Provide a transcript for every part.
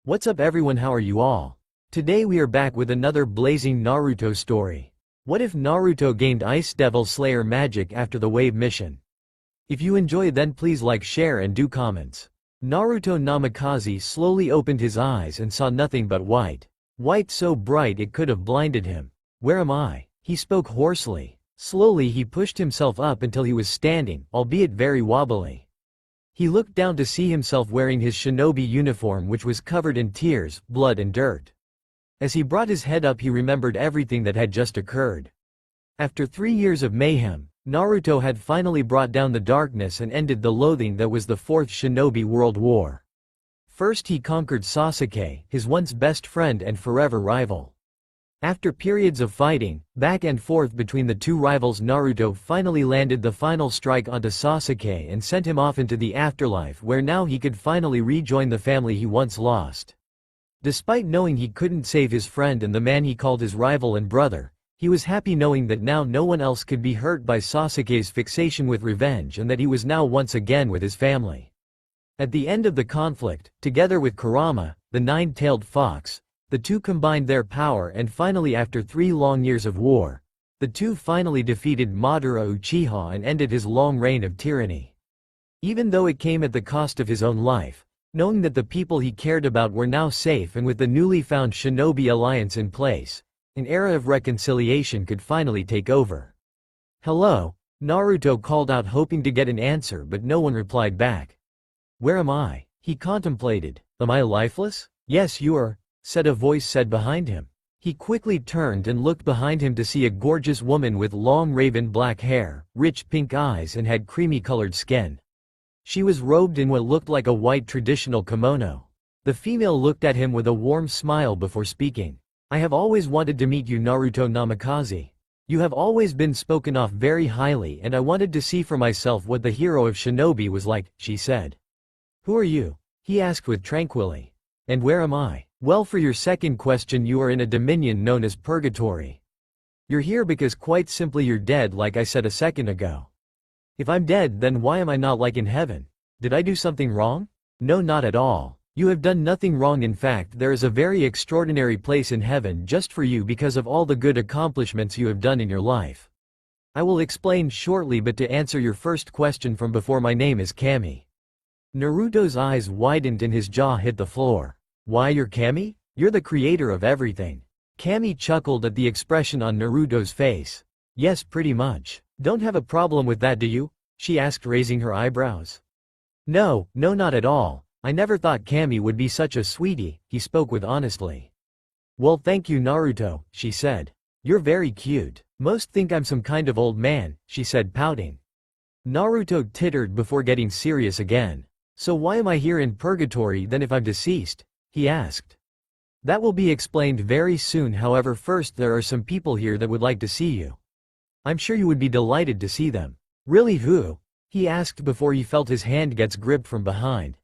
What's up everyone, how are you all? Today we are back with another blazing Naruto story. What if Naruto gained Ice Devil Slayer magic after the wave mission? If you enjoy then please like, share and do comments. Naruto Namikaze slowly opened his eyes and saw nothing but white. White so bright it could have blinded him. Where am I? He spoke hoarsely. Slowly he pushed himself up until he was standing, albeit very wobbly. He looked down to see himself wearing his shinobi uniform, which was covered in tears, blood and dirt. As he brought his head up he remembered everything that had just occurred. After 3 years of mayhem, Naruto had finally brought down the darkness and ended the loathing that was the Fourth Shinobi World War. First he conquered Sasuke, his once best friend and forever rival. After periods of fighting, back and forth between the two rivals, Naruto finally landed the final strike onto Sasuke and sent him off into the afterlife, where now he could finally rejoin the family he once lost. Despite knowing he couldn't save his friend and the man he called his rival and brother, he was happy knowing that now no one else could be hurt by Sasuke's fixation with revenge and that he was now once again with his family. At the end of the conflict, together with Kurama, the nine-tailed fox, the two combined their power and finally after 3 long years of war, the two finally defeated Madara Uchiha and ended his long reign of tyranny. Even though it came at the cost of his own life, knowing that the people he cared about were now safe and with the newly found Shinobi alliance in place, an era of reconciliation could finally take over. "Hello?" Naruto called out, hoping to get an answer, but no one replied back. "Where am I?" he contemplated. "Am I lifeless?" "Yes, you are," said a voice said behind him. He quickly turned and looked behind him to see a gorgeous woman with long raven black hair, rich pink eyes and had creamy-colored skin. She was robed in what looked like a white traditional kimono. The female looked at him with a warm smile before speaking. "I have always wanted to meet you, Naruto Namikaze. You have always been spoken of very highly and I wanted to see for myself what the hero of Shinobi was like," she said. "Who are you?" he asked with tranquility. "And where am I?" "Well, for your second question, you are in a dominion known as Purgatory. You're here because quite simply you're dead, like I said a second ago." "If I'm dead, then why am I not like in heaven? Did I do something wrong?" "No, not at all. You have done nothing wrong. In fact, there is a very extraordinary place in heaven just for you because of all the good accomplishments you have done in your life. I will explain shortly, but to answer your first question from before, my name is Kami." Naruto's eyes widened and his jaw hit the floor. "Why, you're Kami? You're the creator of everything." Kami chuckled at the expression on Naruto's face. "Yes, pretty much. Don't have a problem with that, do you?" she asked, raising her eyebrows. No, not at all. I never thought Kami would be such a sweetie," he spoke with honesty. "Well, thank you, Naruto," she said. "You're very cute. Most think I'm some kind of old man," she said, pouting. Naruto tittered before getting serious again. "So why am I here in Purgatory then if I'm deceased?" he asked. "That will be explained very soon. However, first there are some people here that would like to see you. I'm sure you would be delighted to see them." "Really, who?" he asked before he felt his hand gets gripped from behind.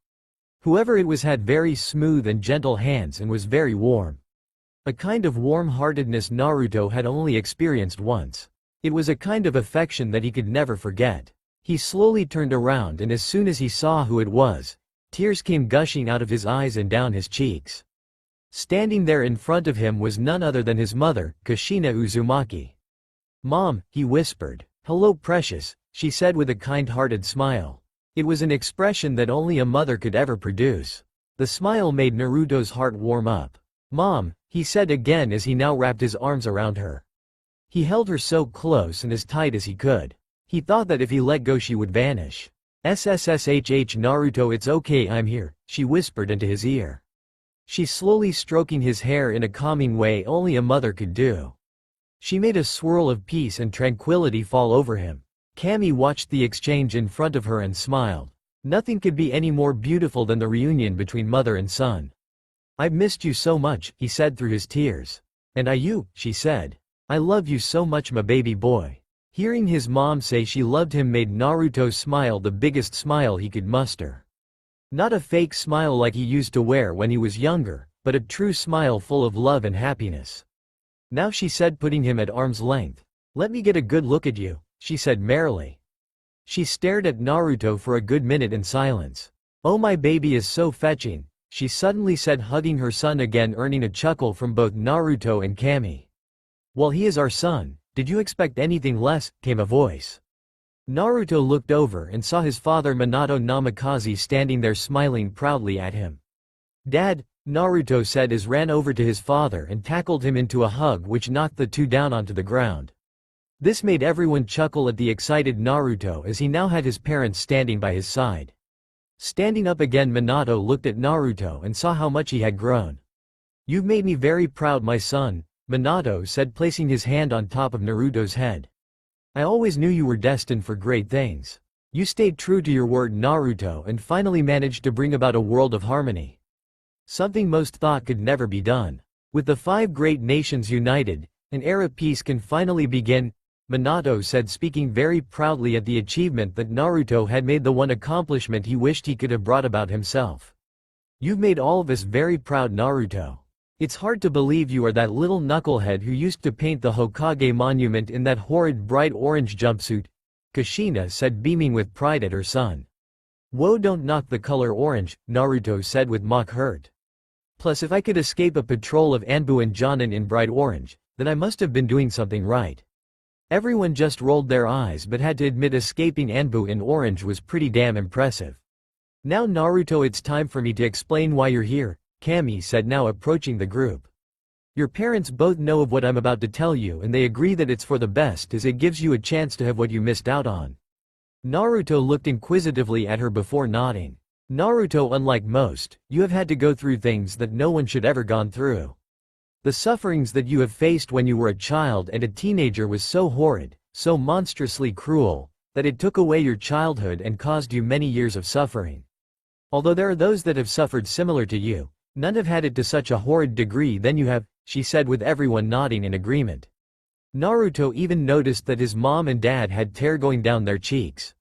Whoever it was had very smooth and gentle hands and was very warm. A kind of warm-heartedness Naruto had only experienced once. It was a kind of affection that he could never forget. He slowly turned around and as soon as he saw who it was, tears came gushing out of his eyes and down his cheeks. Standing there in front of him was none other than his mother, Kushina Uzumaki. "Mom," he whispered. "Hello, precious," she said with a kind-hearted smile. It was an expression that only a mother could ever produce. The smile made Naruto's heart warm up. "Mom," he said again as he now wrapped his arms around her. He held her so close and as tight as he could. He thought that if he let go she would vanish. "SSSHH Naruto, it's okay, I'm here," she whispered into his ear. She slowly stroking his hair in a calming way only a mother could do. She made a swirl of peace and tranquility fall over him. Kami watched the exchange in front of her and smiled. Nothing could be any more beautiful than the reunion between mother and son. "I've missed you so much," he said through his tears. "And I you," she said. "I love you so much, my baby boy." Hearing his mom say she loved him made Naruto smile the biggest smile he could muster. Not a fake smile like he used to wear when he was younger, but a true smile full of love and happiness. "Now," she said, putting him at arm's length. "Let me get a good look at you," she said merrily. She stared at Naruto for a good minute in silence. "Oh, my baby is so fetching," she suddenly said, hugging her son again, earning a chuckle from both Naruto and Kami. Well, he is our son, did you expect anything less, came a voice. Naruto looked over and saw his father Minato Namikaze standing there smiling proudly at him. Dad, Naruto said as ran over to his father and tackled him into a hug which knocked the two down onto the ground. This made everyone chuckle at the excited Naruto as he now had his parents standing by his side. Standing up again, Minato looked at Naruto and saw how much he had grown. You've made me very proud, my son, Minato said, placing his hand on top of Naruto's head. I always knew you were destined for great things. You stayed true to your word, Naruto, and finally managed to bring about a world of harmony. Something most thought could never be done. With the 5 great nations united, an era of peace can finally begin, Minato said, speaking very proudly at the achievement that Naruto had made, the one accomplishment he wished he could have brought about himself. You've made all of us very proud, Naruto. It's hard to believe you are that little knucklehead who used to paint the Hokage monument in that horrid bright orange jumpsuit, Kushina said, beaming with pride at her son. Whoa, don't knock the color orange, Naruto said with mock hurt. Plus, if I could escape a patrol of Anbu and Jonin in bright orange, then I must have been doing something right. Everyone just rolled their eyes but had to admit escaping Anbu in orange was pretty damn impressive. Now Naruto, it's time for me to explain why you're here, Kami said, now approaching the group. Your parents both know of what I'm about to tell you and they agree that it's for the best as it gives you a chance to have what you missed out on. Naruto looked inquisitively at her before nodding. Naruto, unlike most, you have had to go through things that no one should ever gone through. The sufferings that you have faced when you were a child and a teenager was so horrid, so monstrously cruel, that it took away your childhood and caused you many years of suffering. Although there are those that have suffered similar to you, none have had it to such a horrid degree than you have, she said with everyone nodding in agreement. Naruto even noticed that his mom and dad had tears going down their cheeks.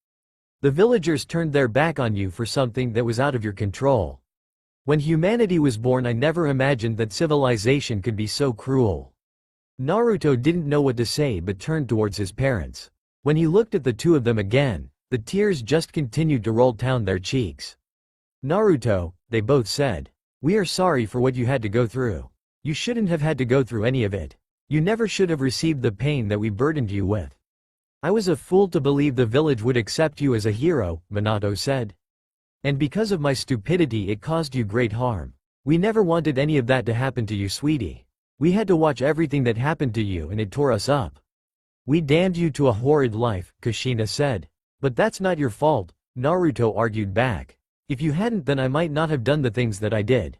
The villagers turned their back on you for something that was out of your control. When humanity was born, I never imagined that civilization could be so cruel. Naruto didn't know what to say but turned towards his parents. When he looked at the two of them again, the tears just continued to roll down their cheeks. Naruto, they both said. We are sorry for what you had to go through. You shouldn't have had to go through any of it. You never should have received the pain that we burdened you with. I was a fool to believe the village would accept you as a hero, Minato said. And because of my stupidity it caused you great harm. We never wanted any of that to happen to you, sweetie. We had to watch everything that happened to you and it tore us up. We damned you to a horrid life, Kushina said. But that's not your fault, Naruto argued back. If you hadn't, then I might not have done the things that I did.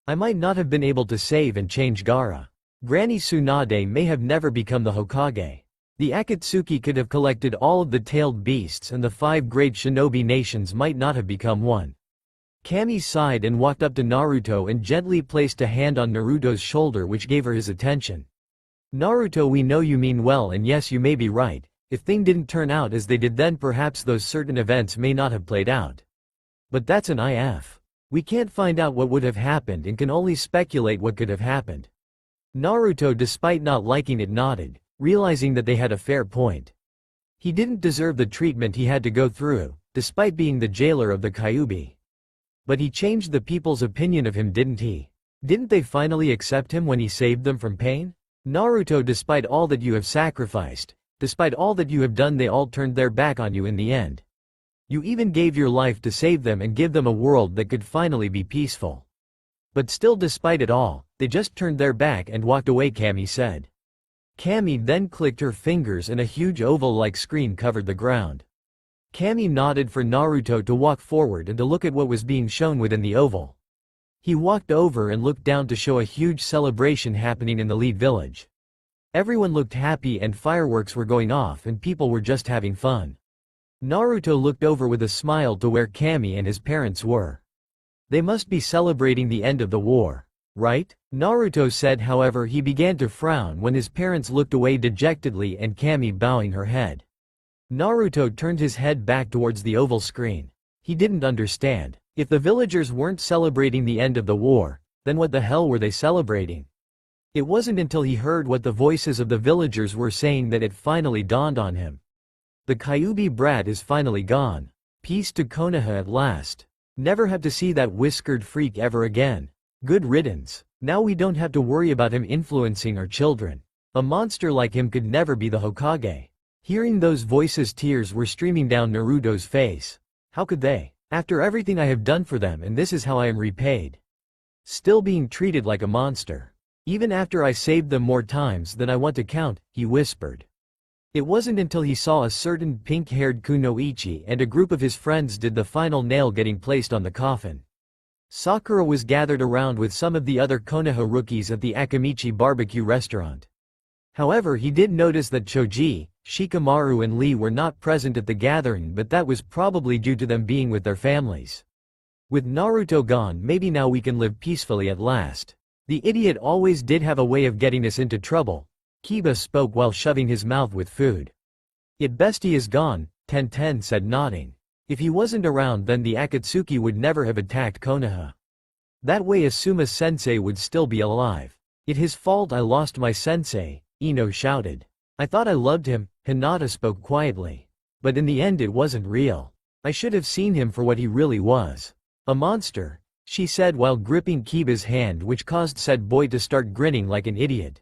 I might not have been able to save and change Gaara. Granny Tsunade may have never become the Hokage. The Akatsuki could have collected all of the tailed beasts and the 5 great shinobi nations might not have become one. Kami sighed and walked up to Naruto and gently placed a hand on Naruto's shoulder, which gave her his attention. Naruto, we know you mean well, and yes, you may be right. If things didn't turn out as they did, then perhaps those certain events may not have played out. But that's an if. We can't find out what would have happened and can only speculate what could have happened. Naruto, despite not liking it, nodded, realizing that they had a fair point. He didn't deserve the treatment he had to go through, despite being the jailer of the Kyuubi. But he changed the people's opinion of him, didn't he? Didn't they finally accept him when he saved them from pain? Naruto, despite all that you have sacrificed, despite all that you have done, they all turned their back on you in the end. You even gave your life to save them and give them a world that could finally be peaceful. But still, despite it all, they just turned their back and walked away, Kami said. Kami then clicked her fingers and a huge oval-like screen covered the ground. Kami nodded for Naruto to walk forward and to look at what was being shown within the oval. He walked over and looked down to show a huge celebration happening in the lead village. Everyone looked happy and fireworks were going off and people were just having fun. Naruto looked over with a smile to where Kami and his parents were. They must be celebrating the end of the war, right? Naruto said. However, he began to frown when his parents looked away dejectedly and Kami bowing her head. Naruto turned his head back towards the oval screen. He didn't understand. If the villagers weren't celebrating the end of the war, then what the hell were they celebrating? It wasn't until he heard what the voices of the villagers were saying that it finally dawned on him. The Kyuubi brat is finally gone. Peace to Konoha at last. Never have to see that whiskered freak ever again. Good riddance. Now we don't have to worry about him influencing our children. A monster like him could never be the Hokage. Hearing those voices, tears were streaming down Naruto's face. How could they? After everything I have done for them, and this is how I am repaid. Still being treated like a monster. Even after I saved them more times than I want to count, he whispered. It wasn't until he saw a certain pink-haired kunoichi and a group of his friends did the final nail getting placed on the coffin. Sakura was gathered around with some of the other Konoha rookies at the Akamichi barbecue restaurant. However, he did notice that Choji, Shikamaru and Lee were not present at the gathering, but that was probably due to them being with their families. With Naruto gone, maybe now we can live peacefully at last. The idiot always did have a way of getting us into trouble. Kiba spoke while shoving his mouth with food. It best he is gone, Tenten said, nodding. If he wasn't around, then the Akatsuki would never have attacked Konoha. That way Asuma-sensei would still be alive. It's his fault I lost my sensei, Ino shouted. I thought I loved him, Hinata spoke quietly. But in the end it wasn't real. I should have seen him for what he really was. A monster, she said while gripping Kiba's hand, which caused said boy to start grinning like an idiot.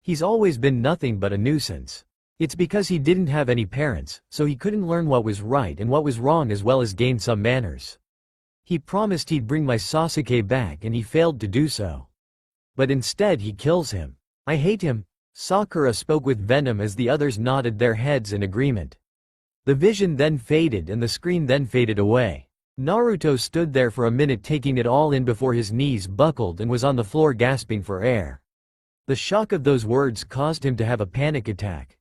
He's always been nothing but a nuisance. It's because he didn't have any parents, so he couldn't learn what was right and what was wrong as well as gain some manners. He promised he'd bring my Sasuke back and he failed to do so. But instead he kills him. I hate him. Sakura spoke with venom as the others nodded their heads in agreement. The vision then faded and the screen then faded away. Naruto stood there for a minute taking it all in before his knees buckled and was on the floor gasping for air. The shock of those words caused him to have a panic attack.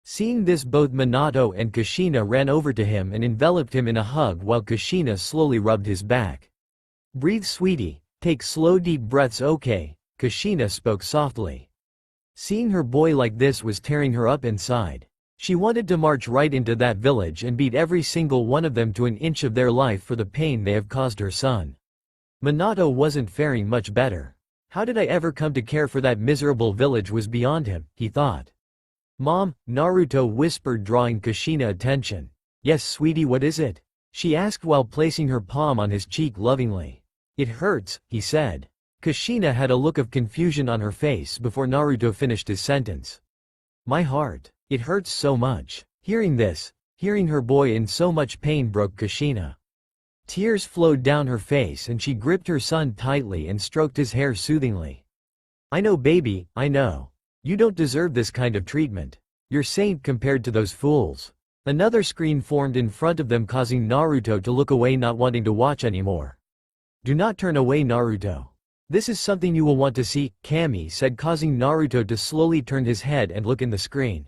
Seeing this, both Minato and Kushina ran over to him and enveloped him in a hug while Kushina slowly rubbed his back. Breathe, sweetie, take slow deep breaths, okay, Kushina spoke softly. Seeing her boy like this was tearing her up inside. She wanted to march right into that village and beat every single one of them to an inch of their life for the pain they have caused her son. Minato wasn't faring much better. How did I ever come to care for that miserable village was beyond him, he thought. Mom, Naruto whispered, drawing Kushina attention. Yes, sweetie, what is it? She asked while placing her palm on his cheek lovingly. It hurts, he said. Kushina had a look of confusion on her face before Naruto finished his sentence. My heart. It hurts so much. Hearing this, hearing her boy in so much pain broke Kushina. Tears flowed down her face and she gripped her son tightly and stroked his hair soothingly. I know, baby, I know. You don't deserve this kind of treatment. You're saint compared to those fools. Another screen formed in front of them, causing Naruto to look away, not wanting to watch anymore. Do not turn away, Naruto. This is something you will want to see, Kami said, causing Naruto to slowly turn his head and look in the screen.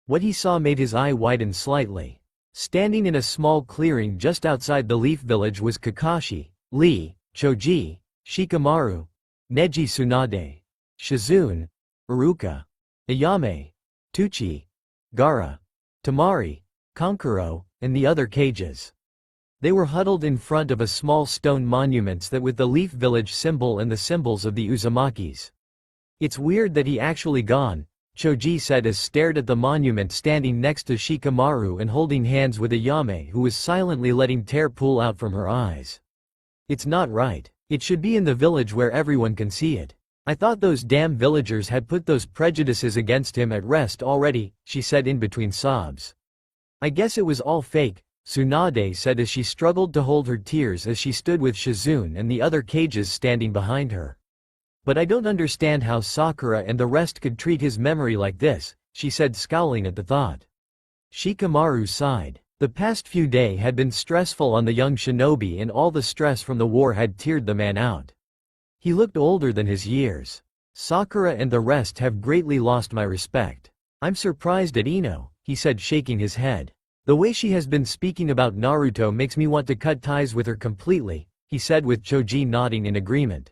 What he saw made his eye widen slightly. Standing in a small clearing just outside the Leaf Village was Kakashi, Lee, Choji, Shikamaru, Neji Tsunade, Shizune, Iruka, Ayame, Tuchi, Gaara, Tamari, Kankuro, and the other cages. They were huddled in front of a small stone monument that with the Leaf Village symbol and the symbols of the Uzumakis. It's weird that he actually gone, Choji said as stared at the monument standing next to Shikamaru and holding hands with Ayame, who was silently letting tear pool out from her eyes. It's not right. It should be in the village where everyone can see it. I thought those damn villagers had put those prejudices against him at rest already, she said in between sobs. I guess it was all fake, Tsunade said as she struggled to hold her tears as she stood with Shizune and the other cages standing behind her. But I don't understand how Sakura and the rest could treat his memory like this, she said, scowling at the thought. Shikamaru sighed. The past few days had been stressful on the young shinobi, and all the stress from the war had tired the man out. He looked older than his years. Sakura and the rest have greatly lost my respect. I'm surprised at Ino, he said, shaking his head. The way she has been speaking about Naruto makes me want to cut ties with her completely, he said, with Choji nodding in agreement.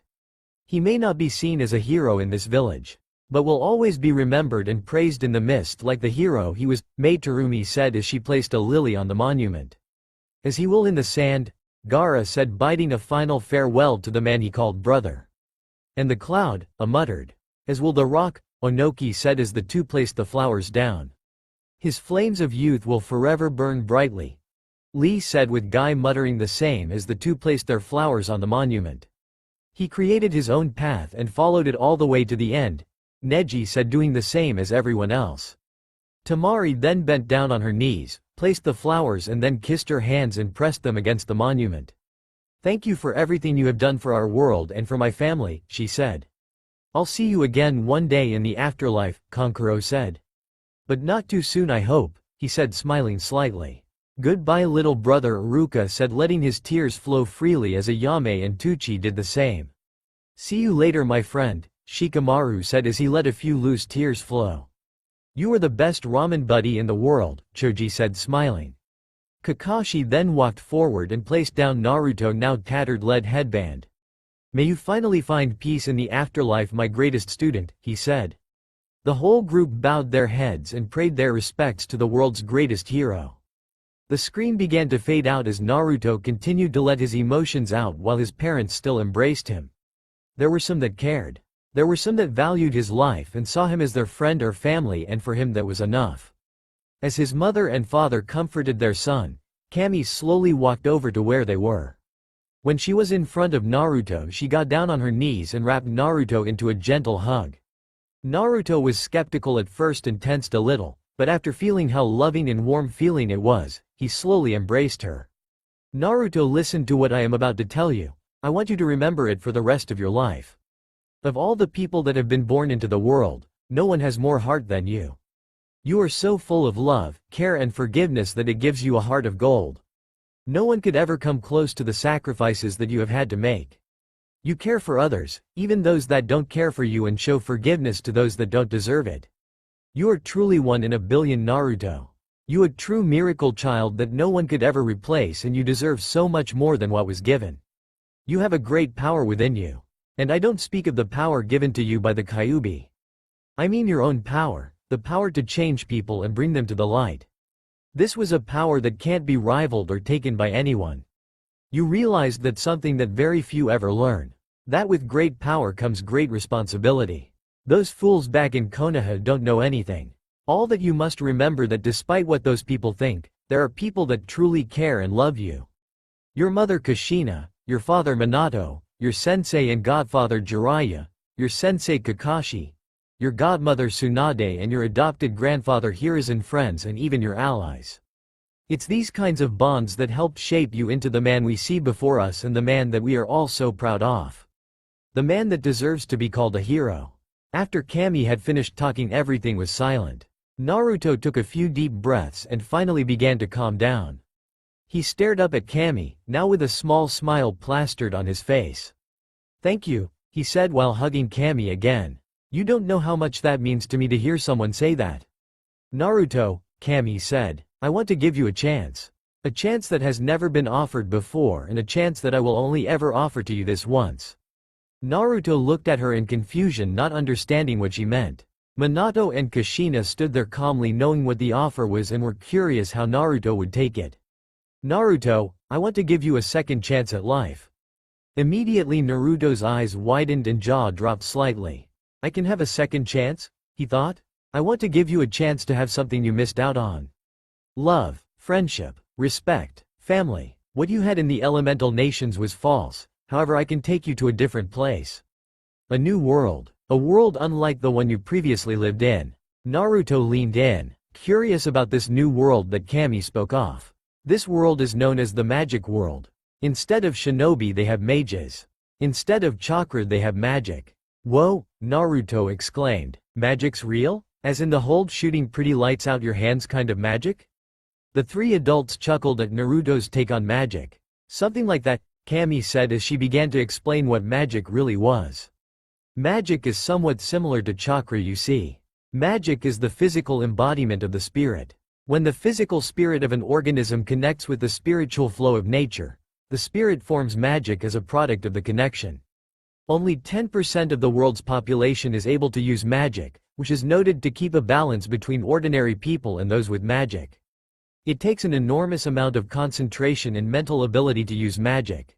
He may not be seen as a hero in this village, but will always be remembered and praised in the mist like the hero he was, Mai Terumi said as she placed a lily on the monument. As he will in the sand, Gaara said, biting a final farewell to the man he called brother. And the cloud, muttered. As will the rock, Onoki said as the two placed the flowers down. His flames of youth will forever burn brightly. Lee said with Guy muttering the same as the two placed their flowers on the monument. He created his own path and followed it all the way to the end, Neji said, doing the same as everyone else. Tamari then bent down on her knees, placed the flowers and then kissed her hands and pressed them against the monument. Thank you for everything you have done for our world and for my family, she said. I'll see you again one day in the afterlife, Kankuro said. But not too soon, I hope, he said, smiling slightly. Goodbye, little brother, Iruka said, letting his tears flow freely as Ayame and Tucci did the same. See you later, my friend, Shikamaru said as he let a few loose tears flow. You are the best ramen buddy in the world, Choji said, smiling. Kakashi then walked forward and placed down Naruto's now tattered lead headband. May you finally find peace in the afterlife, my greatest student, he said. The whole group bowed their heads and paid their respects to the world's greatest hero. The screen began to fade out as Naruto continued to let his emotions out while his parents still embraced him. There were some that cared. There were some that valued his life and saw him as their friend or family, and for him that was enough. As his mother and father comforted their son, Kami slowly walked over to where they were. When she was in front of Naruto, she got down on her knees and wrapped Naruto into a gentle hug. Naruto was skeptical at first and tensed a little, but after feeling how loving and warm feeling it was, he slowly embraced her. Naruto, listen to what I am about to tell you. I want you to remember it for the rest of your life. Of all the people that have been born into the world, no one has more heart than you. You are so full of love, care and forgiveness that it gives you a heart of gold. No one could ever come close to the sacrifices that you have had to make. You care for others, even those that don't care for you, and show forgiveness to those that don't deserve it. You are truly one in a billion, Naruto. You a true miracle child that no one could ever replace, and you deserve so much more than what was given. You have a great power within you. And I don't speak of the power given to you by the Kyuubi. I mean your own power, the power to change people and bring them to the light. This was a power that can't be rivaled or taken by anyone. You realized that something that very few ever learn. That with great power comes great responsibility. Those fools back in Konoha don't know anything. All that you must remember that despite what those people think, there are people that truly care and love you. Your mother Kushina, your father Minato, your sensei and godfather Jiraiya, your sensei Kakashi, your godmother Tsunade and your adopted grandfather Hiruzen, friends and even your allies. It's these kinds of bonds that helped shape you into the man we see before us and the man that we are all so proud of. The man that deserves to be called a hero. After Kami had finished talking, everything was silent. Naruto took a few deep breaths and finally began to calm down. He stared up at Kami, now with a small smile plastered on his face. Thank you, he said while hugging Kami again. You don't know how much that means to me to hear someone say that. Naruto, Kami said, I want to give you a chance. A chance that has never been offered before, and a chance that I will only ever offer to you this once. Naruto looked at her in confusion, not understanding what she meant. Minato and Kushina stood there calmly, knowing what the offer was, and were curious how Naruto would take it. Naruto, I want to give you a second chance at life. Immediately Naruto's eyes widened and jaw dropped slightly. I can have a second chance? He thought. I want to give you a chance to have something you missed out on. Love, friendship, respect, family. What you had in the elemental nations was false, however I can take you to a different place. A new world. A world unlike the one you previously lived in. Naruto leaned in, curious about this new world that Kami spoke of. This world is known as the magic world. Instead of shinobi they have mages. Instead of chakra they have magic. Whoa, Naruto exclaimed. Magic's real? As in the hold shooting pretty lights out your hands kind of magic? The three adults chuckled at Naruto's take on magic. Something like that, Kami said as she began to explain what magic really was. Magic is somewhat similar to chakra, you see. Magic is the physical embodiment of the spirit. When the physical spirit of an organism connects with the spiritual flow of nature, the spirit forms magic as a product of the connection. Only 10% of the world's population is able to use magic, which is noted to keep a balance between ordinary people and those with magic. It takes an enormous amount of concentration and mental ability to use magic.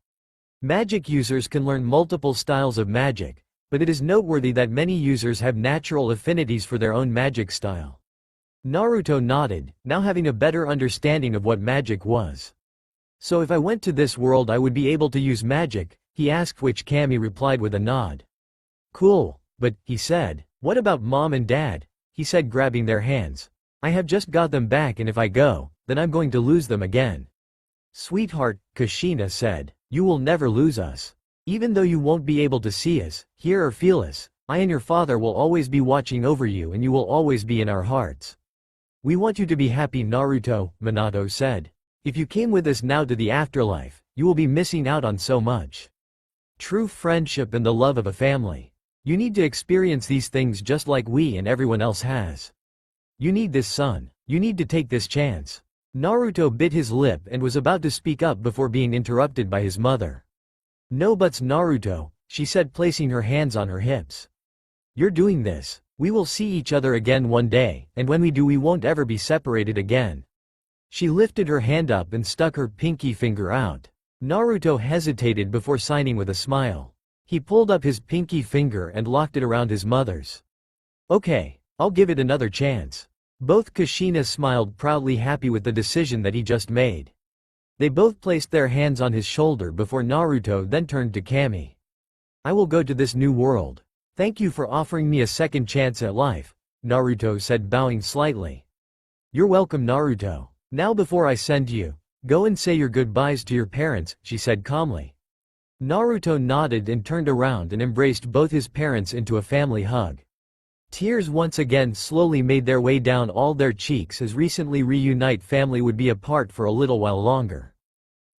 Magic users can learn multiple styles of magic, but it is noteworthy that many users have natural affinities for their own magic style. Naruto nodded, now having a better understanding of what magic was. So if I went to this world I would be able to use magic, he asked, which Cammy replied with a nod. Cool, but, he said, what about mom and dad? He said, grabbing their hands. I have just got them back, and if I go, then I'm going to lose them again. Sweetheart, Kushina said, you will never lose us. Even though you won't be able to see us, hear or feel us, I and your father will always be watching over you, and you will always be in our hearts. We want you to be happy, Naruto, Minato said. If you came with us now to the afterlife, you will be missing out on so much. True friendship and the love of a family. You need to experience these things just like we and everyone else has. You need this, son. You need to take this chance. Naruto bit his lip and was about to speak up before being interrupted by his mother. No buts, Naruto, she said, placing her hands on her hips. You're doing this. We will see each other again one day, and when we do we won't ever be separated again. She lifted her hand up and stuck her pinky finger out. Naruto hesitated before signing with a smile. He pulled up his pinky finger and locked it around his mother's. Okay, I'll give it another chance. Both Kushina smiled proudly, happy with the decision that he just made. They both placed their hands on his shoulder before Naruto then turned to Cammy. I will go to this new world. Thank you for offering me a second chance at life, Naruto said, bowing slightly. You're welcome, Naruto. Now before I send you, go and say your goodbyes to your parents, she said calmly. Naruto nodded and turned around and embraced both his parents into a family hug. Tears once again slowly made their way down all their cheeks, as recently reunite family would be apart for a little while longer.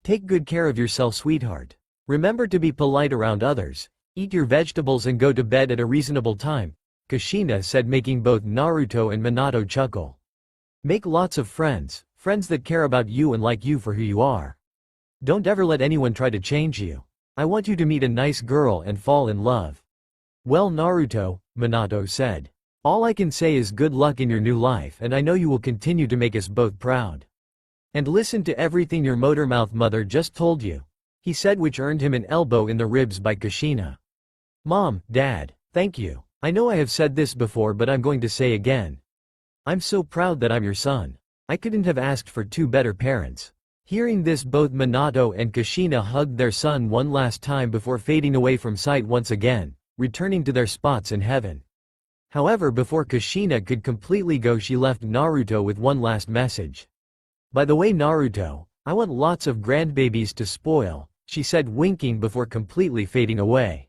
Take good care of yourself, sweetheart. Remember to be polite around others, eat your vegetables and go to bed at a reasonable time, Kushina said, making both Naruto and Minato chuckle. Make lots of friends, friends that care about you and like you for who you are. Don't ever let anyone try to change you. I want you to meet a nice girl and fall in love. Well, Naruto, Minato said. All I can say is good luck in your new life, and I know you will continue to make us both proud. And listen to everything your motormouth mother just told you, he said, which earned him an elbow in the ribs by Kushina. Mom, Dad, thank you. I know I have said this before, but I'm going to say again. I'm so proud that I'm your son. I couldn't have asked for two better parents. Hearing this, both Minato and Kushina hugged their son one last time before fading away from sight once again, returning to their spots in heaven. However, before Kushina could completely go, she left Naruto with one last message. By the way, Naruto, I want lots of grandbabies to spoil, she said, winking before completely fading away.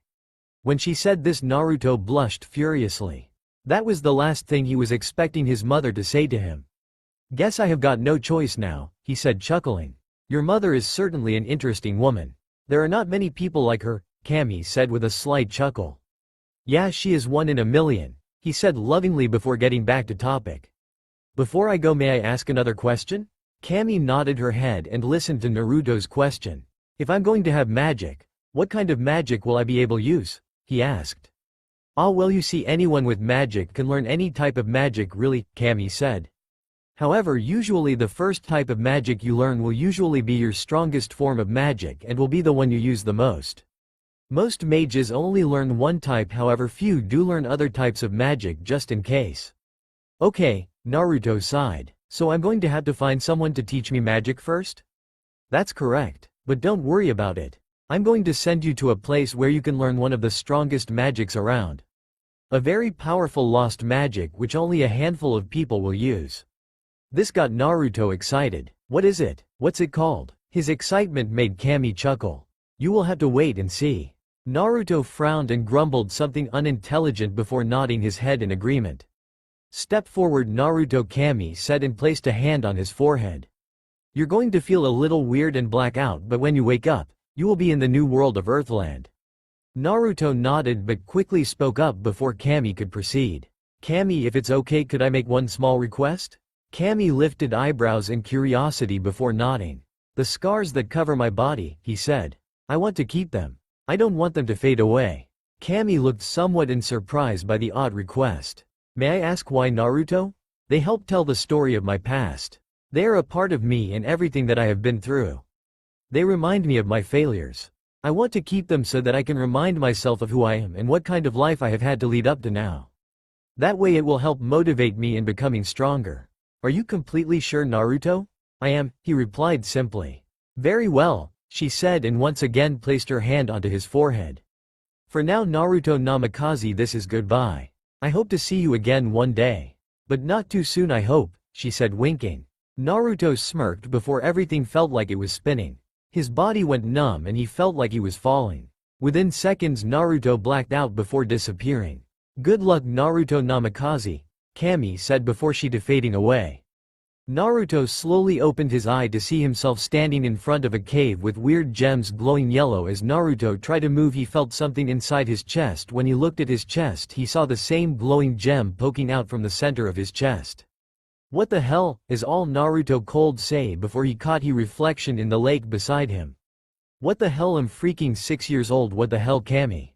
When she said this, Naruto blushed furiously. That was the last thing he was expecting his mother to say to him. Guess I have got no choice now, he said, chuckling. Your mother is certainly an interesting woman. There are not many people like her, Cammy said with a slight chuckle. Yeah, she is one in a million, he said lovingly before getting back to topic. Before I go, may I ask another question? Cammy nodded her head and listened to Naruto's question. If I'm going to have magic, what kind of magic will I be able to use? He asked. Ah, well, you see, anyone with magic can learn any type of magic, really, Cammy said. However, usually the first type of magic you learn will usually be your strongest form of magic and will be the one you use the most. Most mages only learn one type, however few do learn other types of magic just in case. Okay, Naruto sighed. So I'm going to have to find someone to teach me magic first? That's correct, but don't worry about it. I'm going to send you to a place where you can learn one of the strongest magics around. A very powerful lost magic which only a handful of people will use. This got Naruto excited. What is it? What's it called? His excitement made Cammy chuckle. You will have to wait and see. Naruto frowned and grumbled something unintelligent before nodding his head in agreement. Step forward, Naruto, Cammy said, and placed a hand on his forehead. You're going to feel a little weird and black out, but when you wake up, you will be in the new world of Earthland. Naruto nodded but quickly spoke up before Cammy could proceed. Cammy, if it's okay, could I make one small request? Cammy lifted eyebrows in curiosity before nodding. The scars that cover my body, he said. I want to keep them. I don't want them to fade away. Cammy looked somewhat in surprise by the odd request. May I ask why, Naruto? They help tell the story of my past. They are a part of me and everything that I have been through. They remind me of my failures. I want to keep them so that I can remind myself of who I am and what kind of life I have had to lead up to now. That way it will help motivate me in becoming stronger. Are you completely sure, Naruto? I am, he replied simply. Very well, she said and once again placed her hand onto his forehead. For now Naruto Namikaze, this is goodbye. I hope to see you again one day. But not too soon I hope, she said winking. Naruto smirked before everything felt like it was spinning. His body went numb and he felt like he was falling. Within seconds Naruto blacked out before disappearing. Good luck Naruto Namikaze, Kami said before she fading away. Naruto slowly opened his eye to see himself standing in front of a cave with weird gems glowing yellow. As Naruto tried to move, he felt something inside his chest. When he looked at his chest, he saw the same glowing gem poking out from the center of his chest. What the hell, is all Naruto cold say before he caught his reflection in the lake beside him. What the hell, I'm freaking 6 years old, what the hell Kami?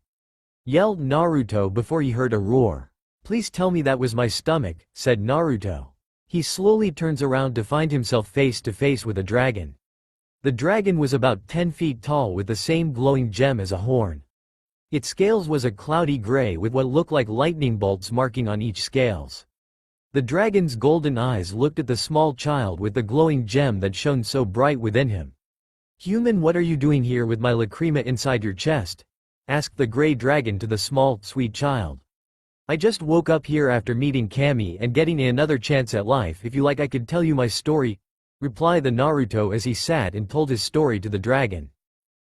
Yelled Naruto before he heard a roar. Please tell me that was my stomach, said Naruto. He slowly turns around to find himself face to face with a dragon. The dragon was about 10 feet tall with the same glowing gem as a horn. Its scales was a cloudy gray with what looked like lightning bolts marking on each scales. The dragon's golden eyes looked at the small child with the glowing gem that shone so bright within him. Human, what are you doing here with my lacrima inside your chest? Asked the gray dragon to the small, sweet child. I just woke up here after meeting Kami and getting another chance at life. If you like I could tell you my story, replied the Naruto as he sat and told his story to the dragon.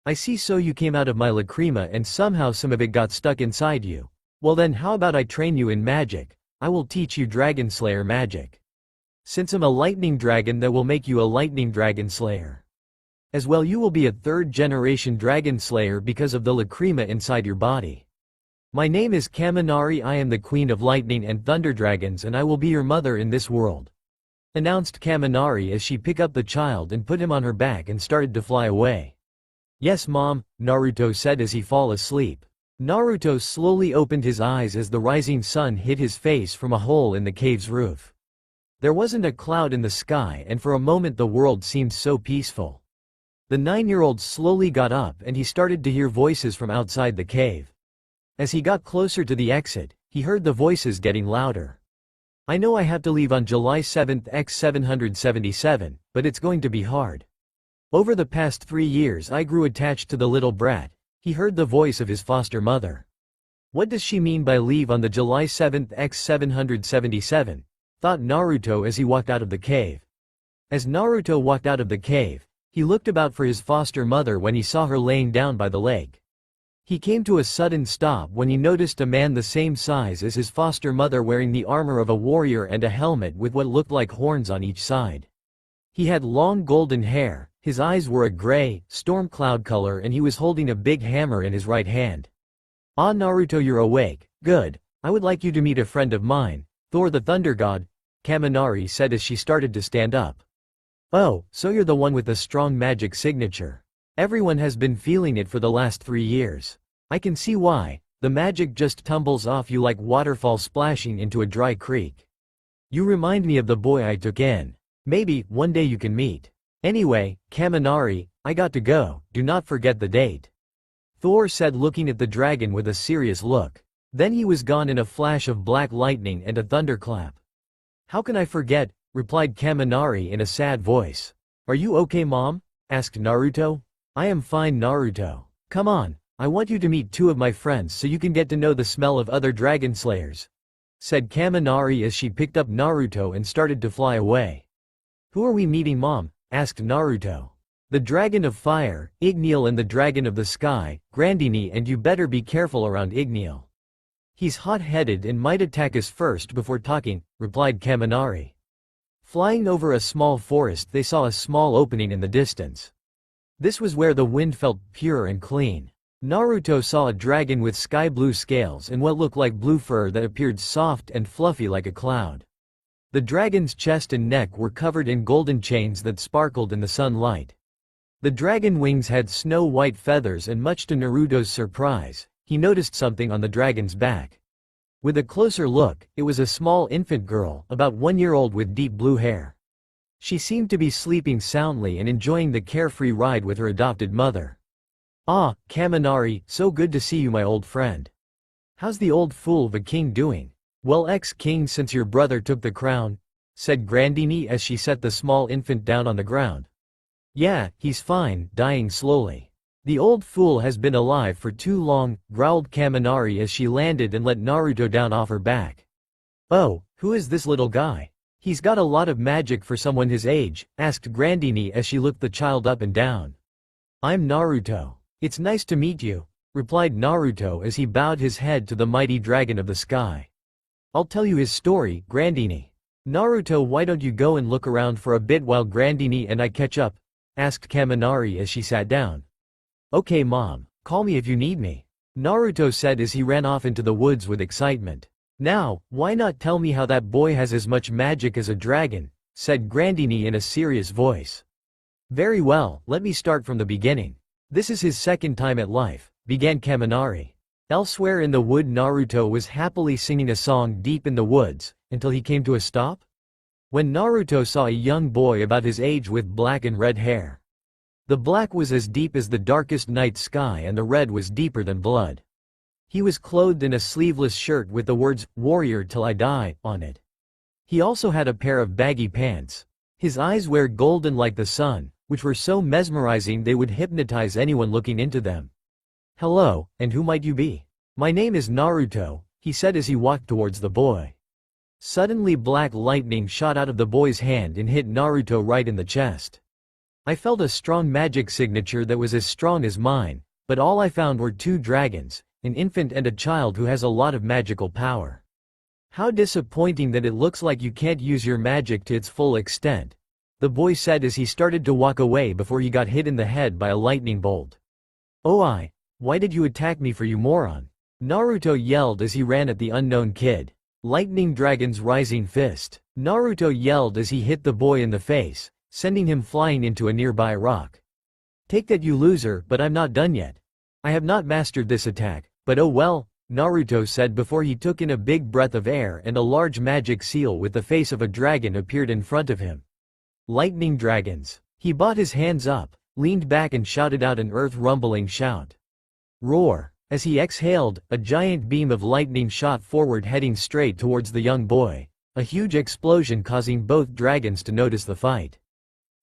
I see, so you came out of my lacrima and somehow some of it got stuck inside you. Well then how about I train you in magic? I will teach you Dragon Slayer magic. Since I'm a lightning dragon, that will make you a lightning dragon slayer. As well, you will be a 3rd generation dragon slayer because of the lacrima inside your body. My name is Kaminari, I am the queen of lightning and thunder dragons and I will be your mother in this world. Announced Kaminari as she picked up the child and put him on her back and started to fly away. Yes mom, Naruto said as he fall asleep. Naruto slowly opened his eyes as the rising sun hit his face from a hole in the cave's roof. There wasn't a cloud in the sky and for a moment the world seemed so peaceful. The 9-year-old slowly got up and he started to hear voices from outside the cave. As he got closer to the exit, he heard the voices getting louder. I know I have to leave on July 7th x 777, but it's going to be hard. Over the past 3 years I grew attached to the little brat, he heard the voice of his foster mother. What does she mean by leave on the July 7th x 777, thought Naruto as he walked out of the cave. As Naruto walked out of the cave, he looked about for his foster mother when he saw her laying down by the lake. He came to a sudden stop when he noticed a man the same size as his foster mother wearing the armor of a warrior and a helmet with what looked like horns on each side. He had long golden hair, his eyes were a gray, storm cloud color and he was holding a big hammer in his right hand. Ah Naruto, you're awake, good, I would like you to meet a friend of mine, Thor the Thunder God, Kaminari said as she started to stand up. Oh, so you're the one with the strong magic signature. Everyone has been feeling it for the last 3 years. I can see why, the magic just tumbles off you like waterfall splashing into a dry creek. You remind me of the boy I took in. Maybe, one day you can meet. Anyway, Kaminari, I got to go, do not forget the date. Thor said looking at the dragon with a serious look. Then he was gone in a flash of black lightning and a thunderclap. How can I forget, replied Kaminari in a sad voice. Are you okay mom? Asked Naruto. I am fine Naruto. Come on, I want you to meet 2 of my friends so you can get to know the smell of other dragon slayers, said Kaminari as she picked up Naruto and started to fly away. Who are we meeting mom? Asked Naruto. The dragon of fire, Igneal, and the dragon of the sky, Grandini, and you better be careful around Igneal. He's hot-headed and might attack us first before talking, replied Kaminari. Flying over a small forest they saw a small opening in the distance. This was where the wind felt pure and clean. Naruto saw a dragon with sky-blue scales and what looked like blue fur that appeared soft and fluffy like a cloud. The dragon's chest and neck were covered in golden chains that sparkled in the sunlight. The dragon wings had snow-white feathers and much to Naruto's surprise, he noticed something on the dragon's back. With a closer look, it was a small infant girl, about 1 year old with deep blue hair. She seemed to be sleeping soundly and enjoying the carefree ride with her adopted mother. Ah, Kaminari, so good to see you my old friend. How's the old fool of a king doing? Well ex-king, since your brother took the crown, said Grandini as she set the small infant down on the ground. Yeah, he's fine, dying slowly. The old fool has been alive for too long, growled Kaminari as she landed and let Naruto down off her back. Oh, who is this little guy? He's got a lot of magic for someone his age, asked Grandini as she looked the child up and down. I'm Naruto. It's nice to meet you, replied Naruto as he bowed his head to the mighty dragon of the sky. I'll tell you his story, Grandini. Naruto, why don't you go and look around for a bit while Grandini and I catch up? Asked Kaminari as she sat down. Okay mom, call me if you need me, Naruto said as he ran off into the woods with excitement. Now, why not tell me how that boy has as much magic as a dragon, said Grandini in a serious voice. Very well, let me start from the beginning. This is his second time at life, began Kaminari. Elsewhere in the wood, Naruto was happily singing a song deep in the woods, until he came to a stop. When Naruto saw a young boy about his age with black and red hair. The black was as deep as the darkest night sky and the red was deeper than blood. He was clothed in a sleeveless shirt with the words, "Warrior till I die," on it. He also had a pair of baggy pants. His eyes were golden like the sun, which were so mesmerizing they would hypnotize anyone looking into them. Hello, and who might you be? My name is Naruto, he said as he walked towards the boy. Suddenly black lightning shot out of the boy's hand and hit Naruto right in the chest. I felt a strong magic signature that was as strong as mine, but all I found were two dragons, an infant and a child who has a lot of magical power. How disappointing that it looks like you can't use your magic to its full extent, the boy said as he started to walk away before he got hit in the head by a lightning bolt. Oh, why did you attack me, for you moron? Naruto yelled as he ran at the unknown kid. Lightning Dragon's rising fist. Naruto yelled as he hit the boy in the face, sending him flying into a nearby rock. Take that, you loser, but I'm not done yet. I have not mastered this attack, but oh well, Naruto said before he took in a big breath of air and a large magic seal with the face of a dragon appeared in front of him. Lightning Dragons. He brought his hands up, leaned back and shouted out an earth-rumbling shout. Roar. As he exhaled, a giant beam of lightning shot forward heading straight towards the young boy, a huge explosion causing both dragons to notice the fight.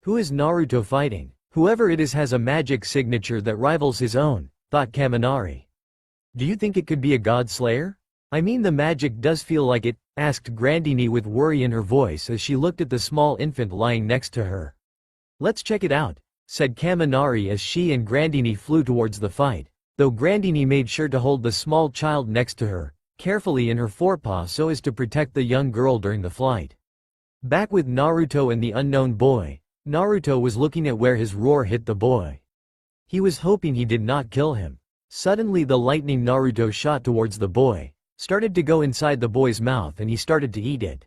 Who is Naruto fighting? Whoever it is has a magic signature that rivals his own, thought Kaminari. Do you think it could be a god slayer? I mean, the magic does feel like it, asked Grandini with worry in her voice as she looked at the small infant lying next to her. Let's check it out, said Kaminari as she and Grandini flew towards the fight. Though Grandini made sure to hold the small child next to her, carefully in her forepaw so as to protect the young girl during the flight. Back with Naruto and the unknown boy, Naruto was looking at where his roar hit the boy. He was hoping he did not kill him. Suddenly the lightning Naruto shot towards the boy, started to go inside the boy's mouth and he started to eat it.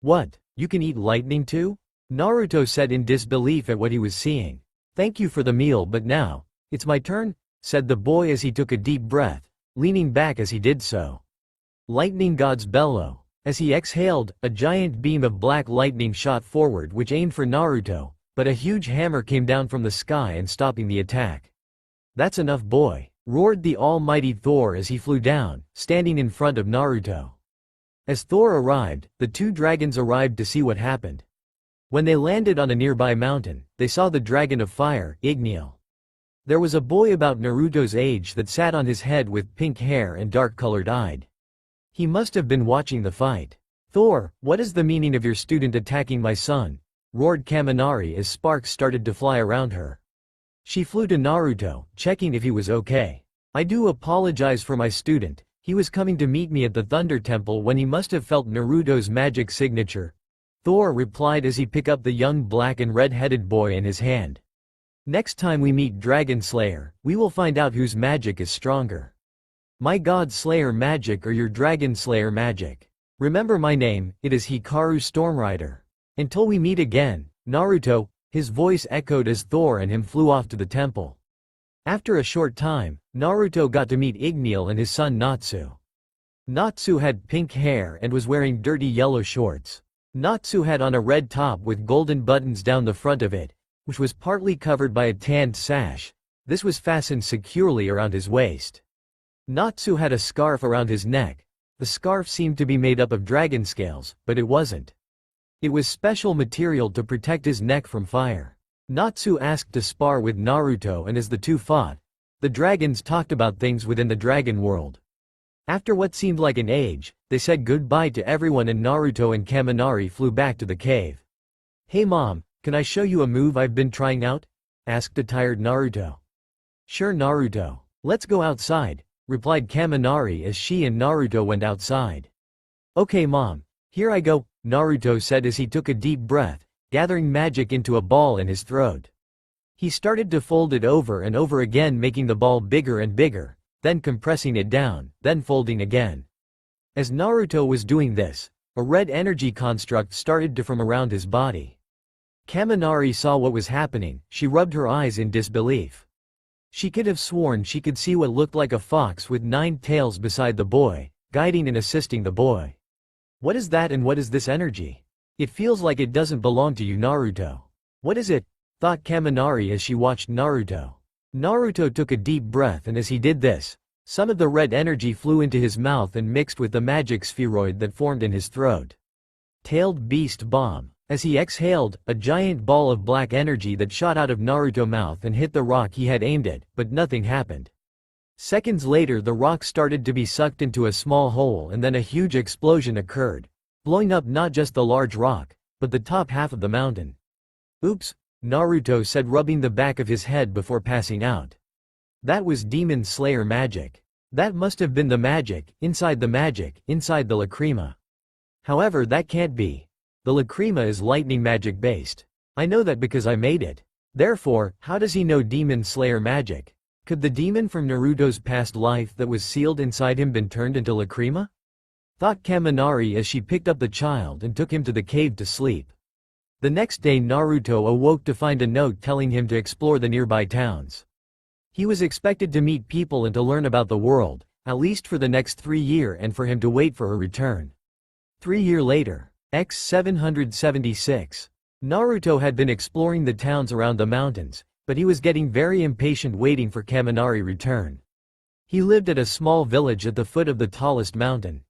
What, you can eat lightning too? Naruto said in disbelief at what he was seeing. Thank you for the meal, but now, it's my turn, said the boy as he took a deep breath, leaning back as he did so. Lightning God's bellow. As he exhaled, a giant beam of black lightning shot forward which aimed for Naruto, but a huge hammer came down from the sky and stopping the attack. That's enough, boy, roared the almighty Thor as he flew down, standing in front of Naruto. As Thor arrived, the two dragons arrived to see what happened. When they landed on a nearby mountain, they saw the dragon of fire, Igneal. There was a boy about Naruto's age that sat on his head with pink hair and dark-colored eyed. He must have been watching the fight. Thor, what is the meaning of your student attacking my son? Roared Kaminari as sparks started to fly around her. She flew to Naruto, checking if he was okay. I do apologize for my student, he was coming to meet me at the Thunder Temple when he must have felt Naruto's magic signature. Thor replied as he picked up the young black and red-headed boy in his hand. Next time we meet Dragon Slayer, we will find out whose magic is stronger. My God Slayer magic or your Dragon Slayer magic. Remember my name, it is Hikaru Stormrider. Until we meet again, Naruto, his voice echoed as Thor and him flew off to the temple. After a short time, Naruto got to meet Igneal and his son Natsu. Natsu had pink hair and was wearing dirty yellow shorts. Natsu had on a red top with golden buttons down the front of it, which was partly covered by a tanned sash. This was fastened securely around his waist. Natsu had a scarf around his neck. The scarf seemed to be made up of dragon scales, but it wasn't. It was special material to protect his neck from fire. Natsu asked to spar with Naruto, and as the two fought, the dragons talked about things within the dragon world. After what seemed like an age, they said goodbye to everyone and Naruto and Kaminari flew back to the cave. "Hey mom, can I show you a move I've been trying out?" asked a tired Naruto. "Sure Naruto. Let's go outside," replied Kaminari as she and Naruto went outside. "Okay mom, here I go," Naruto said as he took a deep breath, gathering magic into a ball in his throat. He started to fold it over and over again, making the ball bigger and bigger, then compressing it down, then folding again. As Naruto was doing this, a red energy construct started to form around his body. Kaminari saw what was happening. She rubbed her eyes in disbelief. She could have sworn she could see what looked like a fox with 9 tails beside the boy, guiding and assisting the boy. "What is that, and what is this energy? It feels like it doesn't belong to you Naruto. What is it?" thought Kaminari as she watched Naruto. Naruto took a deep breath, and as he did this, some of the red energy flew into his mouth and mixed with the magic spheroid that formed in his throat. Tailed Beast Bomb. As he exhaled, a giant ball of black energy that shot out of Naruto's mouth and hit the rock he had aimed at, but nothing happened. Seconds later, the rock started to be sucked into a small hole, and then a huge explosion occurred, blowing up not just the large rock, but the top half of the mountain. "Oops," Naruto said, rubbing the back of his head before passing out. That was Demon Slayer magic. That must have been the magic, inside the lacrima. However, that can't be. The lacrima is lightning magic based. I know that because I made it. Therefore, how does he know Demon Slayer magic? Could the demon from Naruto's past life that was sealed inside him been turned into lacrima? Thought Kaminari as she picked up the child and took him to the cave to sleep. The next day Naruto awoke to find a note telling him to explore the nearby towns. He was expected to meet people and to learn about the world, at least for the next 3 years, and for him to wait for a return. 3 years later. X 776. Naruto had been exploring the towns around the mountains, but he was getting very impatient waiting for Kaminari's return. He lived at a small village at the foot of the tallest mountain.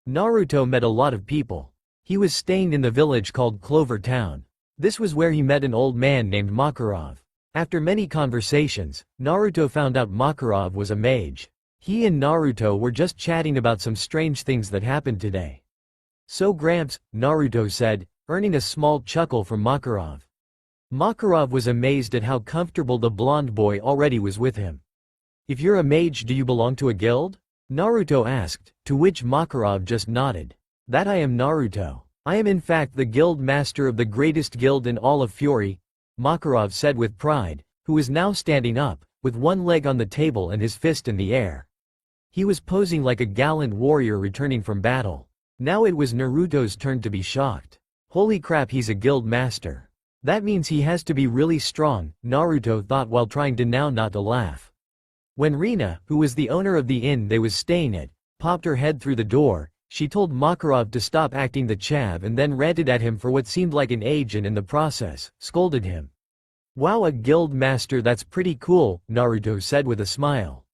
Naruto met a lot of people. He was staying in the village called Clover Town. This was where he met an old man named Makarov. After many conversations, Naruto found out Makarov was a mage. He and Naruto were just chatting about some strange things that happened today. "So Gramps," Naruto said, earning a small chuckle from Makarov. Makarov was amazed at how comfortable the blonde boy already was with him. "If you're a mage, do you belong to a guild?" Naruto asked, to which Makarov just nodded. "That I am Naruto. I am in fact the guild master of the greatest guild in all of Fury," Makarov said with pride, who was now standing up, with one leg on the table and his fist in the air. He was posing like a gallant warrior returning from battle. Now it was Naruto's turn to be shocked. Holy crap, he's a guild master. That means he has to be really strong, Naruto thought while trying to now not to laugh. When Rina, who was the owner of the inn they was staying at, popped her head through the door, she told Makarov to stop acting the chav and then ranted at him for what seemed like an age and in the process, scolded him. "Wow, a guild master, that's pretty cool," Naruto said with a smile.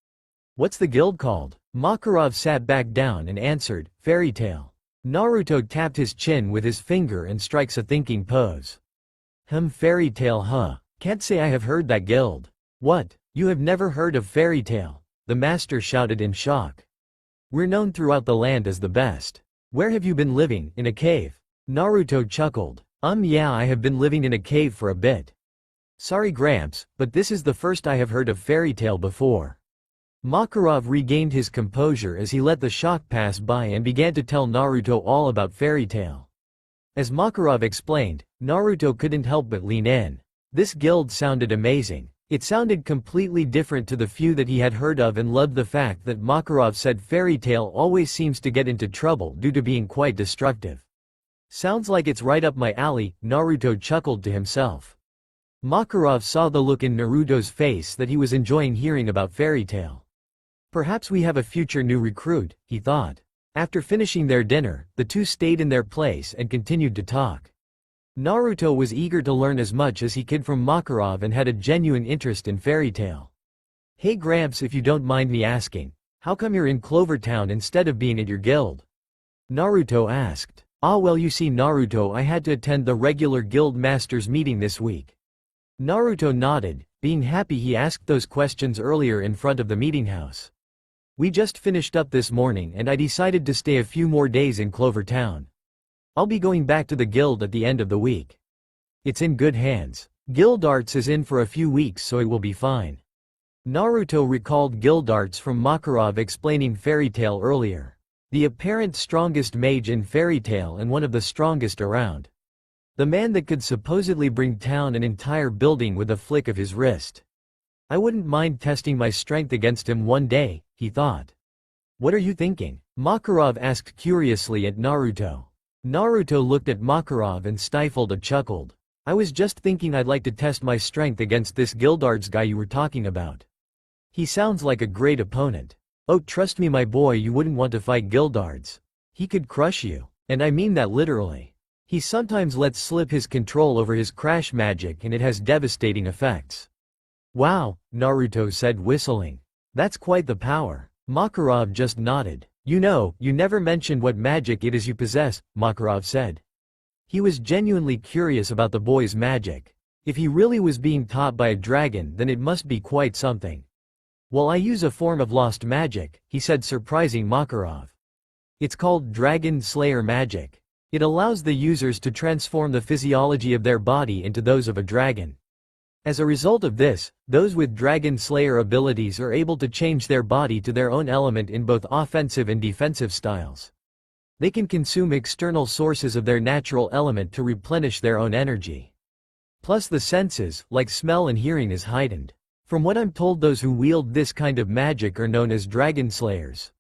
"What's the guild called?" Makarov sat back down and answered, "Fairy Tail." Naruto tapped his chin with his finger and strikes a thinking pose. Fairy Tail huh? Can't say I have heard that guild. What, you have never heard of Fairy Tail? The master shouted in shock. We're known throughout the land as the best. Where have you been living, in a cave? Naruto chuckled. Yeah, I have been living in a cave for a bit. Sorry Gramps, but this is the first I have heard of Fairy Tail before. Makarov regained his composure as he let the shock pass by and began to tell Naruto all about Fairy Tail. As Makarov explained, Naruto couldn't help but lean in. This guild sounded amazing. It sounded completely different to the few that he had heard of, and loved the fact that Makarov said Fairy Tail always seems to get into trouble due to being quite destructive. Sounds like it's right up my alley, Naruto chuckled to himself. Makarov saw the look in Naruto's face that he was enjoying hearing about Fairy Tail. Perhaps we have a future new recruit, he thought. After finishing their dinner, the two stayed in their place and continued to talk. Naruto was eager to learn as much as he could from Makarov and had a genuine interest in Fairy Tail. Hey Gramps, if you don't mind me asking, how come you're in Clover Town instead of being at your guild? Naruto asked. Well, you see Naruto, I had to attend the regular guild masters meeting this week. Naruto nodded, being happy he asked those questions earlier in front of the meeting house. We just finished up this morning and I decided to stay a few more days in Clover Town. I'll be going back to the guild at the end of the week. It's in good hands. Guild Arts is in for a few weeks so it will be fine. Naruto recalled Guild Arts from Makarov explaining Fairy Tail earlier. The apparent strongest mage in Fairy Tail and one of the strongest around. The man that could supposedly bring down an entire building with a flick of his wrist. I wouldn't mind testing my strength against him one day, he thought. What are you thinking? Makarov asked curiously at Naruto. Naruto looked at Makarov and stifled a chuckle. I was just thinking I'd like to test my strength against this Guildarts guy you were talking about. He sounds like a great opponent. Oh, trust me my boy, you wouldn't want to fight Guildarts. He could crush you. And I mean that literally. He sometimes lets slip his control over his crash magic and it has devastating effects. Wow, Naruto said whistling. That's quite the power. Makarov just nodded. You know, you never mentioned what magic it is you possess, Makarov said. He was genuinely curious about the boy's magic. If he really was being taught by a dragon then it must be quite something. Well, I use a form of lost magic, he said, surprising Makarov. It's called Dragon Slayer magic. It allows the users to transform the physiology of their body into those of a dragon. As a result of this, those with Dragon Slayer abilities are able to change their body to their own element in both offensive and defensive styles. They can consume external sources of their natural element to replenish their own energy. Plus the senses, like smell and hearing, is heightened. From what I'm told, those who wield this kind of magic are known as Dragon Slayers.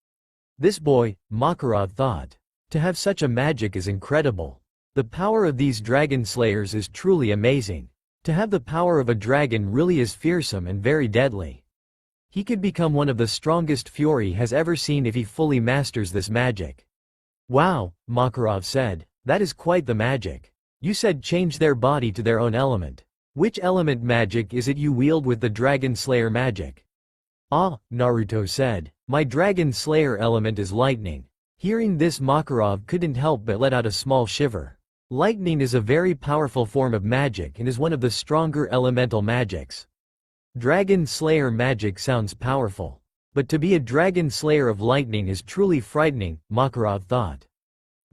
This boy, Makarov thought. To have such a magic is incredible. The power of these Dragon Slayers is truly amazing. To have the power of a dragon really is fearsome and very deadly. He could become one of the strongest Fury has ever seen if he fully masters this magic. Wow, Makarov said, that is quite the magic. You said change their body to their own element. Which element magic is it you wield with the Dragon Slayer magic? Ah, Naruto said, my Dragon Slayer element is lightning. Hearing this, Makarov couldn't help but let out a small shiver. Lightning is a very powerful form of magic and is one of the stronger elemental magics. Dragon Slayer magic sounds powerful. But to be a Dragon Slayer of lightning is truly frightening, Makarov thought.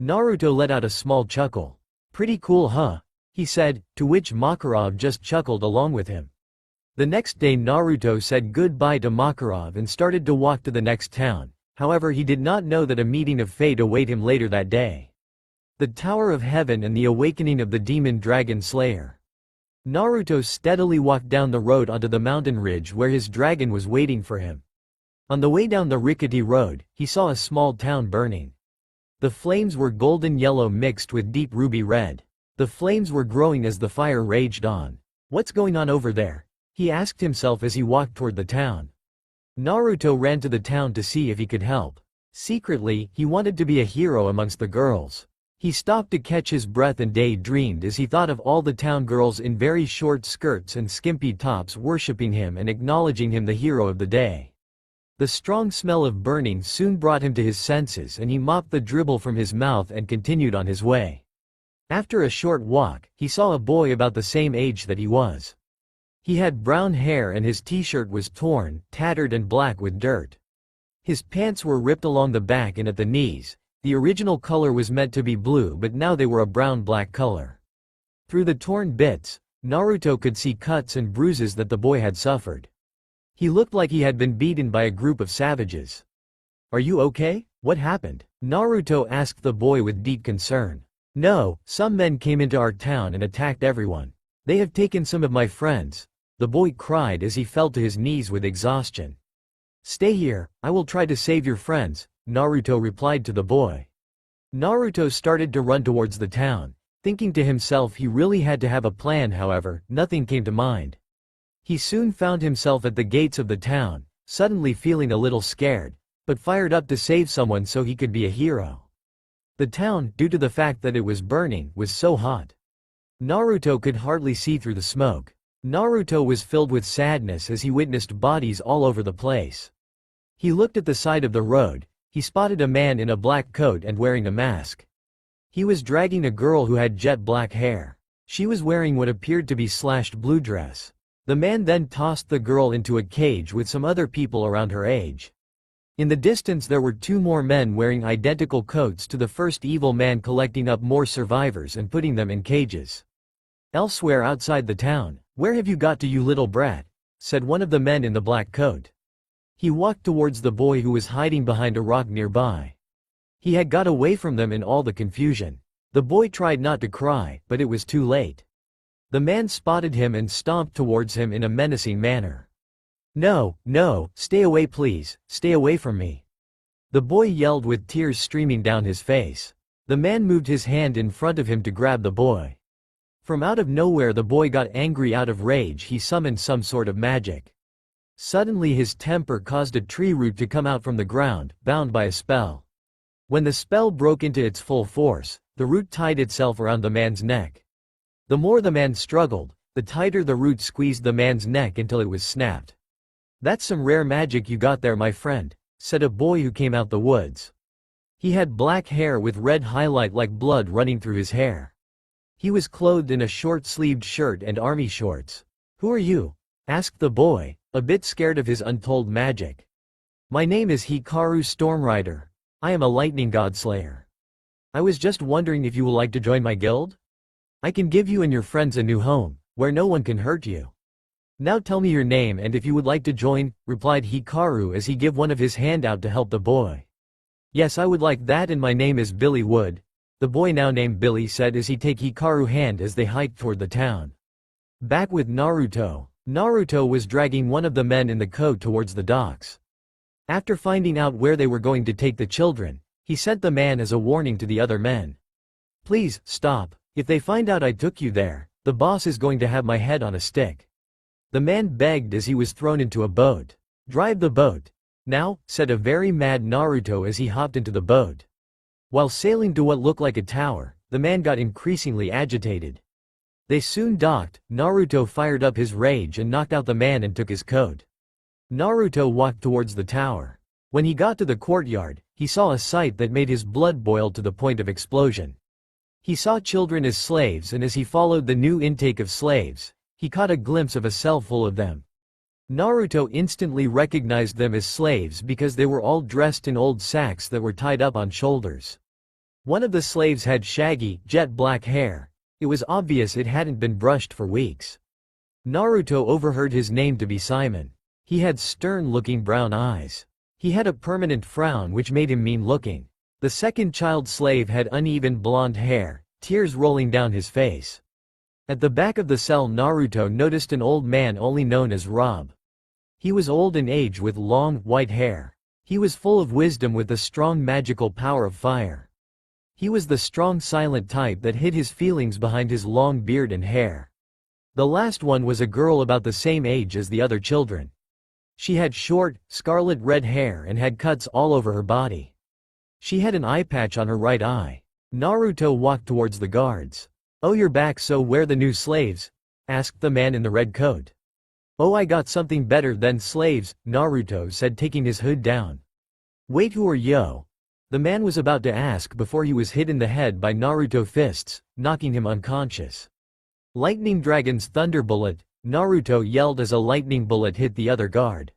Naruto let out a small chuckle. Pretty cool, huh? He said, to which Makarov just chuckled along with him. The next day Naruto said goodbye to Makarov and started to walk to the next town. However, he did not know that a meeting of fate await him later that day. The Tower of Heaven and the awakening of the demon Dragon Slayer. Naruto steadily walked down the road onto the mountain ridge where his dragon was waiting for him. On the way down the rickety road, he saw a small town burning. The flames were golden yellow mixed with deep ruby red. The flames were growing as the fire raged on. What's going on over there? He asked himself as he walked toward the town. Naruto ran to the town to see if he could help. Secretly, he wanted to be a hero amongst the girls. He stopped to catch his breath and daydreamed as he thought of all the town girls in very short skirts and skimpy tops worshipping him and acknowledging him the hero of the day. The strong smell of burning soon brought him to his senses and he mopped the dribble from his mouth and continued on his way. After a short walk, he saw a boy about the same age that he was. He had brown hair and his t-shirt was torn, tattered and black with dirt. His pants were ripped along the back and at the knees. The original color was meant to be blue but now they were a brown-black color. Through the torn bits, Naruto could see cuts and bruises that the boy had suffered. He looked like he had been beaten by a group of savages. Are you okay? What happened? Naruto asked the boy with deep concern. No, some men came into our town and attacked everyone. They have taken some of my friends. The boy cried as he fell to his knees with exhaustion. Stay here, I will try to save your friends, Naruto replied to the boy. Naruto started to run towards the town, thinking to himself he really had to have a plan. However, nothing came to mind. He soon found himself at the gates of the town, suddenly feeling a little scared, but fired up to save someone so he could be a hero. The town, due to the fact that it was burning, was so hot. Naruto could hardly see through the smoke. Naruto was filled with sadness as he witnessed bodies all over the place. He looked at the side of the road. He spotted a man in a black coat and wearing a mask. He was dragging a girl who had jet black hair. She was wearing what appeared to be slashed blue dress. The man then tossed the girl into a cage with some other people around her age. In the distance there were two more men wearing identical coats to the first evil man collecting up more survivors and putting them in cages. Elsewhere outside the town, "Where have you got to, you little brat?" said one of the men in the black coat. He walked towards the boy who was hiding behind a rock nearby. He had got away from them in all the confusion. The boy tried not to cry, but it was too late. The man spotted him and stomped towards him in a menacing manner. "No, no, stay away please, stay away from me." The boy yelled with tears streaming down his face. The man moved his hand in front of him to grab the boy. From out of nowhere the boy got angry. Out of rage he summoned some sort of magic. Suddenly his temper caused a tree root to come out from the ground, bound by a spell. When the spell broke into its full force, the root tied itself around the man's neck. The more the man struggled, the tighter the root squeezed the man's neck until it was snapped. "That's some rare magic you got there, my friend," said a boy who came out the woods. He had black hair with red highlight like blood running through his hair. He was clothed in a short-sleeved shirt and army shorts. "Who are you?" asked the boy, a bit scared of his untold magic. "My name is Hikaru Stormrider. I am a lightning god slayer. I was just wondering if you would like to join my guild? I can give you and your friends a new home, where no one can hurt you. Now tell me your name and if you would like to join," replied Hikaru as he gave one of his hand out to help the boy. "Yes, I would like that, and my name is Billy Wood," the boy now named Billy said as he took Hikaru's hand as they hiked toward the town. Back with Naruto. Naruto was dragging one of the men in the coat towards the docks. After finding out where they were going to take the children, he sent the man as a warning to the other men. "Please, stop. If they find out I took you there, the boss is going to have my head on a stick." The man begged as he was thrown into a boat. "Drive the boat now," said a very mad Naruto as he hopped into the boat. While sailing to what looked like a tower, the man got increasingly agitated. They soon docked. Naruto fired up his rage and knocked out the man and took his coat. Naruto walked towards the tower. When he got to the courtyard, he saw a sight that made his blood boil to the point of explosion. He saw children as slaves, and as he followed the new intake of slaves, he caught a glimpse of a cell full of them. Naruto instantly recognized them as slaves because they were all dressed in old sacks that were tied up on shoulders. One of the slaves had shaggy, jet black hair. It was obvious it hadn't been brushed for weeks. Naruto overheard his name to be Simon. He had stern-looking brown eyes. He had a permanent frown which made him mean-looking. The second child slave had uneven blonde hair, tears rolling down his face. At the back of the cell Naruto noticed an old man only known as Rob. He was old in age with long, white hair. He was full of wisdom with the strong magical power of fire. He was the strong silent type that hid his feelings behind his long beard and hair. The last one was a girl about the same age as the other children. She had short, scarlet red hair and had cuts all over her body. She had an eye patch on her right eye. Naruto walked towards the guards. "Oh, you're back, so where the new slaves?" asked the man in the red coat. "Oh, I got something better than slaves," Naruto said, taking his hood down. "Wait, who are yo?" The man was about to ask before he was hit in the head by Naruto fists, knocking him unconscious. "Lightning Dragon's Thunder Bullet," Naruto yelled as a lightning bullet hit the other guard.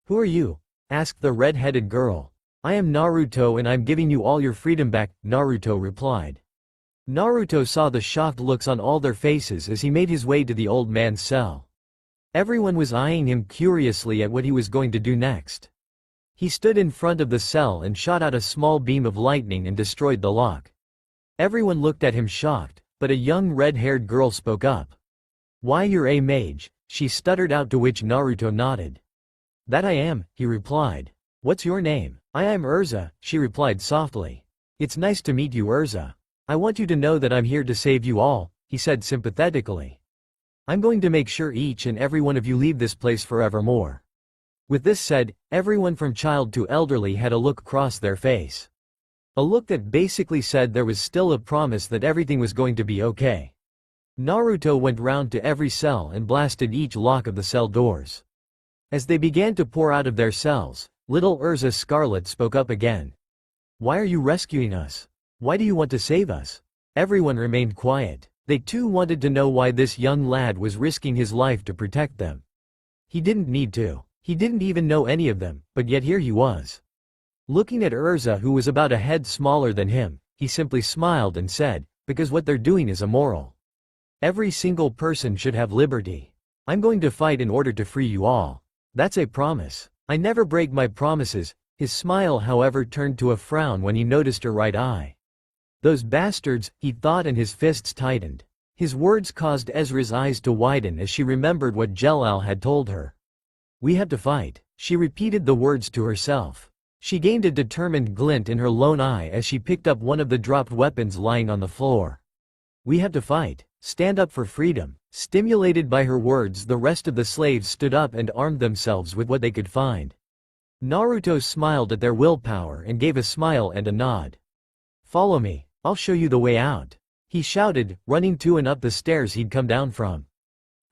"Who are you?" asked the red-headed girl. "I am Naruto and I'm giving you all your freedom back," Naruto replied. Naruto saw the shocked looks on all their faces as he made his way to the old man's cell. Everyone was eyeing him curiously at what he was going to do next. He stood in front of the cell and shot out a small beam of lightning and destroyed the lock. Everyone looked at him shocked, but a young red-haired girl spoke up. "Why, you're a mage," she stuttered out, to which Naruto nodded. "That I am," he replied. "What's your name?" "I am Urza," she replied softly. "It's nice to meet you, Urza. I want you to know that I'm here to save you all," he said sympathetically. "I'm going to make sure each and every one of you leave this place forevermore." With this said, everyone from child to elderly had a look cross their face. A look that basically said there was still a promise that everything was going to be okay. Naruto went round to every cell and blasted each lock of the cell doors. As they began to pour out of their cells, little Urza Scarlet spoke up again. "Why are you rescuing us? Why do you want to save us?" Everyone remained quiet. They too wanted to know why this young lad was risking his life to protect them. He didn't need to. He didn't even know any of them, but yet here he was. Looking at Urza, who was about a head smaller than him, he simply smiled and said, "Because what they're doing is immoral. Every single person should have liberty. I'm going to fight in order to free you all. That's a promise. I never break my promises." His smile, however, turned to a frown when he noticed her right eye. "Those bastards," he thought, and his fists tightened. His words caused Ezra's eyes to widen as she remembered what Jelal had told her. "We have to fight." She repeated the words to herself. She gained a determined glint in her lone eye as she picked up one of the dropped weapons lying on the floor. "We have to fight. Stand up for freedom." Stimulated by her words, the rest of the slaves stood up and armed themselves with what they could find. Naruto smiled at their willpower and gave a smile and a nod. "Follow me. I'll show you the way out," he shouted, running to and up the stairs he'd come down from.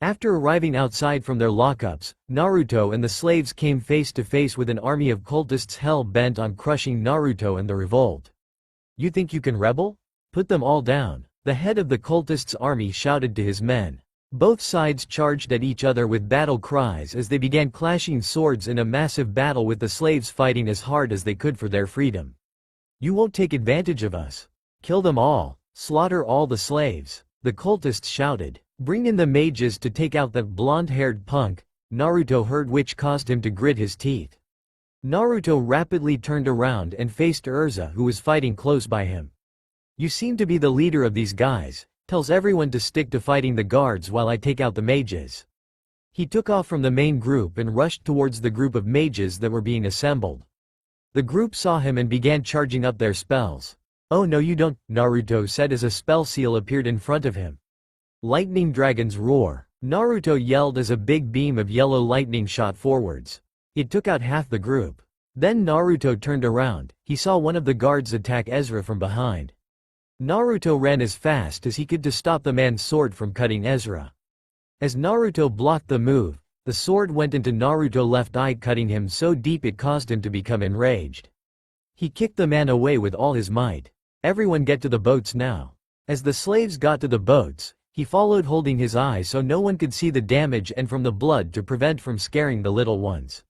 After arriving outside from their lockups, Naruto and the slaves came face to face with an army of cultists hell-bent on crushing Naruto and the revolt. "You think you can rebel? Put them all down," the head of the cultists' army shouted to his men. Both sides charged at each other with battle cries as they began clashing swords in a massive battle, with the slaves fighting as hard as they could for their freedom. "You won't take advantage of us. Kill them all. Slaughter all the slaves," the cultists shouted. "Bring in the mages to take out that blonde-haired punk," Naruto heard, which caused him to grit his teeth. Naruto rapidly turned around and faced Urza, who was fighting close by him. "You seem to be the leader of these guys. Tells everyone to stick to fighting the guards while I take out the mages." He took off from the main group and rushed towards the group of mages that were being assembled. The group saw him and began charging up their spells. "Oh no you don't," Naruto said as a spell seal appeared in front of him. "Lightning Dragon's Roar," Naruto yelled as a big beam of yellow lightning shot forwards. It took out half the group. Then Naruto turned around. He saw one of the guards attack Ezra from behind. Naruto ran as fast as he could to stop the man's sword from cutting Ezra. As Naruto blocked the move, the sword went into Naruto's left eye, cutting him so deep it caused him to become enraged. He kicked the man away with all his might. "Everyone get to the boats now." As the slaves got to the boats, he followed, holding his eye so no one could see the damage and from the blood to prevent from scaring the little ones.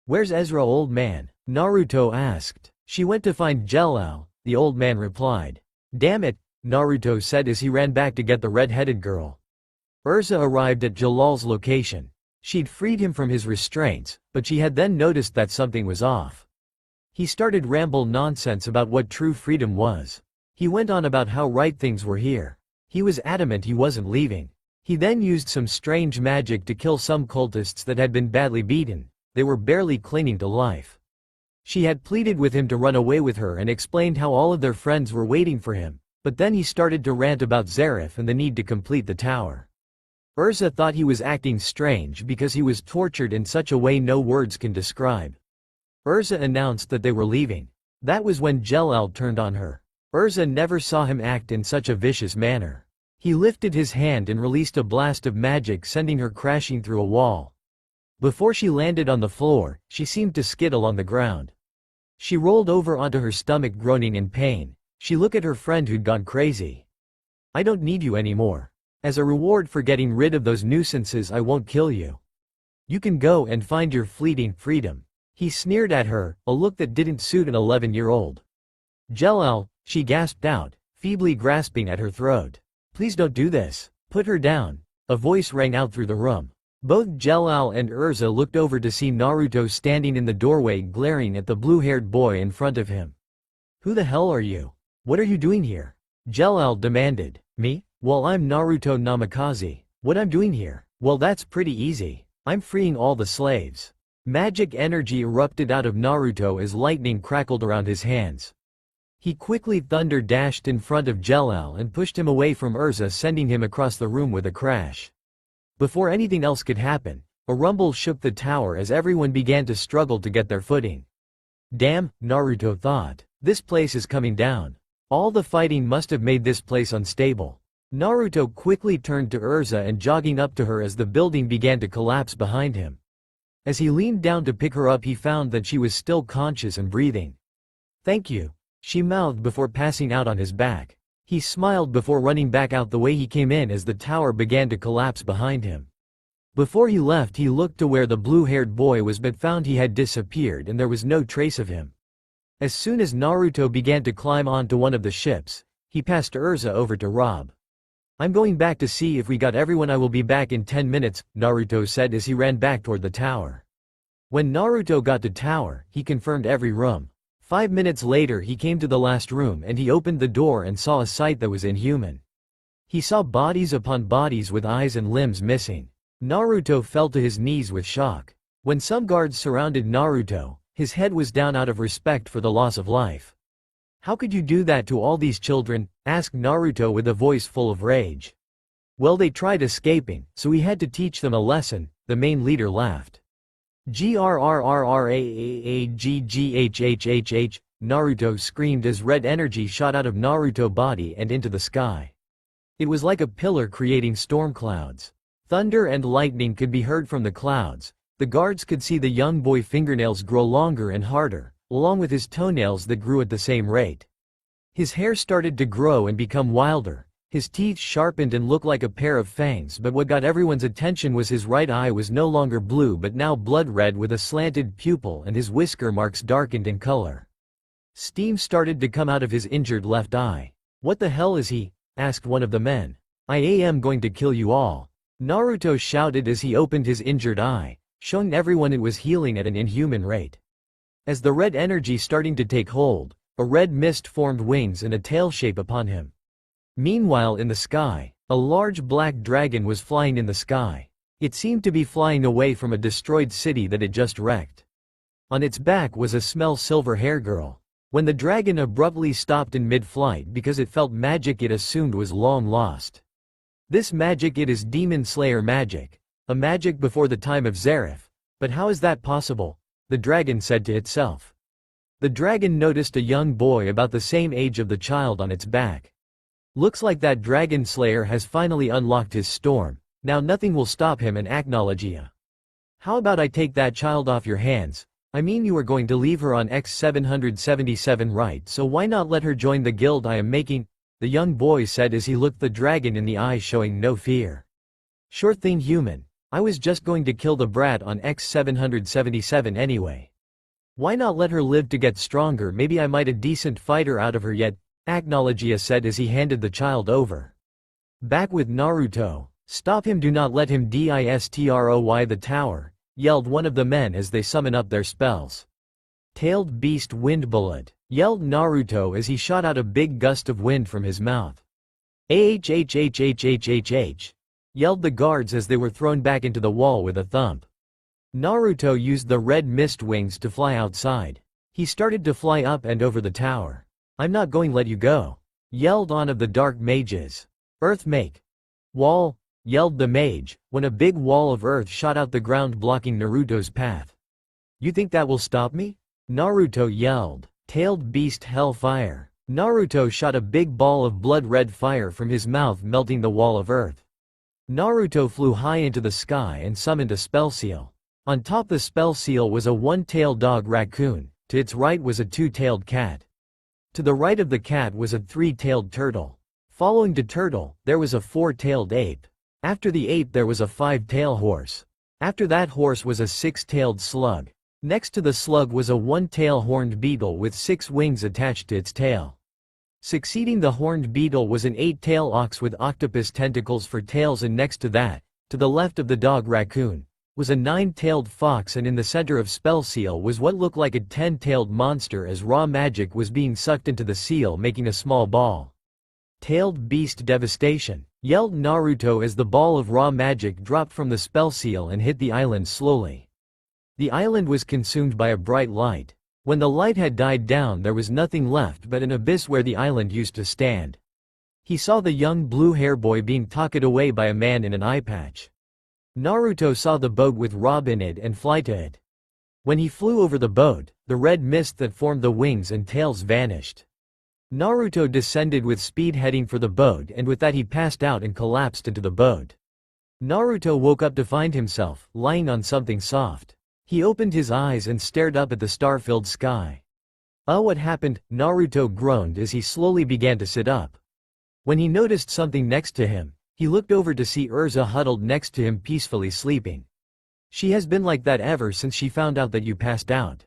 "Where's Ezra, old man?" Naruto asked. "She went to find Jelal," the old man replied. "Damn it," Naruto said as he ran back to get the red-headed girl. Urza arrived at Jalal's location. She'd freed him from his restraints, but she had then noticed that something was off. He started ramble nonsense about what true freedom was. He went on about how right things were here. He was adamant he wasn't leaving. He then used some strange magic to kill some cultists that had been badly beaten. They were barely clinging to life. She had pleaded with him to run away with her and explained how all of their friends were waiting for him, but then he started to rant about Zarif and the need to complete the tower. Urza thought he was acting strange because he was tortured in such a way no words can describe. Urza announced that they were leaving. That was when Jelal turned on her. Urza never saw him act in such a vicious manner. He lifted his hand and released a blast of magic, sending her crashing through a wall. Before she landed on the floor, she seemed to skid along the ground. She rolled over onto her stomach, groaning in pain. She looked at her friend who'd gone crazy. "I don't need you anymore. As a reward for getting rid of those nuisances, I won't kill you. You can go and find your fleeting freedom." He sneered at her, a look that didn't suit an 11-year-old. "Jelal," she gasped out, feebly grasping at her throat. "Please don't do this. Put her down." A voice rang out through the room. Both Jelal and Urza looked over to see Naruto standing in the doorway, glaring at the blue-haired boy in front of him. "Who the hell are you? What are you doing here?" Jelal demanded. "Me? Well, I'm Naruto Namikaze. What I'm doing here? Well, that's pretty easy. I'm freeing all the slaves." Magic energy erupted out of Naruto as lightning crackled around his hands. He quickly thunder dashed in front of Jelal and pushed him away from Urza, sending him across the room with a crash. Before anything else could happen, a rumble shook the tower as everyone began to struggle to get their footing. "Damn," Naruto thought. "This place is coming down. All the fighting must have made this place unstable." Naruto quickly turned to Urza and jogging up to her as the building began to collapse behind him. As he leaned down to pick her up, he found that she was still conscious and breathing. "Thank you," she mouthed before passing out on his back. He smiled before running back out the way he came in as the tower began to collapse behind him. Before he left, he looked to where the blue-haired boy was but found he had disappeared and there was no trace of him. As soon as Naruto began to climb onto one of the ships, he passed Urza over to Rob. "I'm going back to see if we got everyone. I will be back in 10 minutes, Naruto said as he ran back toward the tower. When Naruto got to tower, he confirmed every room. 5 minutes later he came to the last room and he opened the door and saw a sight that was inhuman. He saw bodies upon bodies with eyes and limbs missing. Naruto fell to his knees with shock. When some guards surrounded Naruto, his head was down out of respect for the loss of life. "How could you do that to all these children?" asked Naruto with a voice full of rage. "Well, they tried escaping, so we had to teach them a lesson," the main leader laughed. "Grrrrrraaggghhhh," Naruto screamed as red energy shot out of Naruto's body and into the sky. It was like a pillar creating storm clouds. Thunder and lightning could be heard from the clouds. The guards could see the young boy's fingernails grow longer and harder, along with his toenails that grew at the same rate. His hair started to grow and become wilder. His teeth sharpened and looked like a pair of fangs, but what got everyone's attention was his right eye was no longer blue but now blood red with a slanted pupil, and his whisker marks darkened in color. Steam started to come out of his injured left eye. "What the hell is he?" asked one of the men. "I am going to kill you all," Naruto shouted as he opened his injured eye, showing everyone it was healing at an inhuman rate. As the red energy starting to take hold, a red mist formed wings and a tail shape upon him. Meanwhile in the sky, a large black dragon was flying in the sky. It seemed to be flying away from a destroyed city that it just wrecked. On its back was a silver hair girl. When the dragon abruptly stopped in mid-flight because it felt magic it assumed was long lost. This magic, it is Demon Slayer magic. A magic before the time of Zareth. But how is that possible? The dragon said to itself. The dragon noticed a young boy about the same age of the child on its back. Looks like that dragon slayer has finally unlocked his storm. Now nothing will stop him and Acknowledgia. How about I take that child off your hands? I mean, you are going to leave her on X777, right? So why not let her join the guild I am making? The young boy said as he looked the dragon in the eye, showing no fear. Sure thing, human. I was just going to kill the brat on X777 anyway. Why not let her live to get stronger? Maybe I might a decent fighter out of her yet, Acknowledgia said as he handed the child over. Back with Naruto. Stop him, do not let him destroy the tower, yelled one of the men as they summon up their spells. Tailed beast wind bullet, yelled Naruto as he shot out a big gust of wind from his mouth. Ahhhhhhhh, yelled the guards as they were thrown back into the wall with a thump. Naruto used the red mist wings to fly outside. He started to fly up and over the tower. I'm not going to let you go, yelled one of the dark mages. Earth make wall, yelled the mage, when a big wall of earth shot out the ground blocking Naruto's path. You think that will stop me? Naruto yelled. Tailed beast hellfire. Naruto shot a big ball of blood-red fire from his mouth, melting the wall of earth. Naruto flew high into the sky and summoned a spell seal. On top the spell seal was a one-tailed dog raccoon, to its right was a two-tailed cat. To the right of the cat was a three-tailed turtle. Following the turtle, there was a four-tailed ape. After the ape there was a five-tailed horse. After that horse was a six-tailed slug. Next to the slug was a one-tailed horned beetle with 6 wings attached to its tail. Succeeding the horned beetle was an 8-tailed ox with octopus tentacles for tails, and next to that, to the left of the dog raccoon, was a 9-tailed fox, and in the center of spell seal was what looked like a 10-tailed monster as raw magic was being sucked into the seal, making a small ball. Tailed beast devastation, yelled Naruto as the ball of raw magic dropped from the spell seal and hit the island slowly. The island was consumed by a bright light. When the light had died down there was nothing left but an abyss where the island used to stand. He saw the young blue hair boy being talked away by a man in an eye patch. Naruto saw the boat with Rob in it and fly to it. When he flew over the boat, the red mist that formed the wings and tails vanished. Naruto descended with speed heading for the boat, and with that he passed out and collapsed into the boat. Naruto woke up to find himself lying on something soft. He opened his eyes and stared up at the star-filled sky. Oh, what happened? Naruto groaned as he slowly began to sit up. When he noticed something next to him, he looked over to see Urza huddled next to him peacefully sleeping. She has been like that ever since she found out that you passed out.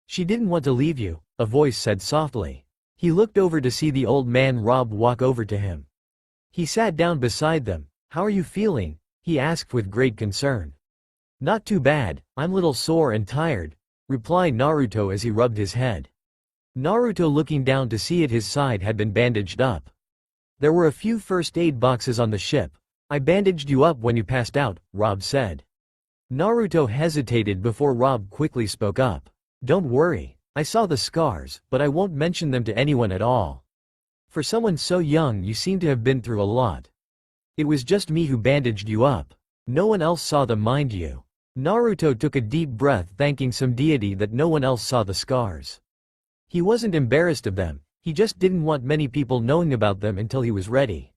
She didn't want to leave you, a voice said softly. He looked over to see the old man Rob walk over to him. He sat down beside them. How are you feeling? He asked with great concern. Not too bad, I'm little sore and tired, replied Naruto as he rubbed his head. Naruto looking down to see at his side had been bandaged up. There were a few first aid boxes on the ship. I bandaged you up when you passed out, Rob said. Naruto hesitated before Rob quickly spoke up. Don't worry, I saw the scars, but I won't mention them to anyone at all. For someone so young you seem to have been through a lot. It was just me who bandaged you up. No one else saw them, mind you. Naruto took a deep breath, thanking some deity that no one else saw the scars. He wasn't embarrassed of them, he just didn't want many people knowing about them until he was ready.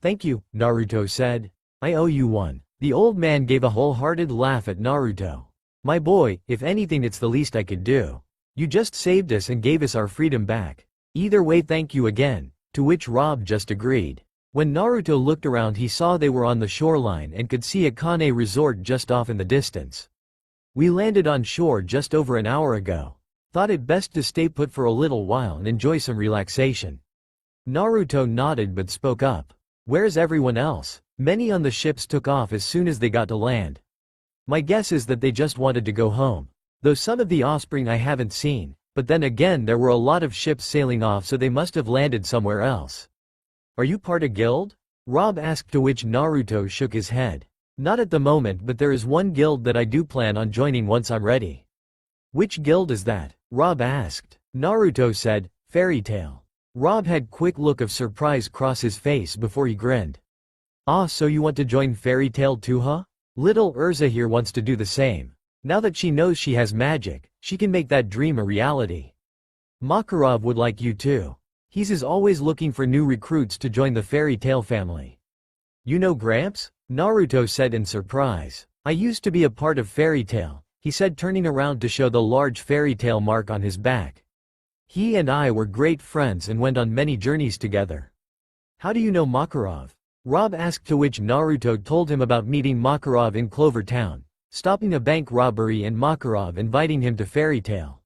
Thank you, Naruto said. I owe you one. The old man gave a wholehearted laugh at Naruto. My boy, if anything it's the least I could do. You just saved us and gave us our freedom back. Either way thank you again, to which Rob just agreed. When Naruto looked around he saw they were on the shoreline and could see a Kane resort just off in the distance. We landed on shore just over an hour ago. Thought it best to stay put for a little while and enjoy some relaxation. Naruto nodded but spoke up. Where's everyone else? Many on the ships took off as soon as they got to land. My guess is that they just wanted to go home. Though some of the offspring I haven't seen, but then again there were a lot of ships sailing off so they must have landed somewhere else. Are you part of guild? Rob asked, to which Naruto shook his head. Not at the moment, but there is one guild that I do plan on joining once I'm ready. Which guild is that? Rob asked. Naruto said, Fairy Tail. Rob had quick look of surprise cross his face before he grinned. Ah, so you want to join Fairy Tail too, huh? Little Urza here wants to do the same. Now that she knows she has magic, she can make that dream a reality. Makarov would like you too. He's always looking for new recruits to join the Fairy Tail family. You know Gramps? Naruto said in surprise. I used to be a part of Fairy Tail, he said, turning around to show the large Fairy Tail mark on his back. He and I were great friends and went on many journeys together. How do you know Makarov? Rob asked, to which Naruto told him about meeting Makarov in Clover Town, stopping a bank robbery and Makarov inviting him to Fairy Tail.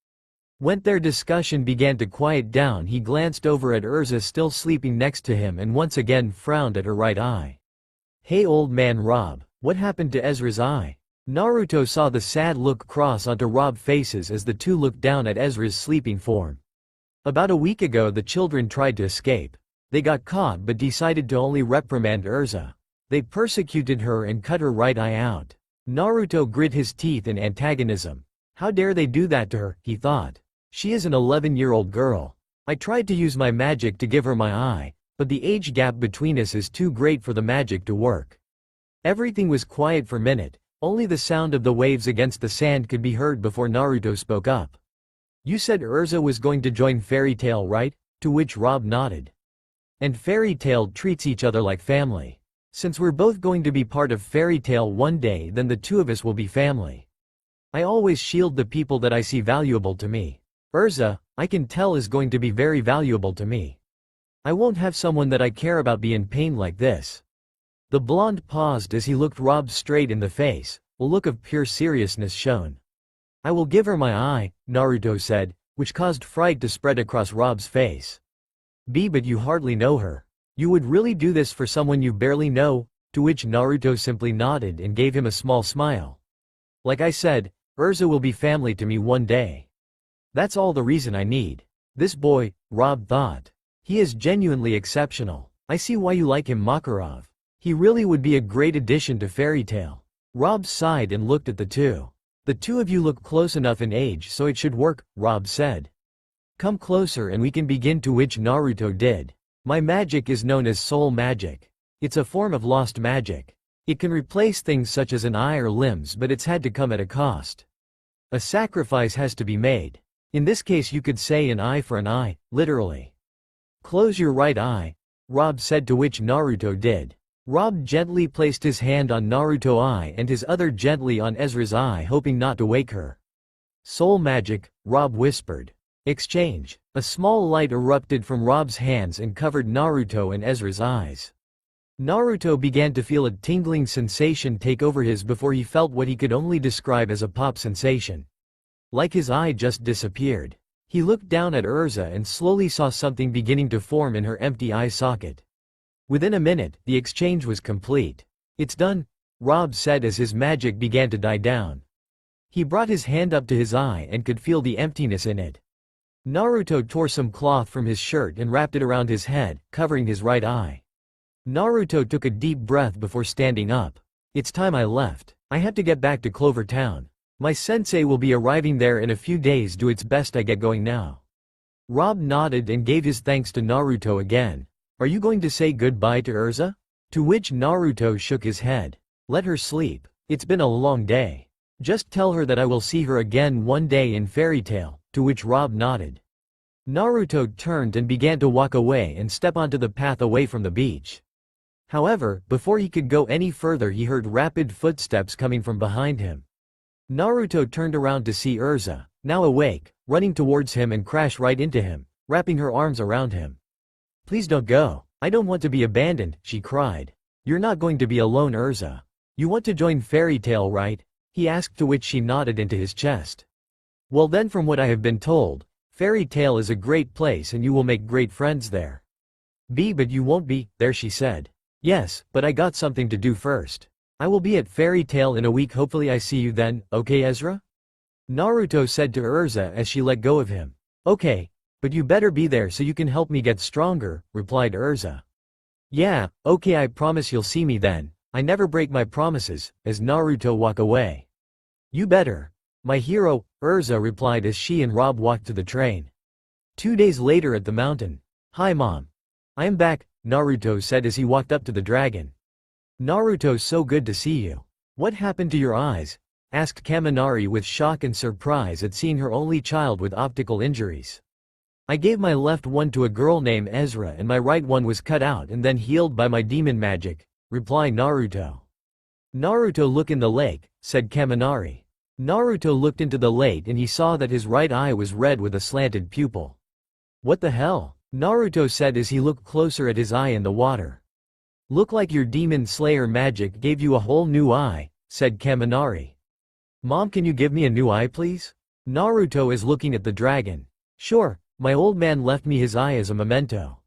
When their discussion began to quiet down he glanced over at Urza still sleeping next to him and once again frowned at her right eye. Hey old man Rob, what happened to Ezra's eye? Naruto saw the sad look cross onto Rob's faces as the two looked down at Ezra's sleeping form. About a week ago the children tried to escape. They got caught but decided to only reprimand Urza. They persecuted her and cut her right eye out. Naruto grit his teeth in antagonism. How dare they do that to her, he thought. She is an 11-year-old girl. I tried to use my magic to give her my eye, but the age gap between us is too great for the magic to work. Everything was quiet for a minute, only the sound of the waves against the sand could be heard before Naruto spoke up. You said Urza was going to join Fairy Tail, right? To which Rob nodded. And Fairy Tail treats each other like family. Since we're both going to be part of Fairy Tail one day, then the two of us will be family. I always shield the people that I see valuable to me. Urza, I can tell, is going to be very valuable to me. I won't have someone that I care about be in pain like this. The blonde paused as he looked Rob straight in the face, a look of pure seriousness shone. I will give her my eye, Naruto said, which caused fright to spread across Rob's face. But you hardly know her. You would really do this for someone you barely know? To which Naruto simply nodded and gave him a small smile. Like I said, Urza will be family to me one day. That's all the reason I need. This boy, Rob thought. He is genuinely exceptional. I see why you like him, Makarov. He really would be a great addition to Fairy Tail. Rob sighed and looked at the two. The two of you look close enough in age so it should work, Rob said. Come closer and we can begin, to which Naruto did. My magic is known as soul magic. It's a form of lost magic. It can replace things such as an eye or limbs, but it's had to come at a cost. A sacrifice has to be made. In this case you could say an eye for an eye, literally. Close your right eye, Rob said, to which Naruto did. Rob gently placed his hand on Naruto's eye and his other gently on Ezra's eye, hoping not to wake her. Soul magic, Rob whispered. Exchange. A small light erupted from Rob's hands and covered Naruto and Ezra's eyes. Naruto began to feel a tingling sensation take over his before he felt what he could only describe as a pop sensation. Like his eye just disappeared. He looked down at Urza and slowly saw something beginning to form in her empty eye socket. Within a minute, the exchange was complete. "It's done," Rob said as his magic began to die down. He brought his hand up to his eye and could feel the emptiness in it. Naruto tore some cloth from his shirt and wrapped it around his head, covering his right eye. Naruto took a deep breath before standing up. "It's time I left. I have to get back to Clover Town. My sensei will be arriving there in a few days. Do its best I get going now." Rob nodded and gave his thanks to Naruto again. "Are you going to say goodbye to Urza?" To which Naruto shook his head. "Let her sleep. It's been a long day. Just tell her that I will see her again one day in Fairy Tail," to which Rob nodded. Naruto turned and began to walk away and step onto the path away from the beach. However, before he could go any further he heard rapid footsteps coming from behind him. Naruto turned around to see Urza, now awake, running towards him and crash right into him, wrapping her arms around him. "Please don't go. I don't want to be abandoned," she cried. "You're not going to be alone, Urza. You want to join Fairy Tail, right?" he asked, to which she nodded into his chest. "Well then, from what I have been told, Fairy Tail is a great place and you will make great friends there." But you won't be there," she said. "Yes, but I got something to do first. I will be at Fairy Tail in a week. Hopefully I see you then, okay Ezra?" Naruto said to Urza as she let go of him. "Okay, but you better be there so you can help me get stronger," replied Urza. "Yeah, okay, I promise you'll see me then. I never break my promises," as Naruto walked away. "You better. My hero," Urza replied as she and Rob walked to the train. 2 days later at the mountain. "Hi Mom. I am back," Naruto said as he walked up to the dragon. "Naruto, so good to see you. What happened to your eyes?" asked Kaminari with shock and surprise at seeing her only child with optical injuries. "I gave my left one to a girl named Ezra and my right one was cut out and then healed by my demon magic," replied Naruto. "Naruto, look in the lake," said Kaminari. Naruto looked into the lake and he saw that his right eye was red with a slanted pupil. "What the hell?" Naruto said as he looked closer at his eye in the water. "Look like your demon slayer magic gave you a whole new eye," said Kaminari. "Mom, can you give me a new eye please?" Naruto is looking at the dragon. "Sure, my old man left me his eye as a memento.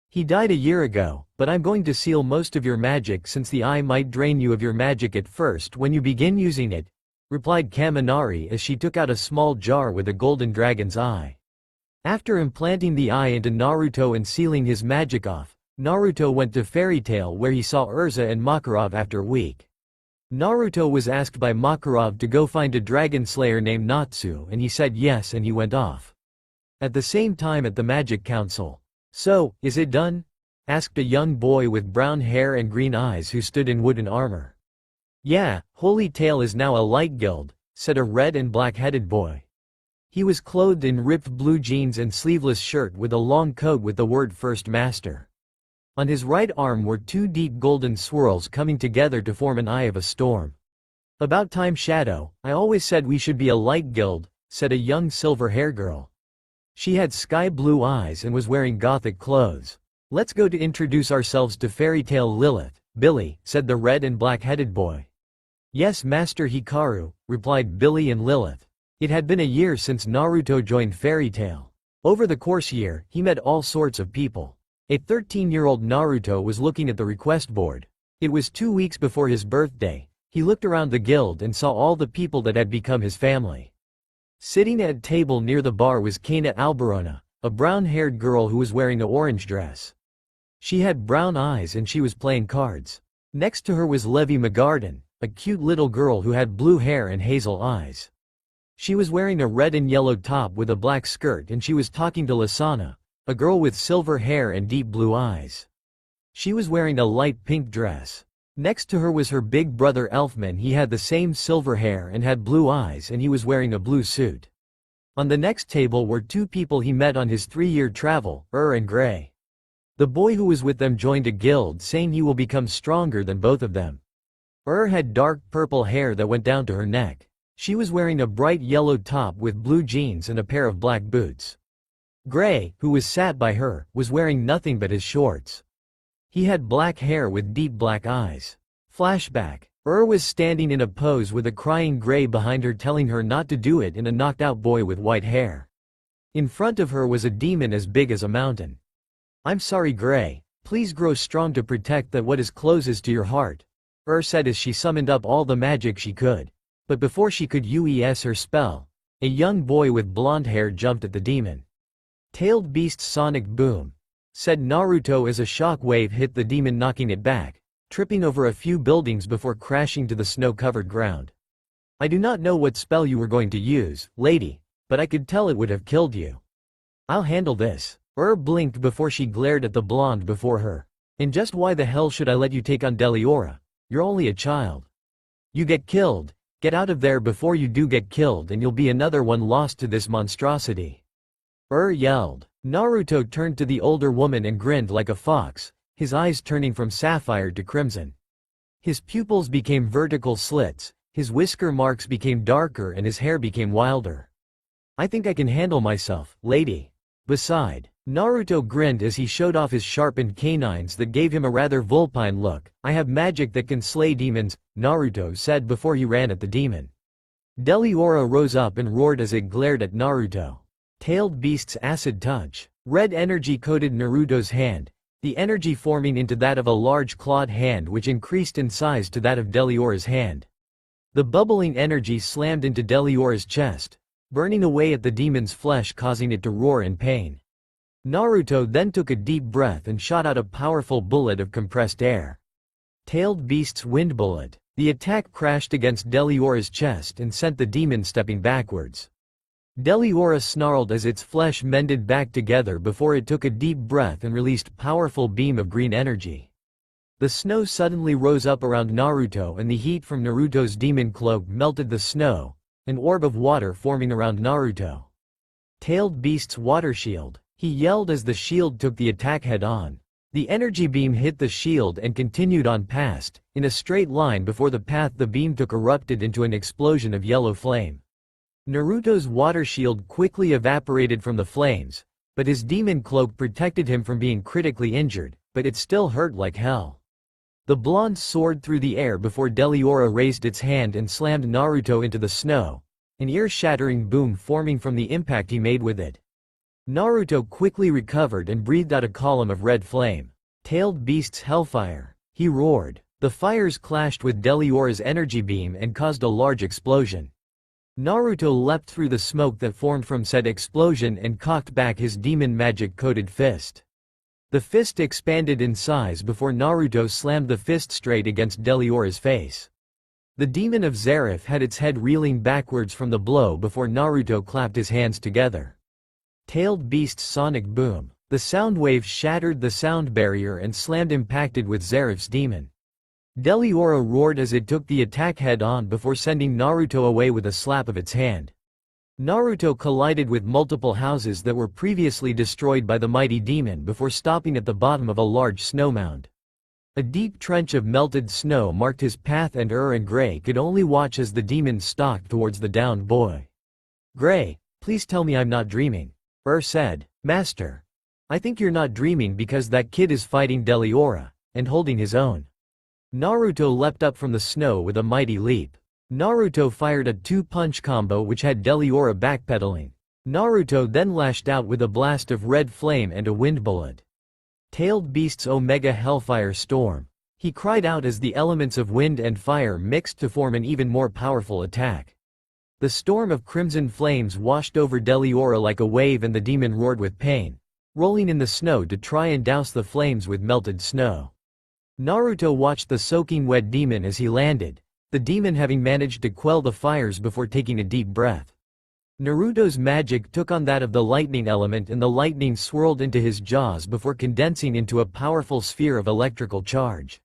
He died a year ago, but I'm going to seal most of your magic since the eye might drain you of your magic at first when you begin using it," replied Kaminari as she took out a small jar with a golden dragon's eye. After implanting the eye into Naruto and sealing his magic off, Naruto went to Fairy Tail where he saw Urza and Makarov after a week. Naruto was asked by Makarov to go find a dragon slayer named Natsu and he said yes and he went off. At the same time at the Magic Council. "So, is it done?" asked a young boy with brown hair and green eyes who stood in wooden armor. "Yeah, Holy Tail is now a light guild," said a red and black-headed boy. He was clothed in ripped blue jeans and sleeveless shirt with a long coat with the word First Master. On his right arm were 2 deep golden swirls coming together to form an eye of a storm. "About time, Shadow, I always said we should be a light guild," said a young silver-haired girl. She had sky-blue eyes and was wearing gothic clothes. "Let's go to introduce ourselves to Fairy Tail Lilith, Billy," said the red and black-headed boy. "Yes, Master Hikaru," replied Billy and Lilith. It had been a year since Naruto joined Fairy Tail. Over the course year, he met all sorts of people. A 13-year-old Naruto was looking at the request board. It was 2 weeks before his birthday. He looked around the guild and saw all the people that had become his family. Sitting at a table near the bar was Kana Alberona, a brown-haired girl who was wearing an orange dress. She had brown eyes and she was playing cards. Next to her was Levi Magarden, a cute little girl who had blue hair and hazel eyes. She was wearing a red and yellow top with a black skirt and she was talking to Lasana, a girl with silver hair and deep blue eyes. She was wearing a light pink dress. Next to her was her big brother Elfman. He had the same silver hair and had blue eyes and he was wearing a blue suit. On the next table were 2 people he met on his 3-year travel, and Gray. The boy who was with them joined a guild saying he will become stronger than both of them. Had dark purple hair that went down to her neck. She was wearing a bright yellow top with blue jeans and a pair of black boots. Gray, who was sat by her, was wearing nothing but his shorts. He had black hair with deep black eyes. Flashback. Was standing in a pose with a crying Gray behind her telling her not to do it, and a knocked out boy with white hair. In front of her was a demon as big as a mountain. "I'm sorry Gray, please grow strong to protect that what is closest to your heart," said as she summoned up all the magic she could. But before she could use her spell, a young boy with blonde hair jumped at the demon. "Tailed beast's sonic boom," said Naruto as a shock wave hit the demon, knocking it back, tripping over a few buildings before crashing to the snow-covered ground. "I do not know what spell you were going to use, lady, but I could tell it would have killed you. I'll handle this." Blinked before she glared at the blonde before her. "And just why the hell should I let you take on Deliora? You're only a child. You get killed. Get out of there before you do get killed, and you'll be another one lost to this monstrosity." Yelled. Naruto turned to the older woman and grinned like a fox, his eyes turning from sapphire to crimson. His pupils became vertical slits, his whisker marks became darker, and his hair became wilder. "I think I can handle myself, lady. Beside." Naruto grinned as he showed off his sharpened canines that gave him a rather vulpine look. "I have magic that can slay demons," Naruto said before he ran at the demon. Deliora rose up and roared as it glared at Naruto. Tailed beast's acid touch. Red energy coated Naruto's hand, the energy forming into that of a large clawed hand which increased in size to that of Deliora's hand. The bubbling energy slammed into Deliora's chest, burning away at the demon's flesh, causing it to roar in pain. Naruto then took a deep breath and shot out a powerful bullet of compressed air. Tailed beast's wind bullet. The attack crashed against Deliora's chest and sent the demon stepping backwards. Deliora snarled as its flesh mended back together before it took a deep breath and released powerful beam of green energy. The snow suddenly rose up around Naruto, and the heat from Naruto's demon cloak melted the snow, an orb of water forming around Naruto. Tailed beast's water shield. He yelled as the shield took the attack head-on. The energy beam hit the shield and continued on past, in a straight line before the path the beam took erupted into an explosion of yellow flame. Naruto's water shield quickly evaporated from the flames, but his demon cloak protected him from being critically injured, but it still hurt like hell. The blonde soared through the air before Deliora raised its hand and slammed Naruto into the snow, an ear-shattering boom forming from the impact he made with it. Naruto quickly recovered and breathed out a column of red flame. Tailed beast's hellfire. He roared. The fires clashed with Deliora's energy beam and caused a large explosion. Naruto leapt through the smoke that formed from said explosion and cocked back his demon magic-coated fist. The fist expanded in size before Naruto slammed the fist straight against Deliora's face. The demon of Zareth had its head reeling backwards from the blow before Naruto clapped his hands together. Tailed beast's sonic boom. The sound wave shattered the sound barrier and slammed impacted with Zareth's demon. Deliora roared as it took the attack head-on before sending Naruto away with a slap of its hand. Naruto collided with multiple houses that were previously destroyed by the mighty demon before stopping at the bottom of a large snow mound. A deep trench of melted snow marked his path, and and Gray could only watch as the demon stalked towards the downed boy. "Gray, please tell me I'm not dreaming," said. "Master, I think you're not dreaming because that kid is fighting Deliora, and holding his own." Naruto leapt up from the snow with a mighty leap. Naruto fired a two-punch combo which had Deliora backpedaling. Naruto then lashed out with a blast of red flame and a wind bullet. Tailed beast's Omega Hellfire Storm. He cried out as the elements of wind and fire mixed to form an even more powerful attack. The storm of crimson flames washed over Deliora like a wave, and the demon roared with pain, rolling in the snow to try and douse the flames with melted snow. Naruto watched the soaking wet demon as he landed, the demon having managed to quell the fires before taking a deep breath. Naruto's magic took on that of the lightning element, and the lightning swirled into his jaws before condensing into a powerful sphere of electrical charge.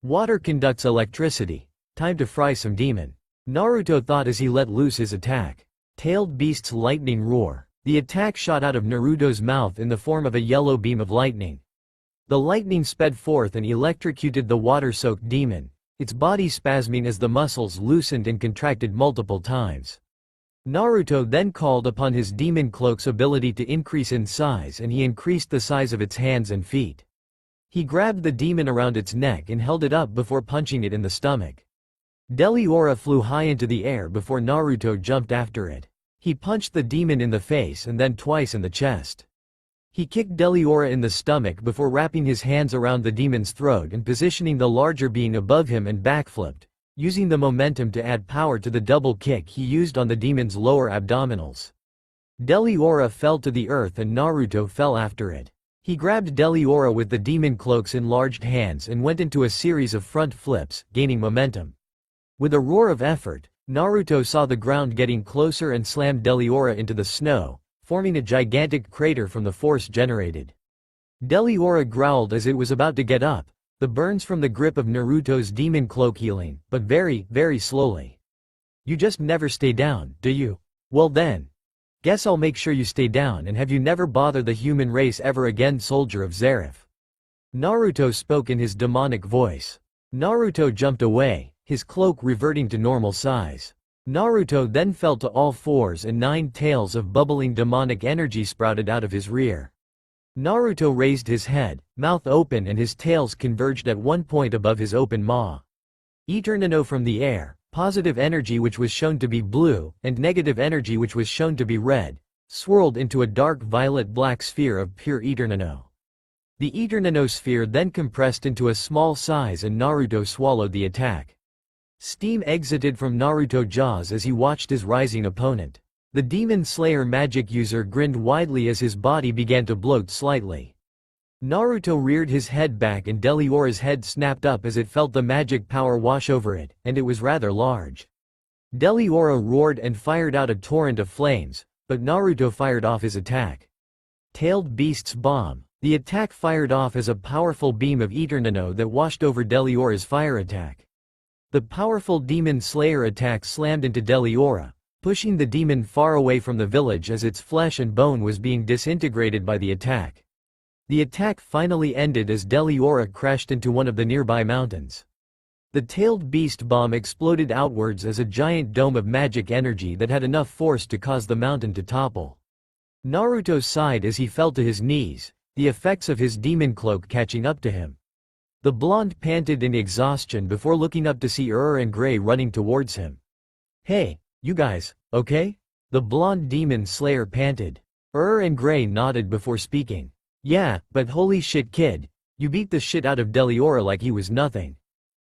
Water conducts electricity. Time to fry some demon, Naruto thought as he let loose his attack. Tailed beast's lightning roar. The attack shot out of Naruto's mouth in the form of a yellow beam of lightning. The lightning sped forth and electrocuted the water-soaked demon, its body spasming as the muscles loosened and contracted multiple times. Naruto then called upon his demon cloak's ability to increase in size, and he increased the size of its hands and feet. He grabbed the demon around its neck and held it up before punching it in the stomach. Deliora flew high into the air before Naruto jumped after it. He punched the demon in the face and then twice in the chest. He kicked Deliora in the stomach before wrapping his hands around the demon's throat and positioning the larger being above him and backflipped, using the momentum to add power to the double kick he used on the demon's lower abdominals. Deliora fell to the earth and Naruto fell after it. He grabbed Deliora with the demon cloak's enlarged hands and went into a series of front flips, gaining momentum. With a roar of effort, Naruto saw the ground getting closer and slammed Deliora into the snow, forming a gigantic crater from the force generated. Deliora growled as it was about to get up, the burns from the grip of Naruto's demon cloak healing, but very, very slowly. You just never stay down, do you? Well then. Guess I'll make sure you stay down and have you never bother the human race ever again, soldier of Zareth. Naruto spoke in his demonic voice. Naruto jumped away, his cloak reverting to normal size. Naruto then fell to all fours and 9 tails of bubbling demonic energy sprouted out of his rear. Naruto raised his head, mouth open, and his tails converged at one point above his open maw. Eternino from the air, positive energy which was shown to be blue, and negative energy which was shown to be red, swirled into a dark violet-black sphere of pure Eternino. The Eternino sphere then compressed into a small size and Naruto swallowed the attack. Steam exited from Naruto's jaws as he watched his rising opponent. The Demon Slayer magic user grinned widely as his body began to bloat slightly. Naruto reared his head back and Deliora's head snapped up as it felt the magic power wash over it, and it was rather large. Deliora roared and fired out a torrent of flames, but Naruto fired off his attack. Tailed Beast's Bomb. The attack fired off as a powerful beam of Eternino that washed over Deliora's fire attack. The powerful Demon Slayer attack slammed into Deliora, pushing the demon far away from the village as its flesh and bone was being disintegrated by the attack. The attack finally ended as Deliora crashed into one of the nearby mountains. The Tailed Beast Bomb exploded outwards as a giant dome of magic energy that had enough force to cause the mountain to topple. Naruto sighed as he fell to his knees, the effects of his demon cloak catching up to him. The blonde panted in exhaustion before looking up to see and Gray running towards him. Hey, you guys, okay? The blonde demon slayer panted. And Gray nodded before speaking. Yeah, but holy shit kid, you beat the shit out of Deliora like he was nothing.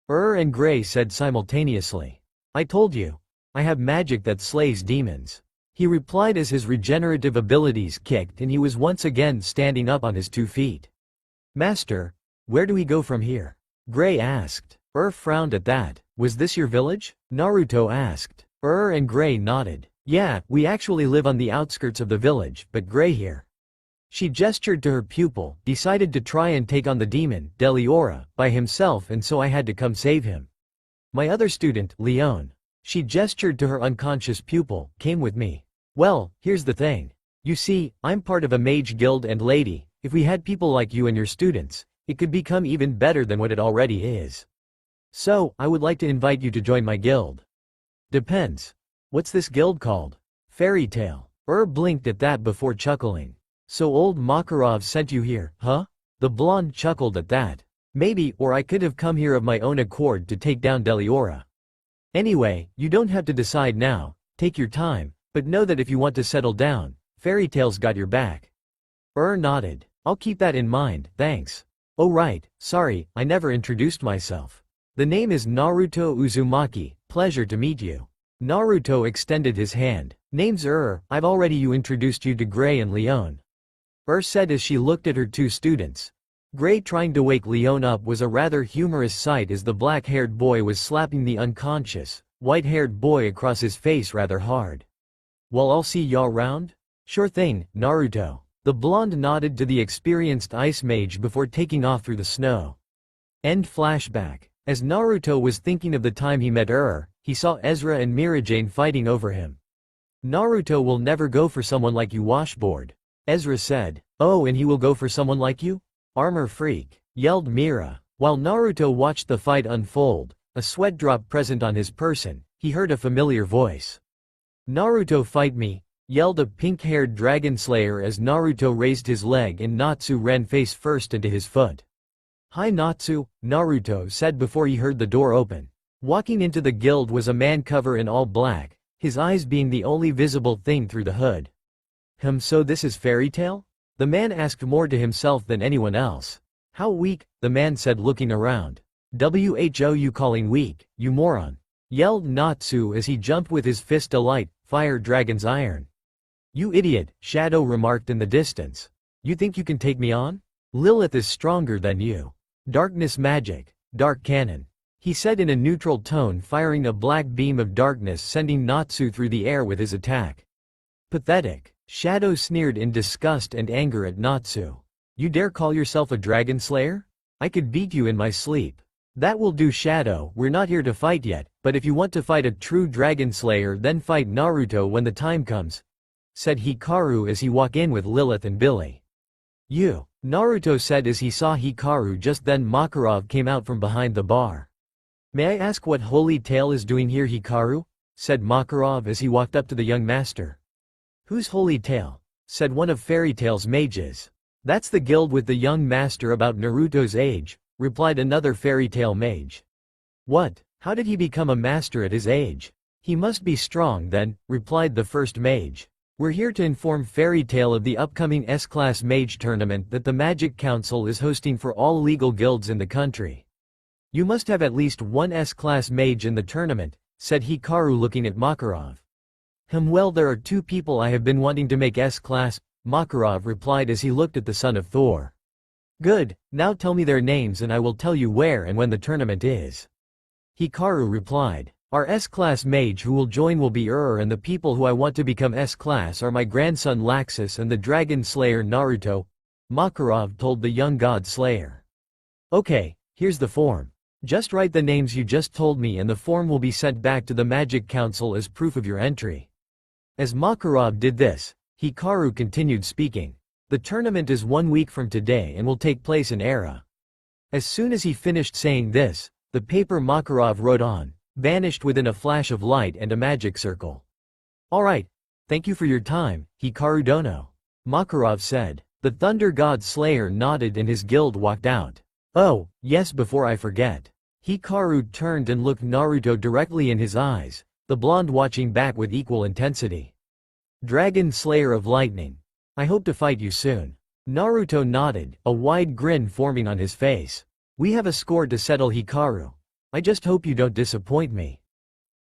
And Gray said simultaneously. I told you. I have magic that slays demons. He replied as his regenerative abilities kicked and he was once again standing up on his 2 feet. Master, where do we go from here? Gray asked. Frowned at that. Was this your village? Naruto asked. And Gray nodded. Yeah, we actually live on the outskirts of the village, but Gray here. She gestured to her pupil, decided to try and take on the demon, Deliora, by himself, and so I had to come save him. My other student, Leon. She gestured to her unconscious pupil, came with me. Well, here's the thing. You see, I'm part of a mage guild and lady, if we had people like you and your students, it could become even better than what it already is. So, I would like to invite you to join my guild. Depends. What's this guild called? Fairy Tale. Blinked at that before chuckling. So old Makarov sent you here, huh? The blonde chuckled at that. Maybe, or I could have come here of my own accord to take down Deliora. Anyway, you don't have to decide now, take your time, but know that if you want to settle down, Fairy Tale's got your back. Nodded. I'll keep that in mind, thanks. Oh right, sorry, I never introduced myself. The name is Naruto Uzumaki, pleasure to meet you. Naruto extended his hand. Name's I've already introduced you to Gray and Leon. Said as she looked at her 2 students. Gray trying to wake Leon up was a rather humorous sight as the black-haired boy was slapping the unconscious, white-haired boy across his face rather hard. Well, I'll see y'all round? Sure thing, Naruto. The blonde nodded to the experienced ice mage before taking off through the snow. End flashback. As Naruto was thinking of the time he met he saw Ezra and Mirajane fighting over him. Naruto will never go for someone like you, washboard. Ezra said. Oh, and he will go for someone like you? Armor freak, yelled Mira. While Naruto watched the fight unfold, a sweat drop present on his person, he heard a familiar voice. "Naruto, fight me!" yelled a pink-haired dragon slayer as Naruto raised his leg and Natsu ran face first into his foot. "Hi Natsu," Naruto said before he heard the door open. Walking into the guild was a man covered in all black, his eyes being the only visible thing through the hood. So this is Fairy Tail? The man asked more to himself than anyone else. "How weak," the man said looking around. "Who you calling weak, you moron?" yelled Natsu as he jumped with his fist alight, fire dragon's iron. "You idiot," Shadow remarked in the distance. "You think you can take me on? Lilith is stronger than you. Darkness magic, dark cannon," he said in a neutral tone, firing a black beam of darkness sending Natsu through the air with his attack. "Pathetic," Shadow sneered in disgust and anger at Natsu. "You dare call yourself a dragon slayer? I could beat you in my sleep." "That will do Shadow, we're not here to fight yet, but if you want to fight a true dragon slayer then fight Naruto when the time comes," said Hikaru as he walked in with Lilith and Billy. "You," Naruto said as he saw Hikaru. Just then Makarov came out from behind the bar. "May I ask what Holy Tail is doing here, Hikaru?" said Makarov as he walked up to the young master. "Who's Holy Tail?" said one of Fairy Tail's mages. "That's the guild with the young master about Naruto's age," replied another Fairy Tail mage. "What? How did he become a master at his age? He must be strong then," replied the first mage. "We're here to inform Fairy Tail of the upcoming S-Class Mage Tournament that the Magic Council is hosting for all legal guilds in the country. You must have at least one S-Class Mage in the tournament," said Hikaru looking at Makarov. Well, there are two people I have been wanting to make S-Class," Makarov replied as he looked at the son of Thor. "Good, now tell me their names and I will tell you where and when the tournament is." Hikaru replied. "Our S-Class mage who will join will be and the people who I want to become S-Class are my grandson Laxus and the Dragon Slayer Naruto," Makarov told the young God Slayer. "Okay, here's the form. Just write the names you just told me and the form will be sent back to the Magic Council as proof of your entry." As Makarov did this, Hikaru continued speaking. "The tournament is 1 week from today and will take place in Era." As soon as he finished saying this, the paper Makarov wrote on vanished within a flash of light and a magic circle. "Alright, thank you for your time, Hikaru Dono," Makarov said. The Thunder God Slayer nodded and his guild walked out. "Oh, yes, before I forget." Hikaru turned and looked Naruto directly in his eyes, the blonde watching back with equal intensity. "Dragon Slayer of Lightning. I hope to fight you soon." Naruto nodded, a wide grin forming on his face. "We have a score to settle, Hikaru. I just hope you don't disappoint me."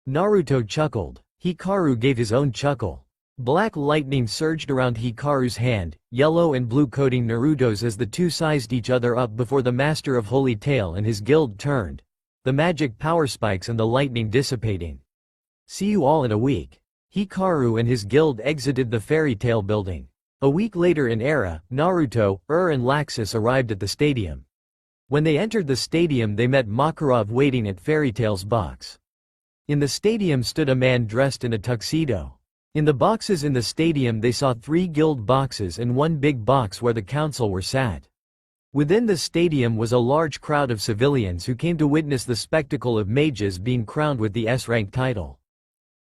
Naruto chuckled. Hikaru gave his own chuckle. Black lightning surged around Hikaru's hand, yellow and blue coating Naruto's as the two sized each other up before the Master of Holy Tail and his guild turned, the magic power spikes and the lightning dissipating. "See you all in a week." Hikaru and his guild exited the Fairy Tail building. A week later in Era, Naruto, and Laxus arrived at the stadium. When they entered the stadium they met Makarov waiting at Fairy Tail's box. In the stadium stood a man dressed in a tuxedo. In the boxes in the stadium they saw 3 guild boxes and 1 big box where the council were sat. Within the stadium was a large crowd of civilians who came to witness the spectacle of mages being crowned with the S-rank title.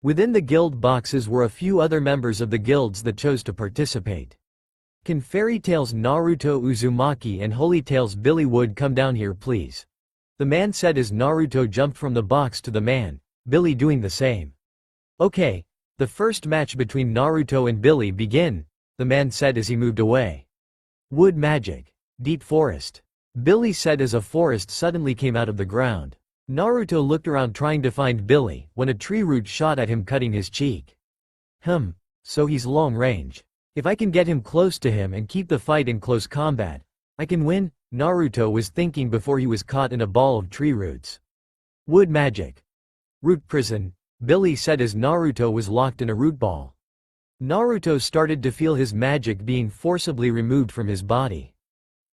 Within the guild boxes were a few other members of the guilds that chose to participate. "Can Fairy Tail's Naruto Uzumaki and Holy Tail's Billy Wood come down here please?" the man said as Naruto jumped from the box to the man, Billy doing the same. "Okay, the first match between Naruto and Billy begin," the man said as he moved away. "Wood magic. Deep forest," Billy said as a forest suddenly came out of the ground. Naruto looked around trying to find Billy, when a tree root shot at him cutting his cheek. So he's long range. If I can get him close to him and keep the fight in close combat, I can win, Naruto was thinking before he was caught in a ball of tree roots. "Wood magic. Root prison," Billy said as Naruto was locked in a root ball. Naruto started to feel his magic being forcibly removed from his body.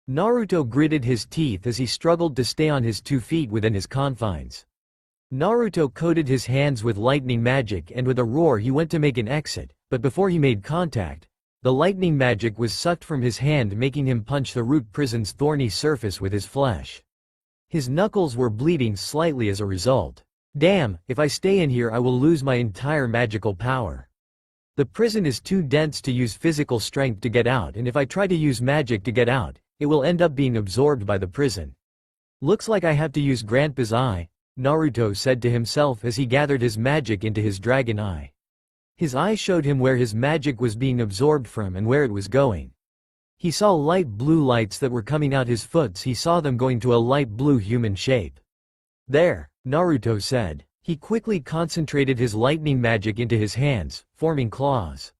Naruto gritted his teeth as he struggled to stay on his 2 feet within his confines. Naruto coated his hands with lightning magic and with a roar he went to make an exit, but before he made contact, the lightning magic was sucked from his hand making him punch the root prison's thorny surface with his flesh. His knuckles were bleeding slightly as a result. Damn, if I stay in here I will lose my entire magical power. The prison is too dense to use physical strength to get out, and if I try to use magic to get out, it will end up being absorbed by the prison. Looks like I have to use Grandpa's eye, Naruto said to himself as he gathered his magic into his dragon eye. His eye showed him where his magic was being absorbed from and where it was going. He saw light blue lights that were coming out his foots. He saw them going to a light blue human shape. There, Naruto said. He quickly concentrated his lightning magic into his hands, forming claws.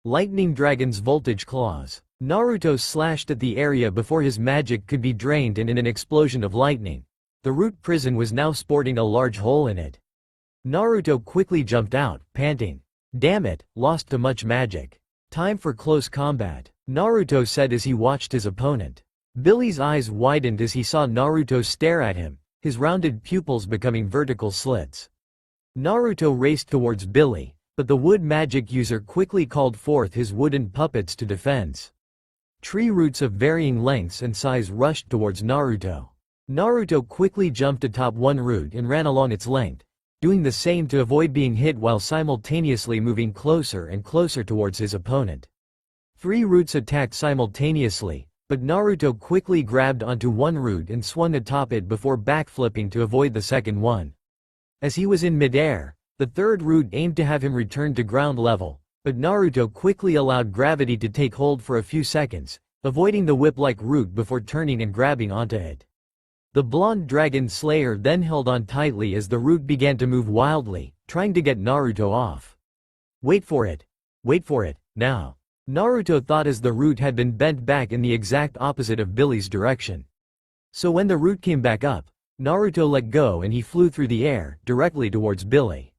Lightning Dragon's Voltage Claws. Naruto slashed at the area before his magic could be drained, and in an explosion of lightning, the root prison was now sporting a large hole in it. Naruto quickly jumped out, panting. Damn it, lost too much magic. Time for close combat, Naruto said as he watched his opponent. Billy's eyes widened as he saw Naruto stare at him, his rounded pupils becoming vertical slits. Naruto raced towards Billy, but the wood magic user quickly called forth his wooden puppets to defense. Tree roots of varying lengths and size rushed towards Naruto. Naruto quickly jumped atop one root and ran along its length, doing the same to avoid being hit while simultaneously moving closer and closer towards his opponent. 3 roots attacked simultaneously, but Naruto quickly grabbed onto one root and swung atop it before backflipping to avoid the second one. As he was in midair, the third root aimed to have him return to ground level, but Naruto quickly allowed gravity to take hold for a few seconds, avoiding the whip-like root before turning and grabbing onto it. The blonde dragon slayer then held on tightly as the root began to move wildly, trying to get Naruto off. Wait for it, now. Naruto thought as the root had been bent back in the exact opposite of Billy's direction. So when the root came back up, Naruto let go and he flew through the air, directly towards Billy.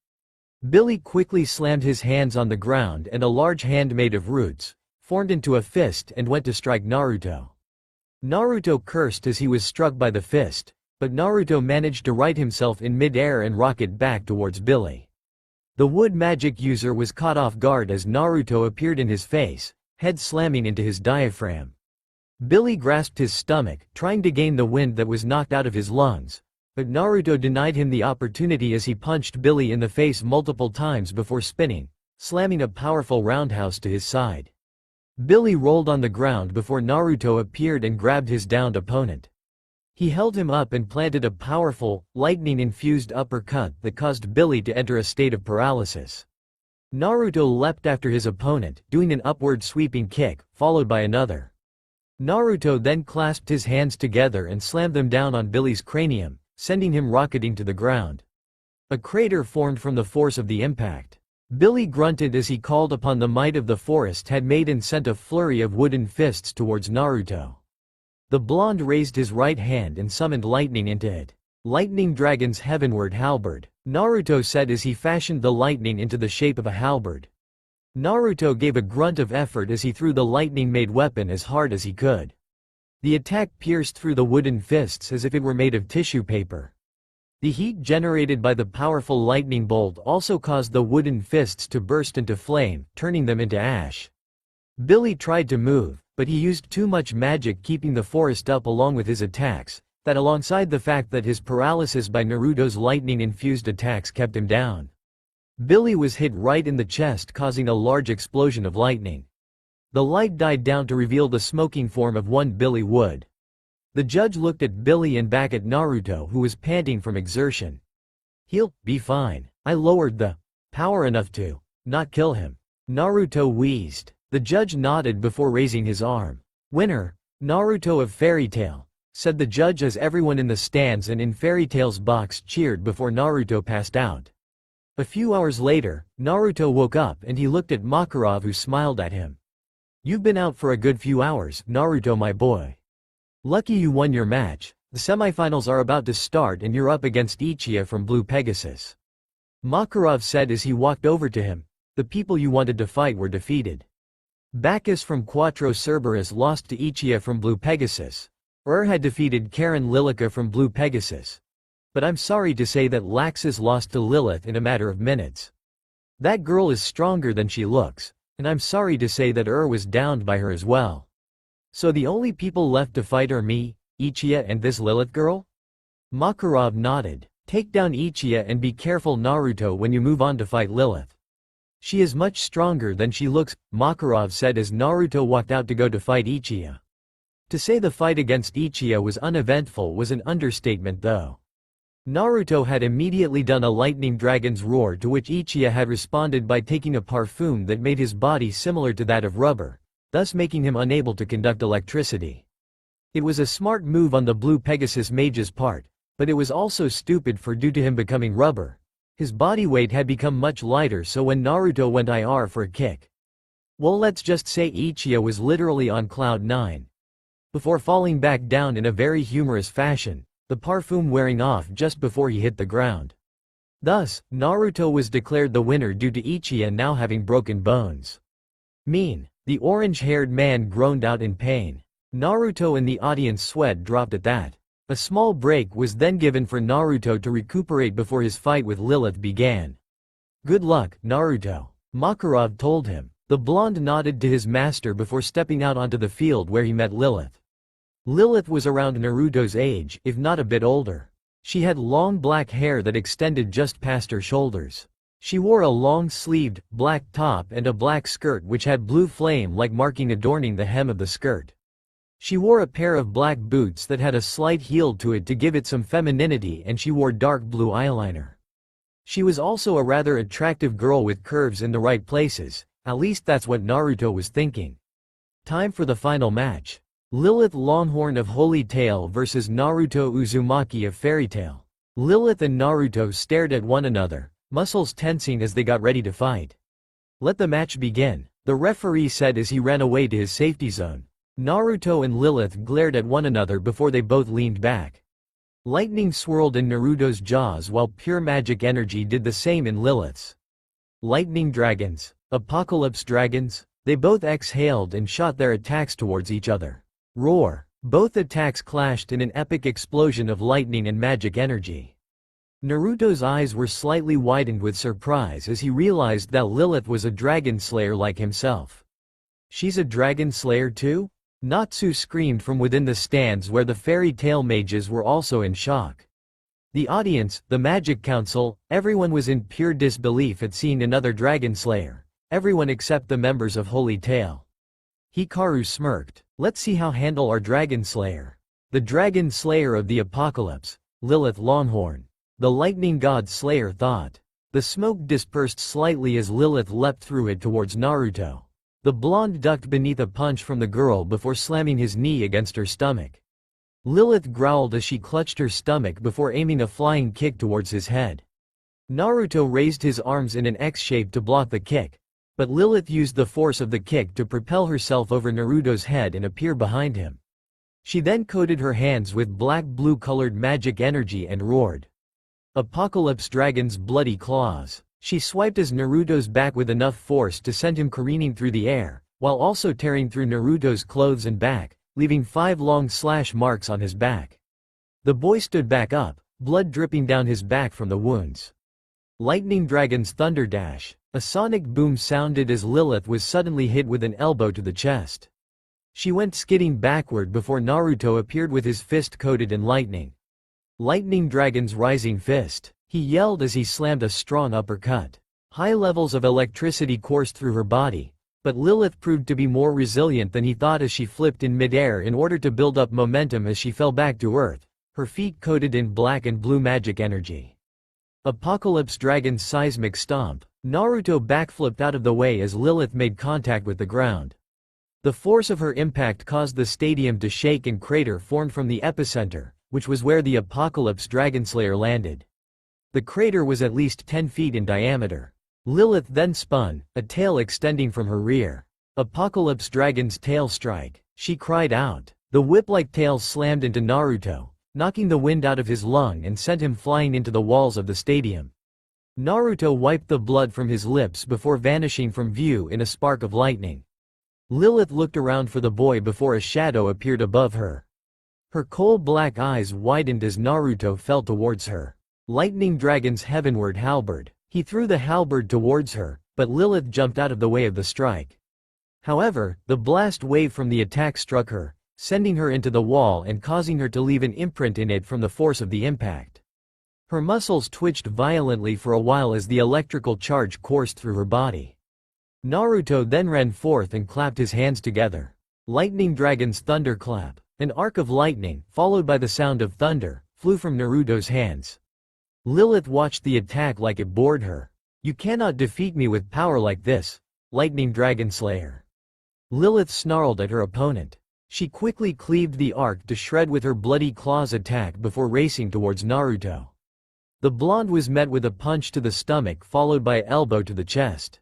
Billy quickly slammed his hands on the ground and a large hand made of roots formed into a fist and went to strike Naruto. Naruto cursed as he was struck by the fist, but Naruto managed to right himself in mid-air and rocket back towards Billy. The wood magic user was caught off guard as Naruto appeared in his face, head slamming into his diaphragm. Billy grasped his stomach, trying to gain the wind that was knocked out of his lungs, but Naruto denied him the opportunity as he punched Billy in the face multiple times before spinning, slamming a powerful roundhouse to his side. Billy rolled on the ground before Naruto appeared and grabbed his downed opponent. He held him up and planted a powerful, lightning-infused uppercut that caused Billy to enter a state of paralysis. Naruto leapt after his opponent, doing an upward sweeping kick, followed by another. Naruto then clasped his hands together and slammed them down on Billy's cranium, sending him rocketing to the ground. A crater formed from the force of the impact. Billy grunted as he called upon the might of the forest had made and sent a flurry of wooden fists towards Naruto. The blonde raised his right hand and summoned lightning into it. Lightning Dragon's Heavenward Halberd, Naruto said as he fashioned the lightning into the shape of a halberd. Naruto gave a grunt of effort as he threw the lightning-made weapon as hard as he could. The attack pierced through the wooden fists as if it were made of tissue paper. The heat generated by the powerful lightning bolt also caused the wooden fists to burst into flame, turning them into ash. Billy tried to move, but he used too much magic keeping the forest up along with his attacks, that alongside the fact that his paralysis by Naruto's lightning-infused attacks kept him down. Billy was hit right in the chest, causing a large explosion of lightning. The light died down to reveal the smoking form of one Billy Wood. The judge looked at Billy and back at Naruto, who was panting from exertion. "He'll be fine. I lowered the power enough to not kill him," Naruto wheezed. The judge nodded before raising his arm. "Winner, Naruto of Fairy Tail," said the judge as everyone in the stands and in Fairy Tail's box cheered before Naruto passed out. A few hours later, Naruto woke up and he looked at Makarov, who smiled at him. "You've been out for a good few hours, Naruto my boy. Lucky you won your match. The semifinals are about to start and you're up against Ichiya from Blue Pegasus," Makarov said as he walked over to him. "The people you wanted to fight were defeated. Bacchus from Quattro Cerberus lost to Ichiya from Blue Pegasus. Had defeated Karen Lilica from Blue Pegasus. But I'm sorry to say that Laxus lost to Lilith in a matter of minutes. That girl is stronger than she looks, and I'm sorry to say that was downed by her as well. So the only people left to fight are me, Ichiya and this Lilith girl?" Makarov nodded. Take down Ichiya and be careful Naruto when you move on to fight Lilith. She is much stronger than she looks, Makarov said as Naruto walked out to go to fight Ichiya. To say the fight against Ichiya was uneventful was an understatement though. Naruto had immediately done a lightning dragon's roar to which Ichiya had responded by taking a parfum that made his body similar to that of rubber, thus making him unable to conduct electricity. It was a smart move on the Blue Pegasus mage's part, but it was also stupid for due to him becoming rubber. His body weight had become much lighter, so when Naruto went IR for a kick, well, let's just say Ichiya was literally on cloud 9. Before falling back down in a very humorous fashion, the parfum wearing off just before he hit the ground. Thus, Naruto was declared the winner due to Ichiya now having broken bones. Mean, the orange-haired man groaned out in pain. Naruto and the audience sweat dropped at that. A small break was then given for Naruto to recuperate before his fight with Lilith began. Good luck, Naruto, Makarov told him. The blonde nodded to his master before stepping out onto the field where he met Lilith. Lilith was around Naruto's age, if not a bit older. She had long black hair that extended just past her shoulders. She wore a long-sleeved, black top and a black skirt which had blue flame-like marking adorning the hem of the skirt. She wore a pair of black boots that had a slight heel to it to give it some femininity, and she wore dark blue eyeliner. She was also a rather attractive girl with curves in the right places, at least that's what Naruto was thinking. Time for the final match. Lilith Longhorn of Holy Tale vs Naruto Uzumaki of Fairy Tail. Lilith and Naruto stared at one another, muscles tensing as they got ready to fight. Let the match begin, the referee said as he ran away to his safety zone. Naruto and Lilith glared at one another before they both leaned back. Lightning swirled in Naruto's jaws while pure magic energy did the same in Lilith's. Lightning dragons, apocalypse dragons, they both exhaled and shot their attacks towards each other. Roar! Both attacks clashed in an epic explosion of lightning and magic energy. Naruto's eyes were slightly widened with surprise as he realized that Lilith was a dragon slayer like himself. She's a dragon slayer too? Natsu screamed from within the stands where the fairy tale mages were also in shock. The audience, the Magic Council, everyone was in pure disbelief at seeing another dragon slayer. Everyone except the members of Holy Tale. Hikaru smirked. Let's see how handle our dragon slayer. The dragon slayer of the apocalypse, Lilith Longhorn. The lightning god slayer thought. The smoke dispersed slightly as Lilith leapt through it towards Naruto. The blonde ducked beneath a punch from the girl before slamming his knee against her stomach. Lilith growled as she clutched her stomach before aiming a flying kick towards his head. Naruto raised his arms in an X shape to block the kick, but Lilith used the force of the kick to propel herself over Naruto's head and appear behind him. She then coated her hands with black-blue colored magic energy and roared. Apocalypse Dragon's bloody claws. She swiped as Naruto's back with enough force to send him careening through the air, while also tearing through Naruto's clothes and back, leaving 5 long slash marks on his back. The boy stood back up, blood dripping down his back from the wounds. Lightning Dragon's Thunder Dash. A sonic boom sounded as Lilith was suddenly hit with an elbow to the chest. She went skidding backward before Naruto appeared with his fist coated in lightning. Lightning Dragon's Rising Fist. He yelled as he slammed a strong uppercut. High levels of electricity coursed through her body, but Lilith proved to be more resilient than he thought as she flipped in midair in order to build up momentum as she fell back to earth, her feet coated in black and blue magic energy. Apocalypse Dragon's Seismic Stomp. Naruto backflipped out of the way as Lilith made contact with the ground. The force of her impact caused the stadium to shake and crater formed from the epicenter, which was where the Apocalypse Dragonslayer landed. The crater was at least 10 feet in diameter. Lilith then spun, a tail extending from her rear. Apocalypse Dragon's Tail Strike. She cried out. The whip-like tail slammed into Naruto, knocking the wind out of his lung and sent him flying into the walls of the stadium. Naruto wiped the blood from his lips before vanishing from view in a spark of lightning. Lilith looked around for the boy before a shadow appeared above her. Her coal-black eyes widened as Naruto fell towards her. Lightning Dragon's Heavenward Halberd. He threw the halberd towards her, but Lilith jumped out of the way of the strike. However, the blast wave from the attack struck her, sending her into the wall and causing her to leave an imprint in it from the force of the impact. Her muscles twitched violently for a while as the electrical charge coursed through her body. Naruto then ran forth and clapped his hands together. Lightning Dragon's thunderclap. An arc of lightning, followed by the sound of thunder, flew from Naruto's hands. Lilith watched the attack like it bored her. "You cannot defeat me with power like this, Lightning Dragon Slayer." Lilith snarled at her opponent. She quickly cleaved the arc to shred with her bloody claws attack before racing towards Naruto. The blonde was met with a punch to the stomach followed by an elbow to the chest.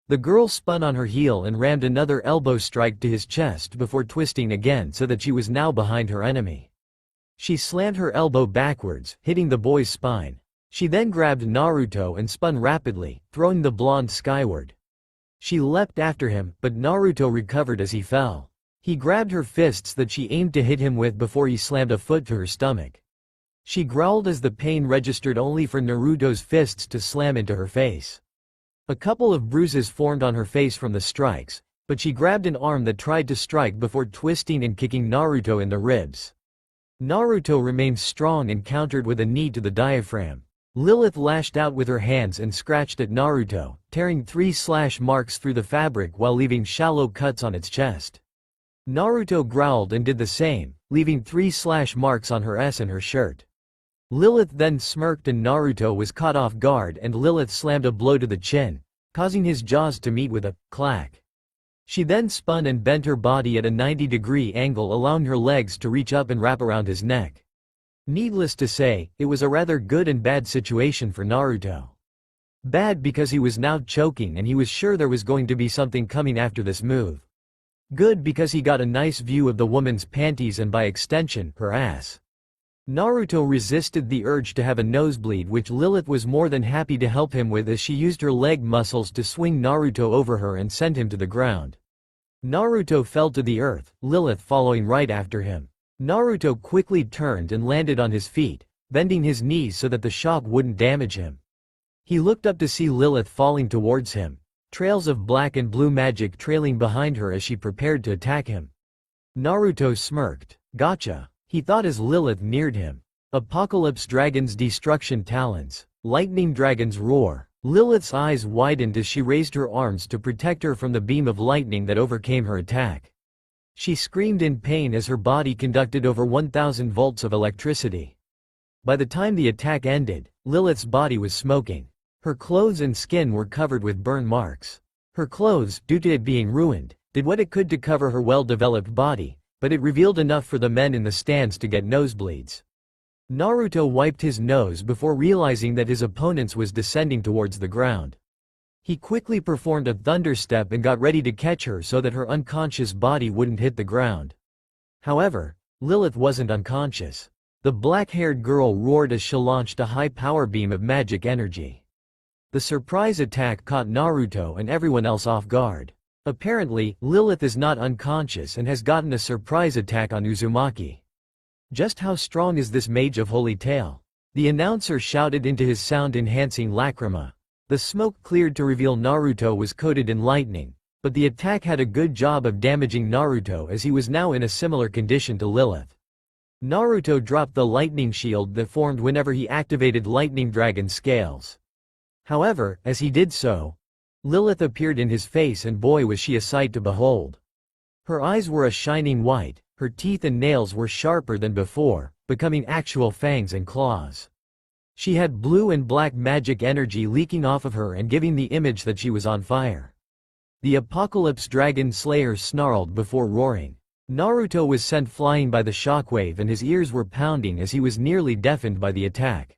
The girl spun on her heel and rammed another elbow strike to his chest before twisting again so that she was now behind her enemy. She slammed her elbow backwards, hitting the boy's spine. She then grabbed Naruto and spun rapidly, throwing the blonde skyward. She leapt after him, but Naruto recovered as he fell. He grabbed her fists that she aimed to hit him with before he slammed a foot to her stomach. She growled as the pain registered only for Naruto's fists to slam into her face. A couple of bruises formed on her face from the strikes, but she grabbed an arm that tried to strike before twisting and kicking Naruto in the ribs. Naruto remained strong and countered with a knee to the diaphragm. Lilith lashed out with her hands and scratched at Naruto, tearing 3 slash marks through the fabric while leaving shallow cuts on its chest. Naruto growled and did the same, leaving 3 slash marks on her S and her shirt. Lilith then smirked and Naruto was caught off guard and Lilith slammed a blow to the chin, causing his jaws to meet with a clack. She then spun and bent her body at a 90-degree angle, allowing her legs to reach up and wrap around his neck. Needless to say, it was a rather good and bad situation for Naruto. Bad because he was now choking and he was sure there was going to be something coming after this move. Good because he got a nice view of the woman's panties and by extension, her ass. Naruto resisted the urge to have a nosebleed, which Lilith was more than happy to help him with as she used her leg muscles to swing Naruto over her and send him to the ground. Naruto fell to the earth, Lilith following right after him. Naruto quickly turned and landed on his feet, bending his knees so that the shock wouldn't damage him. He looked up to see Lilith falling towards him, trails of black and blue magic trailing behind her as she prepared to attack him. Naruto smirked. "Gotcha," he thought as Lilith neared him. Apocalypse Dragon's destruction talons. Lightning Dragon's roar. Lilith's eyes widened as she raised her arms to protect her from the beam of lightning that overcame her attack. She screamed in pain as her body conducted over 1,000 volts of electricity. By the time the attack ended, Lilith's body was smoking. Her clothes and skin were covered with burn marks. Her clothes, due to it being ruined, did what it could to cover her well-developed body, but it revealed enough for the men in the stands to get nosebleeds. Naruto wiped his nose before realizing that his opponent was descending towards the ground. He quickly performed a thunder step and got ready to catch her so that her unconscious body wouldn't hit the ground. However, Lilith wasn't unconscious. The black-haired girl roared as she launched a high power beam of magic energy. The surprise attack caught Naruto and everyone else off guard. Apparently, Lilith is not unconscious and has gotten a surprise attack on Uzumaki. Just how strong is this mage of Holy Tale? The announcer shouted into his sound-enhancing lacrima. The smoke cleared to reveal Naruto was coated in lightning, but the attack had a good job of damaging Naruto as he was now in a similar condition to Lilith. Naruto dropped the lightning shield that formed whenever he activated Lightning Dragon scales. However, as he did so, Lilith appeared in his face and boy was she a sight to behold. Her eyes were a shining white, her teeth and nails were sharper than before, becoming actual fangs and claws. She had blue and black magic energy leaking off of her and giving the image that she was on fire. The Apocalypse Dragon Slayer snarled before roaring. Naruto was sent flying by the shockwave and his ears were pounding as he was nearly deafened by the attack.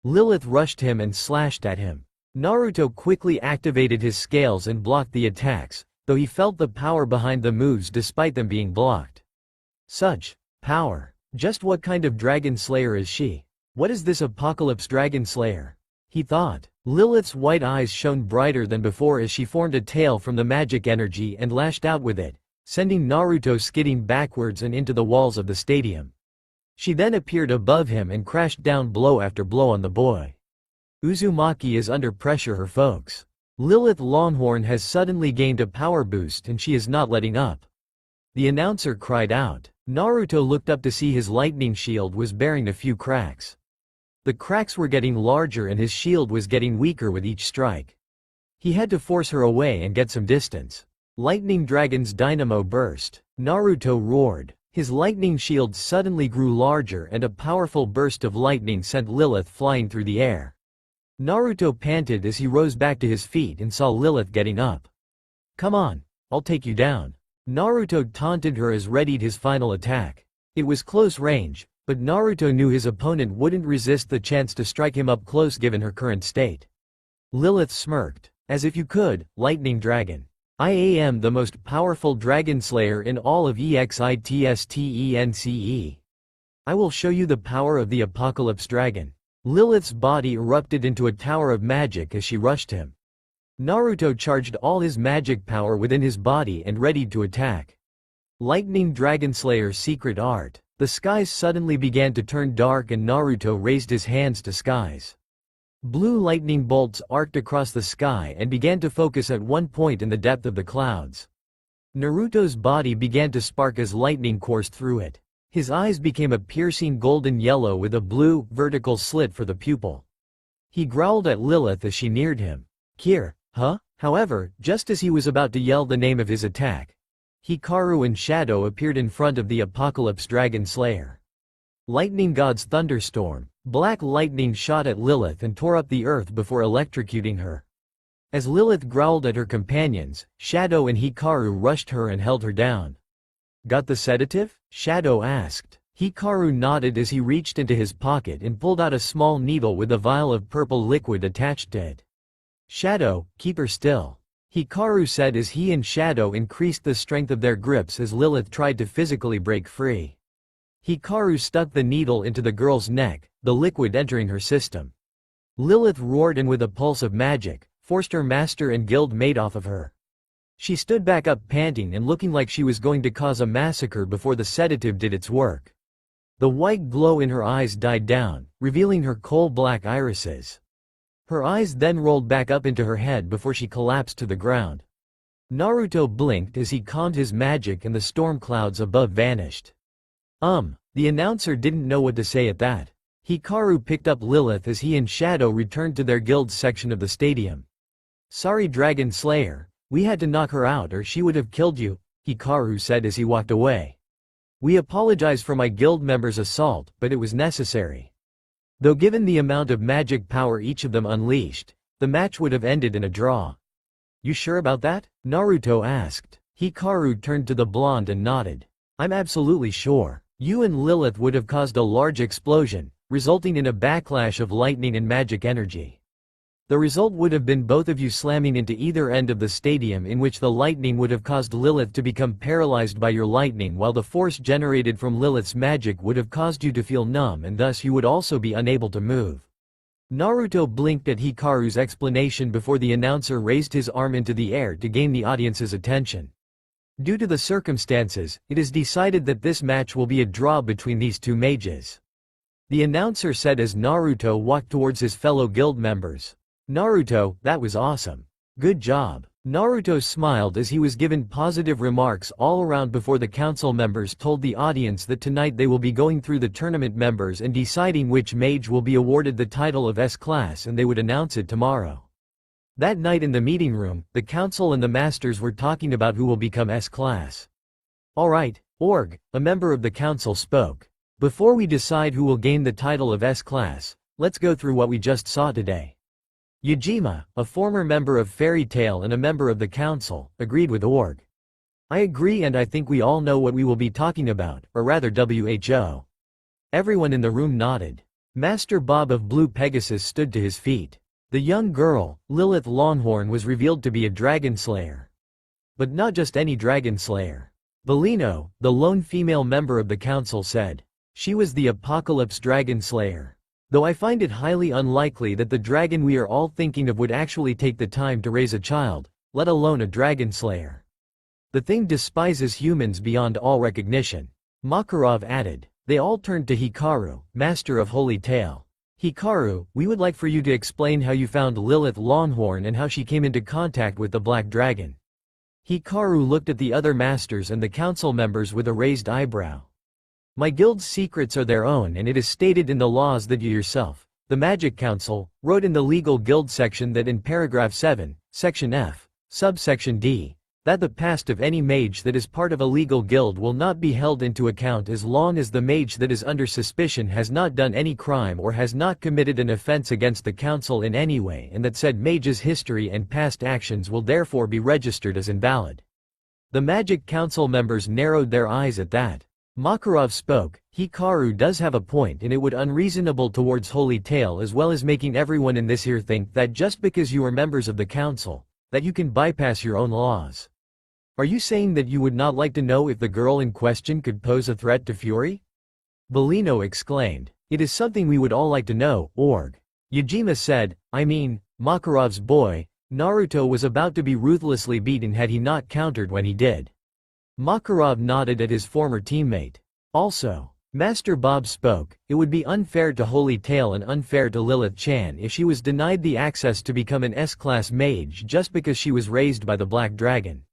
Lilith rushed him and slashed at him. Naruto quickly activated his scales and blocked the attacks, though he felt the power behind the moves despite them being blocked. Such power. Just what kind of dragon slayer is she? What is this Apocalypse Dragon Slayer? He thought. Lilith's white eyes shone brighter than before as she formed a tail from the magic energy and lashed out with it, sending Naruto skidding backwards and into the walls of the stadium. She then appeared above him and crashed down blow after blow on the boy. Uzumaki is under pressure, folks. Lilith Longhorn has suddenly gained a power boost and she is not letting up. The announcer cried out. Naruto looked up to see his lightning shield was bearing a few cracks. The cracks were getting larger and his shield was getting weaker with each strike. He had to force her away and get some distance. Lightning Dragon's dynamo burst. Naruto roared. His lightning shield suddenly grew larger and a powerful burst of lightning sent Lilith flying through the air. Naruto panted as he rose back to his feet and saw Lilith getting up. "Come on, I'll take you down." Naruto taunted her as readied his final attack. It was close range, but Naruto knew his opponent wouldn't resist the chance to strike him up close given her current state. Lilith smirked. "As if you could, Lightning Dragon. I am the most powerful dragon slayer in all of EXITSTENCE. I will show you the power of the Apocalypse Dragon." Lilith's body erupted into a tower of magic as she rushed him. Naruto charged all his magic power within his body and readied to attack. Lightning Dragon Slayer's secret art. The skies suddenly began to turn dark and Naruto raised his hands to skies. Blue lightning bolts arced across the sky and began to focus at one point in the depth of the clouds. Naruto's body began to spark as lightning coursed through it. His eyes became a piercing golden yellow with a blue, vertical slit for the pupil. He growled at Lilith as she neared him. "Kier, huh?" However, just as he was about to yell the name of his attack, Hikaru and Shadow appeared in front of the Apocalypse Dragon Slayer. Lightning God's thunderstorm. Black lightning shot at Lilith and tore up the earth before electrocuting her. As Lilith growled at her companions, Shadow and Hikaru rushed her and held her down. "Got the sedative?" Shadow asked. Hikaru nodded as he reached into his pocket and pulled out a small needle with a vial of purple liquid attached to it. "Shadow, keep her still," Hikaru said as he and Shadow increased the strength of their grips as Lilith tried to physically break free. Hikaru stuck the needle into the girl's neck, the liquid entering her system. Lilith roared and with a pulse of magic, forced her master and guild mate off of her. She stood back up panting and looking like she was going to cause a massacre before the sedative did its work. The white glow in her eyes died down, revealing her coal-black irises. Her eyes then rolled back up into her head before she collapsed to the ground. Naruto blinked as he calmed his magic and the storm clouds above vanished. The announcer didn't know what to say at that. Hikaru picked up Lilith as he and Shadow returned to their guild's section of the stadium. "Sorry Dragon Slayer, we had to knock her out or she would have killed you," Hikaru said as he walked away. "We apologize for my guild members' assault, but it was necessary." Though given the amount of magic power each of them unleashed, the match would have ended in a draw. "You sure about that?" Naruto asked. Hikaru turned to the blonde and nodded. "I'm absolutely sure. You and Lilith would have caused a large explosion, resulting in a backlash of lightning and magic energy. The result would have been both of you slamming into either end of the stadium, in which the lightning would have caused Lilith to become paralyzed by your lightning while the force generated from Lilith's magic would have caused you to feel numb and thus you would also be unable to move." Naruto blinked at Hikaru's explanation before the announcer raised his arm into the air to gain the audience's attention. "Due to the circumstances, it is decided that this match will be a draw between these two mages," the announcer said as Naruto walked towards his fellow guild members. "Naruto, that was awesome. Good job." Naruto smiled as he was given positive remarks all around before the council members told the audience that tonight they will be going through the tournament members and deciding which mage will be awarded the title of S-Class, and they would announce it tomorrow. That night in the meeting room, the council and the masters were talking about who will become S-Class. "Alright, Org," a member of the council spoke. "Before we decide who will gain the title of S-Class, let's go through what we just saw today." Yajima, a former member of Fairy Tail and a member of the council, agreed with Org. "I agree and I think we all know what we will be talking about, or rather WHO. Everyone in the room nodded. Master Bob of Blue Pegasus stood to his feet. The young girl, Lilith Longhorn, was revealed to be a dragon slayer. But not just any dragon slayer. Bellino, the lone female member of the council, said. She was the Apocalypse Dragon Slayer. Though I find it highly unlikely that the dragon we are all thinking of would actually take the time to raise a child, let alone a dragon slayer. The thing despises humans beyond all recognition. Makarov added. They all turned to Hikaru, master of Holy Tale. Hikaru, we would like for you to explain how you found Lilith Longhorn and how she came into contact with the Black Dragon. Hikaru looked at the other masters and the council members with a raised eyebrow. My guild's secrets are their own, and it is stated in the laws that you yourself, the Magic Council, wrote in the legal guild section that in paragraph 7, section F, subsection D, that the past of any mage that is part of a legal guild will not be held into account as long as the mage that is under suspicion has not done any crime or has not committed an offense against the council in any way, and that said mage's history and past actions will therefore be registered as invalid. The Magic Council members narrowed their eyes at that. Makarov spoke. Hikaru does have a point, and it would unreasonable towards Holy Tale as well as making everyone in this here think that just because you are members of the council, that you can bypass your own laws. Are you saying that you would not like to know if the girl in question could pose a threat to Fury? Bellino exclaimed. It is something we would all like to know, Org. Yajima said, I mean, Makarov's boy, Naruto was about to be ruthlessly beaten had he not countered when he did. Makarov nodded at his former teammate. Also, Master Bob spoke, it would be unfair to Holy Tale and unfair to Lilith-chan if she was denied the access to become an S-class mage just because she was raised by the Black Dragon.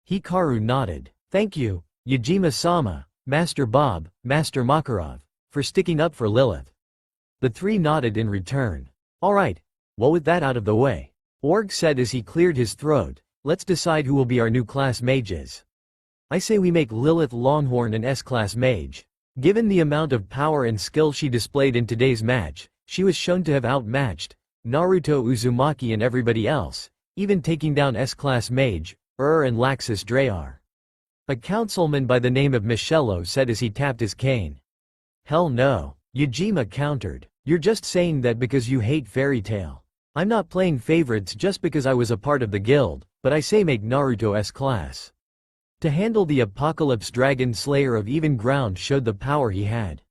Hikaru nodded. Thank you, Yajima-sama, Master Bob, Master Makarov, for sticking up for Lilith. The three nodded in return. Alright, well with that out of the way, Org said as he cleared his throat, let's decide who will be our new class mages. I say we make Lilith Longhorn an S-class mage. Given the amount of power and skill she displayed in today's match, she was shown to have outmatched Naruto Uzumaki and everybody else, even taking down S-class mage, and Laxus Drayar. A councilman by the name of Michello said as he tapped his cane. Hell no, Yajima countered. You're just saying that because you hate Fairy Tail. I'm not playing favorites just because I was a part of the guild, but I say make Naruto S-class. To handle the Apocalypse Dragon Slayer of even ground showed the power he had.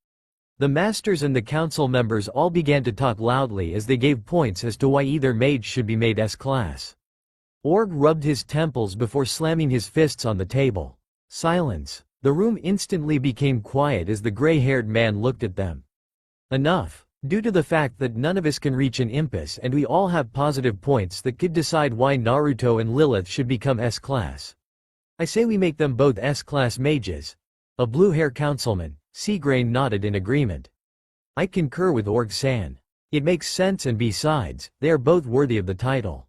The masters and the council members all began to talk loudly as they gave points as to why either mage should be made S-class. Org rubbed his temples before slamming his fists on the table. Silence. The room instantly became quiet as the gray-haired man looked at them. Enough. Due to the fact that none of us can reach an impasse and we all have positive points that could decide why Naruto and Lilith should become S-class. I say we make them both S-class mages. A blue-hair councilman, Seagrain nodded in agreement. I concur with Org-san. It makes sense, and besides, they are both worthy of the title.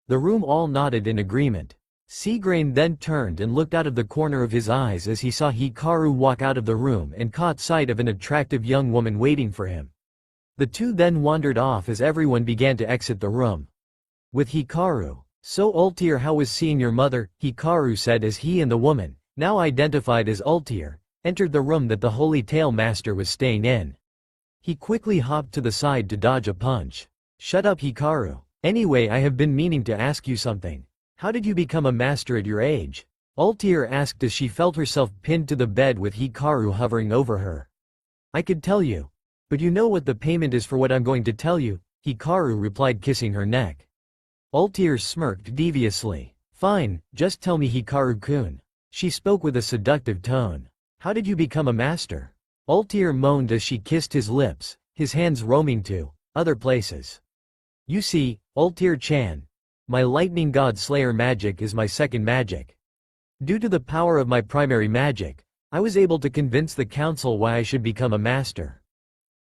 The room all nodded in agreement. Seagrain then turned and looked out of the corner of his eyes as he saw Hikaru walk out of the room and caught sight of an attractive young woman waiting for him. The two then wandered off as everyone began to exit the room. With Hikaru. So Ultier, how was seeing your mother? Hikaru said as he and the woman, now identified as Ultier, entered the room that the Holy Tail Master was staying in. He quickly hopped to the side to dodge a punch. Shut up, Hikaru. Anyway, I have been meaning to ask you something. How did you become a master at your age? Ultier asked as she felt herself pinned to the bed with Hikaru hovering over her. I could tell you. But you know what the payment is for what I'm going to tell you, Hikaru replied, kissing her neck. Ultier smirked deviously. Fine, just tell me, Hikaru-kun. She spoke with a seductive tone. How did you become a master? Ultier moaned as she kissed his lips, his hands roaming to other places. You see, Ultier-chan, my lightning god slayer magic is my second magic. Due to the power of my primary magic, I was able to convince the council why I should become a master.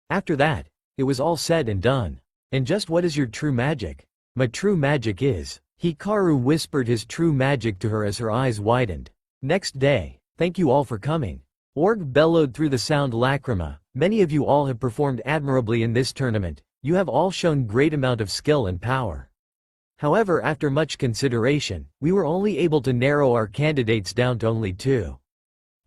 After that, it was all said and done. And just what is your true magic? My true magic is, Hikaru whispered his true magic to her as her eyes widened. Next day, thank you all for coming. Org bellowed through the sound lacrima. Many of you all have performed admirably in this tournament. You have all shown great amount of skill and power. However, after much consideration, we were only able to narrow our candidates down to only two.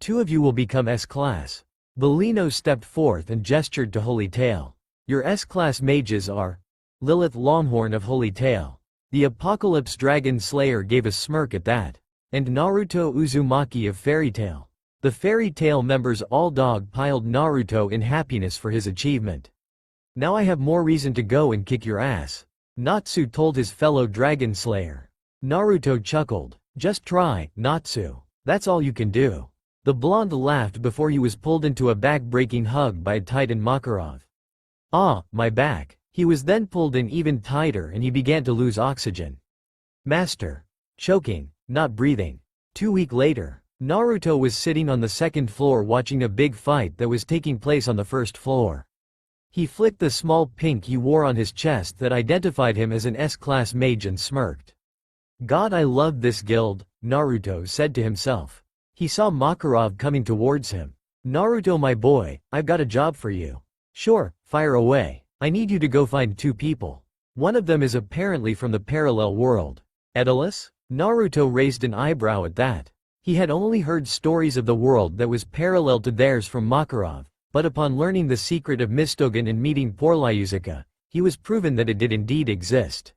Two of you will become S-class. Bellino stepped forth and gestured to Holy Tail. Your S-class mages are Lilith Longhorn of Holy Tail. The Apocalypse Dragon Slayer gave a smirk at that. And Naruto Uzumaki of Fairy Tail. The Fairy Tail members all dog-piled Naruto in happiness for his achievement. Now I have more reason to go and kick your ass, Natsu told his fellow Dragon Slayer. Naruto chuckled. Just try, Natsu. That's all you can do. The blonde laughed before he was pulled into a back-breaking hug by a Titan Makarov. Ah, my back. He was then pulled in even tighter and he began to lose oxygen. Master. Choking, not breathing. 2 weeks later, Naruto was sitting on the second floor watching a big fight that was taking place on the first floor. He flicked the small pink he wore on his chest that identified him as an S-class mage and smirked. God, I love this guild, Naruto said to himself. He saw Makarov coming towards him. Naruto, my boy, I've got a job for you. Sure, fire away. I need you to go find 2 people. One of them is apparently from the parallel world. Daedalus? Naruto raised an eyebrow at that. He had only heard stories of the world that was parallel to theirs from Makarov, but upon learning the secret of Mistogen and meeting Porlyuzica, he was proven that it did indeed exist.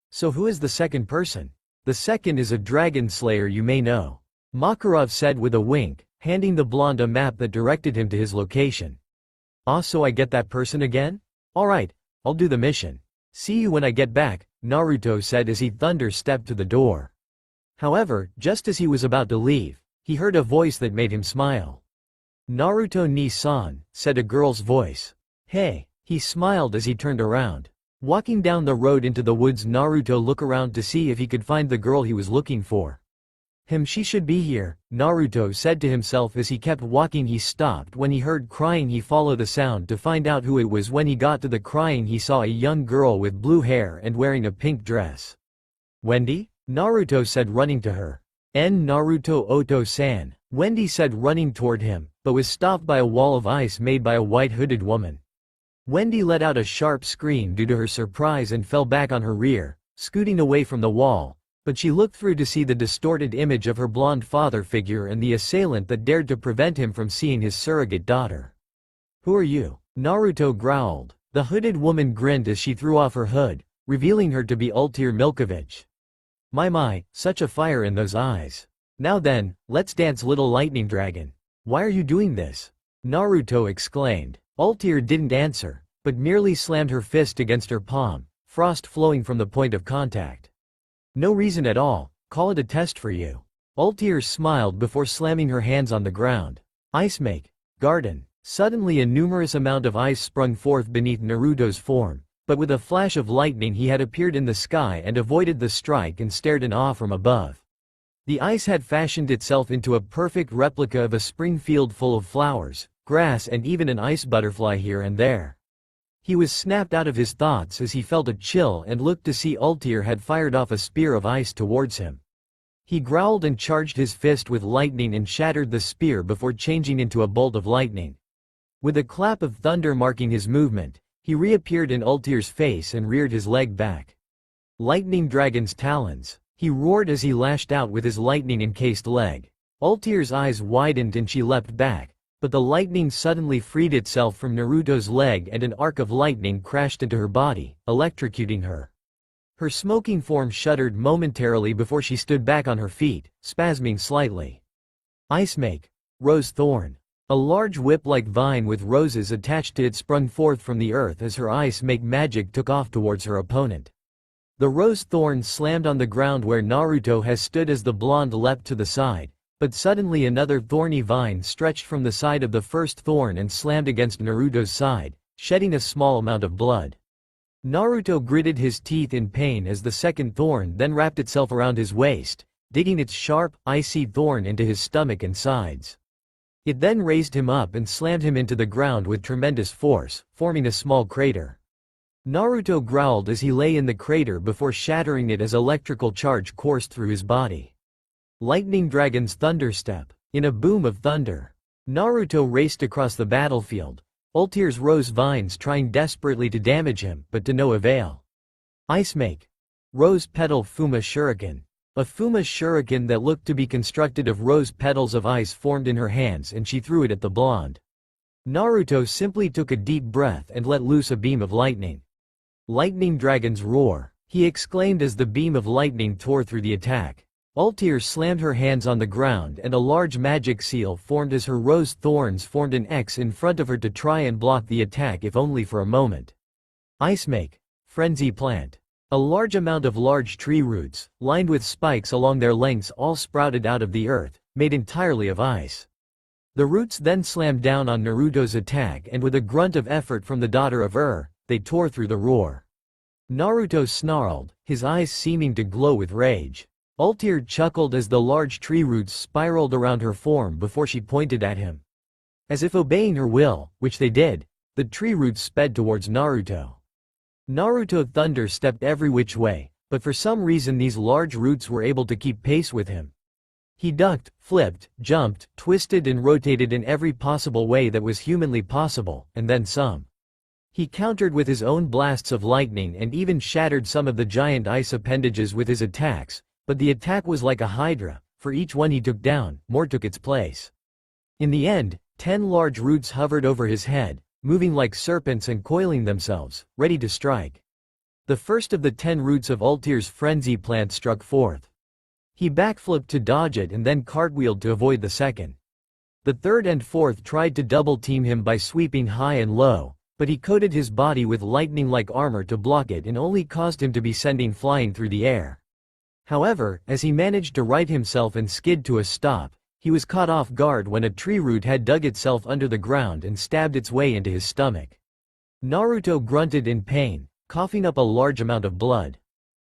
So who is the second person? The second is a dragon slayer you may know. Makarov said with a wink, handing the blonde a map that directed him to his location. Ah, so I get that person again? Alright, I'll do the mission. See you when I get back, Naruto said as he thunder-stepped to the door. However, just as he was about to leave, he heard a voice that made him smile. Naruto ni-san, said a girl's voice. Hey, he smiled as he turned around. Walking down the road into the woods, Naruto looked around to see if he could find the girl he was looking for. She should be here, Naruto said to himself as he kept walking. He stopped when he heard crying. He followed the sound to find out who it was. When he got to the crying, he saw a young girl with blue hair and wearing a pink dress. Wendy? Naruto said, running to her. Naruto Oto-san, Wendy said, running toward him, but was stopped by a wall of ice made by a white hooded woman. Wendy let out a sharp scream due to her surprise and fell back on her rear, scooting away from the wall, but she looked through to see the distorted image of her blonde father figure and the assailant that dared to prevent him from seeing his surrogate daughter. Who are you? Naruto growled. The hooded woman grinned as she threw off her hood, revealing her to be Altair Milkovich. My, such a fire in those eyes. Now then, let's dance, little lightning dragon. Why are you doing this? Naruto exclaimed. Altair didn't answer, but merely slammed her fist against her palm, frost flowing from the point of contact. No reason at all, call it a test for you. Altair smiled before slamming her hands on the ground. Ice make. Garden. Suddenly a numerous amount of ice sprung forth beneath Naruto's form, but with a flash of lightning he had appeared in the sky and avoided the strike and stared in awe from above. The ice had fashioned itself into a perfect replica of a spring field full of flowers, grass and even an ice butterfly here and there. He was snapped out of his thoughts as he felt a chill and looked to see Altair had fired off a spear of ice towards him. He growled and charged his fist with lightning and shattered the spear before changing into a bolt of lightning. With a clap of thunder marking his movement, he reappeared in Altair's face and reared his leg back. Lightning Dragon's talons, he roared as he lashed out with his lightning-encased leg. Altair's eyes widened and she leapt back, but the lightning suddenly freed itself from Naruto's leg and an arc of lightning crashed into her body, electrocuting her. Her smoking form shuddered momentarily before she stood back on her feet, spasming slightly. Ice make. Rose thorn. A large whip-like vine with roses attached to it sprung forth from the earth as her ice make magic took off towards her opponent. The rose thorn slammed on the ground where Naruto has stood as the blonde leapt to the side, but suddenly another thorny vine stretched from the side of the first thorn and slammed against Naruto's side, shedding a small amount of blood. Naruto gritted his teeth in pain as the second thorn then wrapped itself around his waist, digging its sharp, icy thorn into his stomach and sides. It then raised him up and slammed him into the ground with tremendous force, forming a small crater. Naruto growled as he lay in the crater before shattering it as electrical charge coursed through his body. Lightning Dragon's Thunderstep. In a boom of thunder, Naruto raced across the battlefield, Altair's rose vines trying desperately to damage him, but to no avail. Ice make. Rose Petal Fuma Shuriken. A Fuma Shuriken that looked to be constructed of rose petals of ice formed in her hands and she threw it at the blonde. Naruto simply took a deep breath and let loose a beam of lightning. Lightning Dragon's Roar, he exclaimed as the beam of lightning tore through the attack. Altair slammed her hands on the ground and a large magic seal formed as her rose thorns formed an X in front of her to try and block the attack if only for a moment. Ice make. Frenzy Plant. A large amount of large tree roots, lined with spikes along their lengths all sprouted out of the earth, made entirely of ice. The roots then slammed down on Naruto's attack and with a grunt of effort from the daughter of they tore through the roar. Naruto snarled, his eyes seeming to glow with rage. Altair chuckled as the large tree roots spiraled around her form before she pointed at him. As if obeying her will, which they did, the tree roots sped towards Naruto. Naruto thunder stepped every which way, but for some reason these large roots were able to keep pace with him. He ducked, flipped, jumped, twisted and rotated in every possible way that was humanly possible, and then some. He countered with his own blasts of lightning and even shattered some of the giant ice appendages with his attacks, but the attack was like a hydra. For each one he took down, more took its place. In the end, 10 large roots hovered over his head, moving like serpents and coiling themselves, ready to strike. The first of the 10 roots of Altair's frenzy plant struck forth. He backflipped to dodge it and then cartwheeled to avoid the second. The third and fourth tried to double-team him by sweeping high and low, but he coated his body with lightning-like armor to block it and only caused him to be sending flying through the air. However, as he managed to right himself and skid to a stop, he was caught off guard when a tree root had dug itself under the ground and stabbed its way into his stomach. Naruto grunted in pain, coughing up a large amount of blood.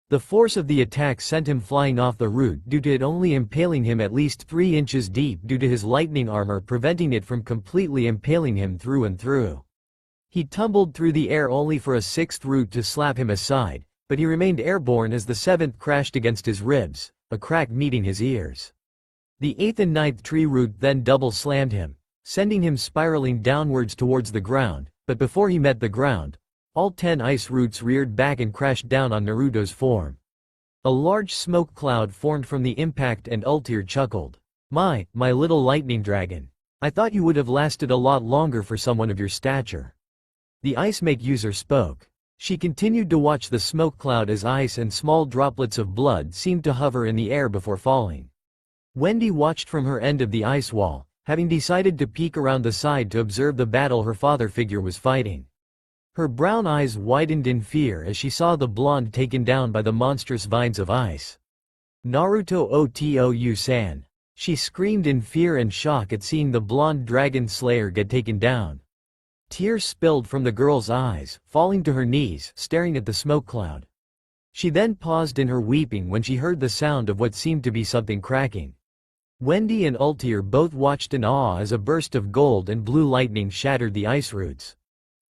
The force of the attack sent him flying off the root due to it only impaling him at least 3 inches deep due to his lightning armor preventing it from completely impaling him through and through. He tumbled through the air only for a 6th root to slap him aside, but he remained airborne as the 7th crashed against his ribs, a crack meeting his ears. The 8th and 9th tree root then double slammed him, sending him spiraling downwards towards the ground, but before he met the ground, all 10 ice roots reared back and crashed down on Naruto's form. A large smoke cloud formed from the impact and Altair chuckled. My little lightning dragon. I thought you would have lasted a lot longer for someone of your stature." The Ice Make user spoke. She continued to watch the smoke cloud as ice and small droplets of blood seemed to hover in the air before falling. Wendy watched from her end of the ice wall, having decided to peek around the side to observe the battle her father figure was fighting. Her brown eyes widened in fear as she saw the blonde taken down by the monstrous vines of ice. "Naruto Otou-san!" She screamed in fear and shock at seeing the blonde dragon slayer get taken down. Tears spilled from the girl's eyes, falling to her knees, staring at the smoke cloud. She then paused in her weeping when she heard the sound of what seemed to be something cracking. Wendy and Altair both watched in awe as a burst of gold and blue lightning shattered the ice roots.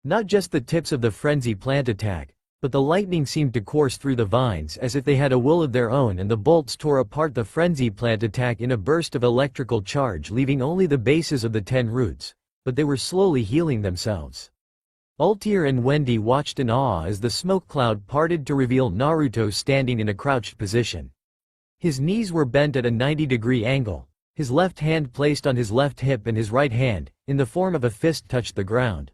Not just the tips of the frenzy plant attack, but the lightning seemed to course through the vines as if they had a will of their own, and the bolts tore apart the frenzy plant attack in a burst of electrical charge, leaving only the bases of the 10 roots, but they were slowly healing themselves. Altair and Wendy watched in awe as the smoke cloud parted to reveal Naruto standing in a crouched position. His knees were bent at a 90-degree angle, his left hand placed on his left hip and his right hand, in the form of a fist, touched the ground.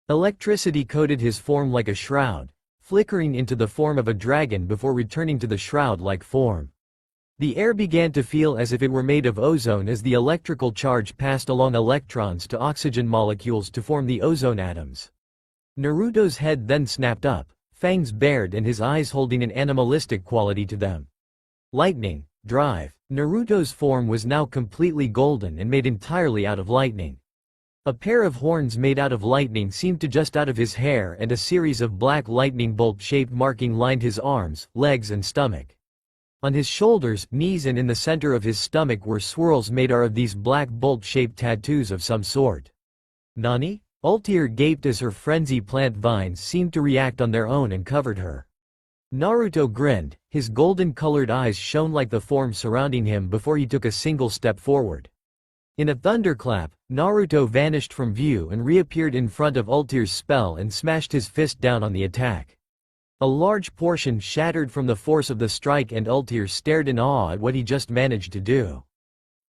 Electricity coated his form like a shroud, flickering into the form of a dragon before returning to the shroud-like form. The air began to feel as if it were made of ozone as the electrical charge passed along electrons to oxygen molecules to form the ozone atoms. Naruto's head then snapped up, fangs bared and his eyes holding an animalistic quality to them. Lightning, drive. Naruto's form was now completely golden and made entirely out of lightning. A pair of horns made out of lightning seemed to just out of his hair, and a series of black lightning bolt-shaped marking lined his arms, legs and stomach. On his shoulders, knees and in the center of his stomach were swirls made of these black bolt-shaped tattoos of some sort. "Nani?" Altair gaped as her frenzy plant vines seemed to react on their own and covered her. Naruto grinned, his golden-colored eyes shone like the form surrounding him before he took a single step forward. In a thunderclap, Naruto vanished from view and reappeared in front of Altair's spell and smashed his fist down on the attack. A large portion shattered from the force of the strike and Altair stared in awe at what he just managed to do.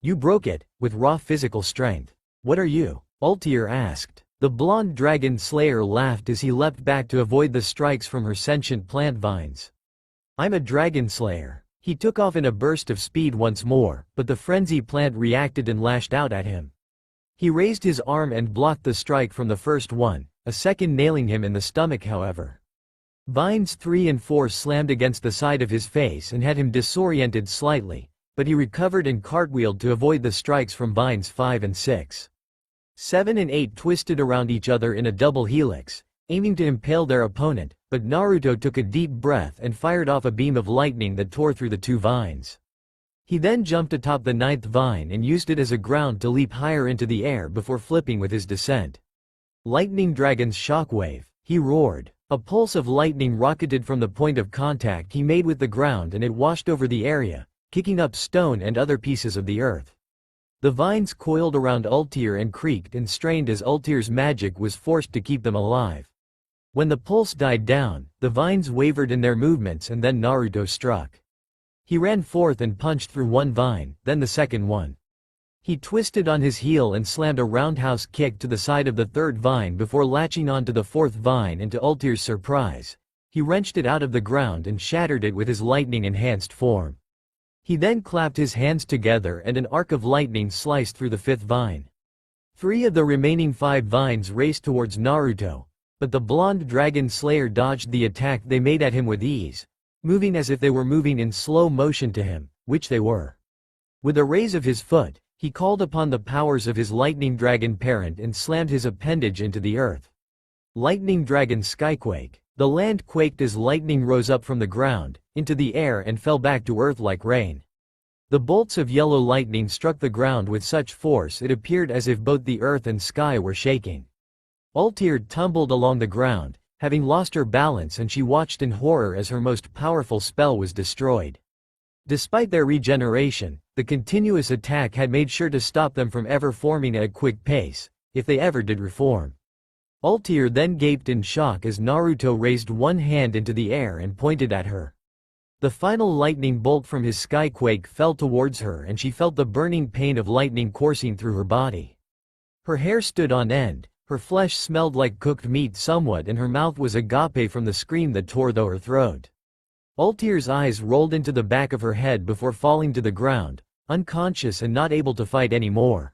"You broke it, with raw physical strength. What are you?" Altair asked. The blonde dragon slayer laughed as he leapt back to avoid the strikes from her sentient plant vines. "I'm a dragon slayer." He took off in a burst of speed once more, but the frenzy plant reacted and lashed out at him. He raised his arm and blocked the strike from the first one, a second nailing him in the stomach however. Vines 3 and 4 slammed against the side of his face and had him disoriented slightly, but he recovered and cartwheeled to avoid the strikes from vines 5 and 6. 7 and 8 twisted around each other in a double helix, aiming to impale their opponent, but Naruto took a deep breath and fired off a beam of lightning that tore through the two vines. He then jumped atop the ninth vine and used it as a ground to leap higher into the air before flipping with his descent. Lightning Dragon's shockwave, he roared. A pulse of lightning rocketed from the point of contact he made with the ground and it washed over the area, kicking up stone and other pieces of the earth. The vines coiled around Ultir and creaked and strained as Ultir's magic was forced to keep them alive. When the pulse died down, the vines wavered in their movements and then Naruto struck. He ran forth and punched through one vine, then the second one. He twisted on his heel and slammed a roundhouse kick to the side of the third vine before latching onto the fourth vine and to Ultir's surprise, he wrenched it out of the ground and shattered it with his lightning-enhanced form. He then clapped his hands together and an arc of lightning sliced through the fifth vine. 3 of the remaining 5 vines raced towards Naruto, but the blonde dragon slayer dodged the attack they made at him with ease, moving as if they were moving in slow motion to him, which they were. With a raise of his foot, he called upon the powers of his lightning dragon parent and slammed his appendage into the earth. Lightning Dragon Skyquake. The land quaked as lightning rose up from the ground, into the air and fell back to earth like rain. The bolts of yellow lightning struck the ground with such force it appeared as if both the earth and sky were shaking. Ultir tumbled along the ground, having lost her balance, and she watched in horror as her most powerful spell was destroyed. Despite their regeneration, the continuous attack had made sure to stop them from ever forming at a quick pace, if they ever did reform. Ultir then gaped in shock as Naruto raised one hand into the air and pointed at her. The final lightning bolt from his skyquake fell towards her and she felt the burning pain of lightning coursing through her body. Her hair stood on end, her flesh smelled like cooked meat somewhat, and her mouth was agape from the scream that tore through her throat. Ultir's eyes rolled into the back of her head before falling to the ground, unconscious and not able to fight anymore.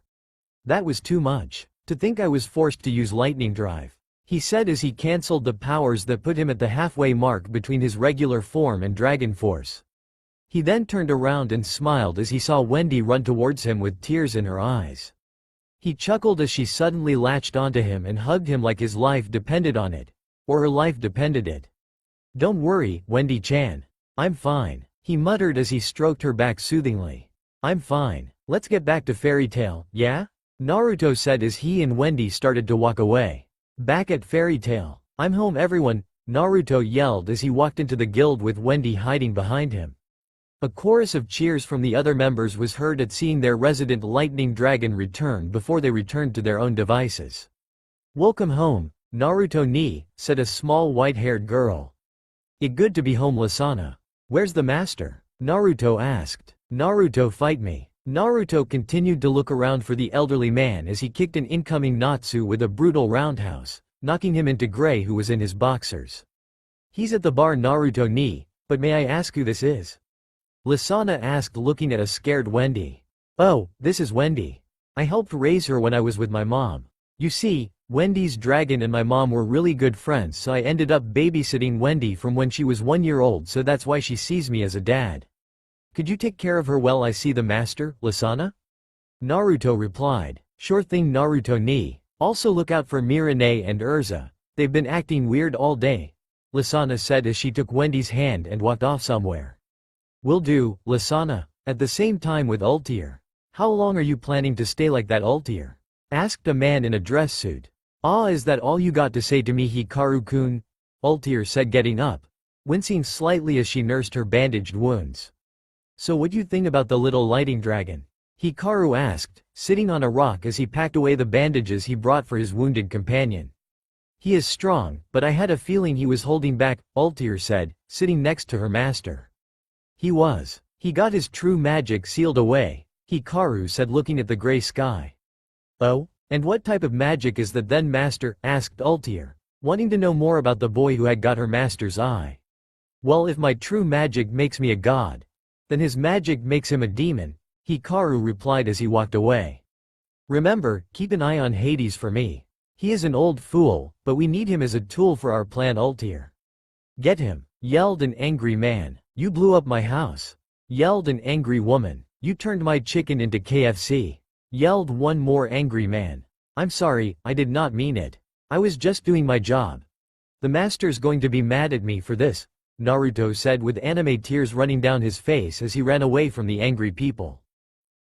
That was too much. To think I was forced to use lightning drive, he said as he cancelled the powers that put him at the halfway mark between his regular form and dragon force. He then turned around and smiled as he saw Wendy run towards him with tears in her eyes. He chuckled as she suddenly latched onto him and hugged him like his life depended on it, or her life depended it. "Don't worry, Wendy-chan. I'm fine," he muttered as he stroked her back soothingly. "I'm fine. Let's get back to Fairy Tail, yeah?" Naruto said as he and Wendy started to walk away. Back at Fairy Tail. "I'm home everyone," Naruto yelled as he walked into the guild with Wendy hiding behind him. A chorus of cheers from the other members was heard at seeing their resident lightning dragon return before they returned to their own devices. "Welcome home, Naruto ni," said a small white-haired girl. "It good to be home, Lasana. Where's the master?" Naruto asked. "Naruto, fight me." Naruto continued to look around for the elderly man as he kicked an incoming Natsu with a brutal roundhouse, knocking him into gray who was in his boxers. "He's at the bar, Naruto ni, but may I ask who this is?" Lasana asked, looking at a scared Wendy. "Oh, this is Wendy. I helped raise her when I was with my mom. You see, Wendy's dragon and my mom were really good friends, so I ended up babysitting Wendy from when she was 1 year old, so that's why she sees me as a dad. Could you take care of her while I see the master, Lasana?" Naruto replied. "Sure thing, Naruto ni. Also look out for Mirane and Urza. They've been acting weird all day," Lasana said as she took Wendy's hand and walked off somewhere. "Will do, Lasana." At the same time with Ultir. "How long are you planning to stay like that, Ultir?" asked a man in a dress suit. "Ah, is that all you got to say to me, Hikaru-kun?" Ultir said, getting up, wincing slightly as she nursed her bandaged wounds. "So what do you think about the little lighting dragon?" Hikaru asked, sitting on a rock as he packed away the bandages he brought for his wounded companion. "He is strong, but I had a feeling he was holding back," Ultir said, sitting next to her master. "He was. He got his true magic sealed away," Hikaru said, looking at the gray sky. "Oh? And what type of magic is that then, master?" asked Ultir, wanting to know more about the boy who had got her master's eye. "Well, if my true magic makes me a god, then his magic makes him a demon," Hikaru replied as he walked away. "Remember, keep an eye on Hades for me. He is an old fool, but we need him as a tool for our plan, Ultir." "Get him," yelled an angry man. "You blew up my house," yelled an angry woman. "You turned my chicken into KFC," yelled one more angry man. "I'm sorry, I did not mean it. I was just doing my job." The master's going to be mad at me for this, Naruto said with anime tears running down his face as he ran away from the angry people.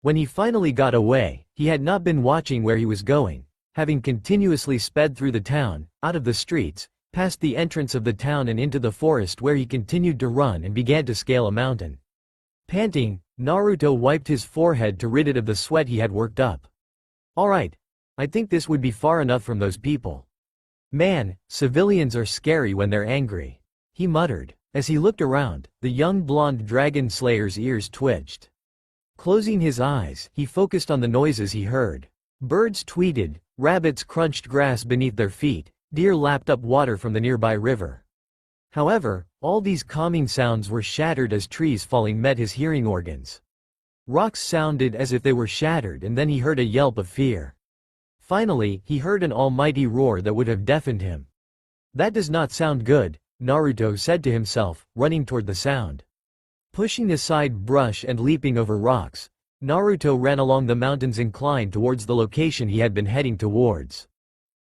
When he finally got away, he had not been watching where he was going, having continuously sped through the town, out of the streets, past the entrance of the town and into the forest where he continued to run and began to scale a mountain. Panting, Naruto wiped his forehead to rid it of the sweat he had worked up. Alright. I think this would be far enough from those people. Man, civilians are scary when they're angry, he muttered. As he looked around, the young blonde dragon slayer's ears twitched. Closing his eyes, he focused on the noises he heard. Birds tweeted, rabbits crunched grass beneath their feet, deer lapped up water from the nearby river. However, all these calming sounds were shattered as trees falling met his hearing organs. Rocks sounded as if they were shattered, and then he heard a yelp of fear. Finally, he heard an almighty roar that would have deafened him. That does not sound good, Naruto said to himself, running toward the sound. Pushing aside brush and leaping over rocks, Naruto ran along the mountain's incline towards the location he had been heading towards.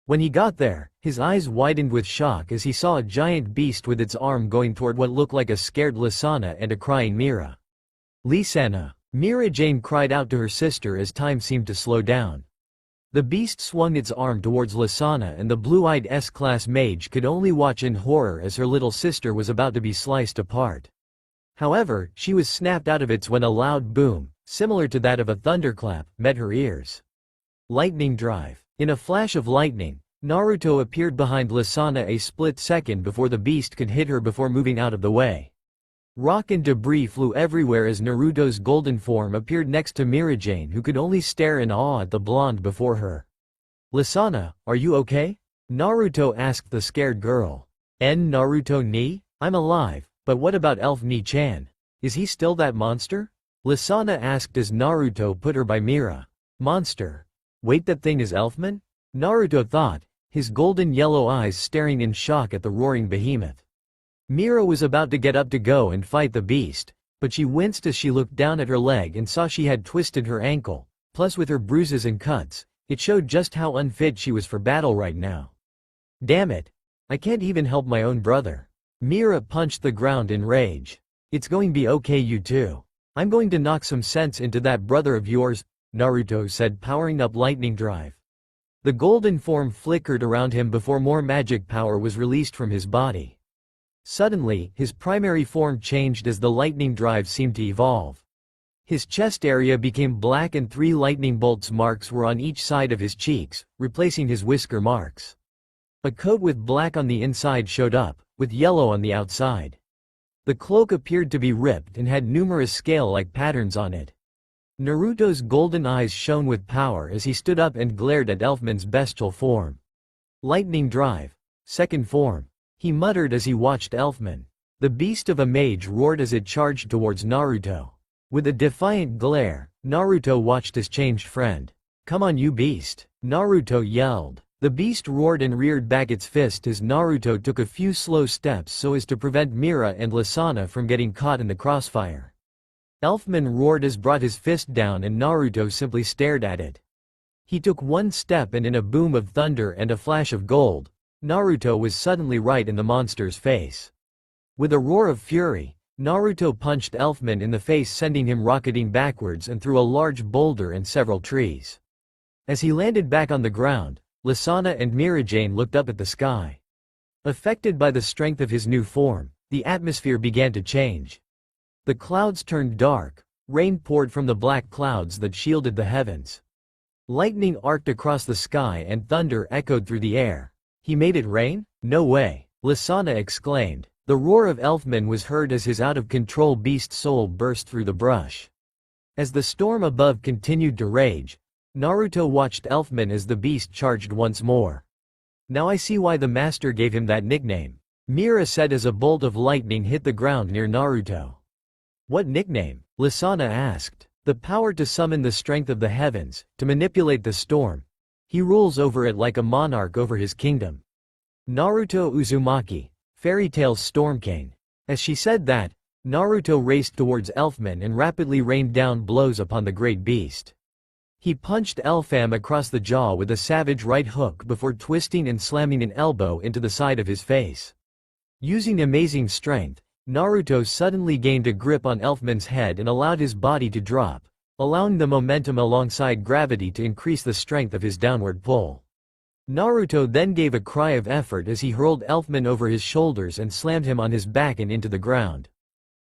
When he got there, his eyes widened with shock as he saw a giant beast with its arm going toward what looked like a scared Lisanna and a crying Mira. Lisanna! Mira Jane cried out to her sister as time seemed to slow down. The beast swung its arm towards Lisanna, and the blue-eyed S-class mage could only watch in horror as her little sister was about to be sliced apart. However, she was snapped out of it when a loud boom, similar to that of a thunderclap, met her ears. Lightning drive. In a flash of lightning, Naruto appeared behind Lisanna a split second before the beast could hit her before moving out of the way. Rock and debris flew everywhere as Naruto's golden form appeared next to Mirajane, who could only stare in awe at the blonde before her. Lisanna, are you okay? Naruto asked the scared girl. Naruto ni? I'm alive, but what about Elf Ni-chan? Is he still that monster? Lisanna asked as Naruto put her by Mira. Monster? Wait, that thing is Elfman? Naruto thought, his golden yellow eyes staring in shock at the roaring behemoth. Mira was about to get up to go and fight the beast, but she winced as she looked down at her leg and saw she had twisted her ankle, plus with her bruises and cuts, it showed just how unfit she was for battle right now. Damn it! I can't even help my own brother. Mira punched the ground in rage. It's going to be okay, you two. I'm going to knock some sense into that brother of yours, Naruto said, powering up lightning drive. The golden form flickered around him before more magic power was released from his body. Suddenly, his primary form changed as the lightning drive seemed to evolve. His chest area became black and 3 lightning bolts marks were on each side of his cheeks, replacing his whisker marks. A coat with black on the inside showed up, with yellow on the outside. The cloak appeared to be ripped and had numerous scale-like patterns on it. Naruto's golden eyes shone with power as he stood up and glared at Elfman's bestial form. Lightning drive. Second form. He muttered as he watched Elfman. The beast of a mage roared as it charged towards Naruto. With a defiant glare, Naruto watched his changed friend. Come on, you beast! Naruto yelled. The beast roared and reared back its fist as Naruto took a few slow steps so as to prevent Mira and Lisanna from getting caught in the crossfire. Elfman roared as brought his fist down and Naruto simply stared at it. He took one step and in a boom of thunder and a flash of gold, Naruto was suddenly right in the monster's face. With a roar of fury, Naruto punched Elfman in the face, sending him rocketing backwards and through a large boulder and several trees. As he landed back on the ground, Lisanna and Mirajane looked up at the sky. Affected by the strength of his new form, the atmosphere began to change. The clouds turned dark, rain poured from the black clouds that shielded the heavens. Lightning arced across the sky and thunder echoed through the air. He made it rain? No way! Lisanna exclaimed. The roar of Elfman was heard as his out-of-control beast soul burst through the brush. As the storm above continued to rage, Naruto watched Elfman as the beast charged once more. Now I see why the master gave him that nickname, Mira said as a bolt of lightning hit the ground near Naruto. What nickname? Lisanna asked. The power to summon the strength of the heavens, to manipulate the storm. He rules over it like a monarch over his kingdom. Naruto Uzumaki, Fairy Tale's Storm King. As she said that, Naruto raced towards Elfman and rapidly rained down blows upon the great beast. He punched Elfam across the jaw with a savage right hook before twisting and slamming an elbow into the side of his face. Using amazing strength, Naruto suddenly gained a grip on Elfman's head and allowed his body to drop, allowing the momentum alongside gravity to increase the strength of his downward pull. Naruto then gave a cry of effort as he hurled Elfman over his shoulders and slammed him on his back and into the ground.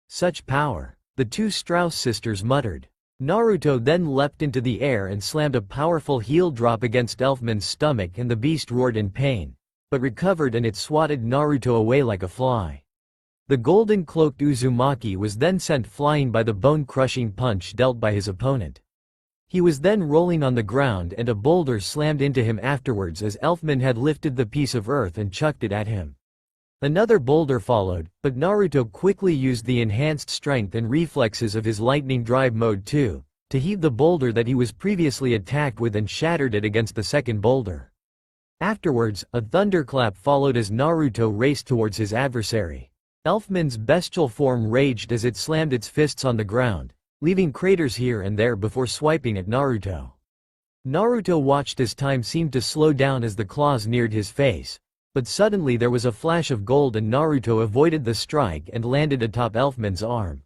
Such power! The two Strauss sisters muttered. Naruto then leapt into the air and slammed a powerful heel drop against Elfman's stomach, and the beast roared in pain, but recovered and it swatted Naruto away like a fly. The golden-cloaked Uzumaki was then sent flying by the bone-crushing punch dealt by his opponent. He was then rolling on the ground and a boulder slammed into him afterwards as Elfman had lifted the piece of earth and chucked it at him. Another boulder followed, but Naruto quickly used the enhanced strength and reflexes of his lightning drive mode 2, to heave the boulder that he was previously attacked with and shattered it against the second boulder. Afterwards, a thunderclap followed as Naruto raced towards his adversary. Elfman's bestial form raged as it slammed its fists on the ground, leaving craters here and there before swiping at Naruto. Naruto watched as time seemed to slow down as the claws neared his face. But suddenly there was a flash of gold and Naruto avoided the strike and landed atop Elfman's arm.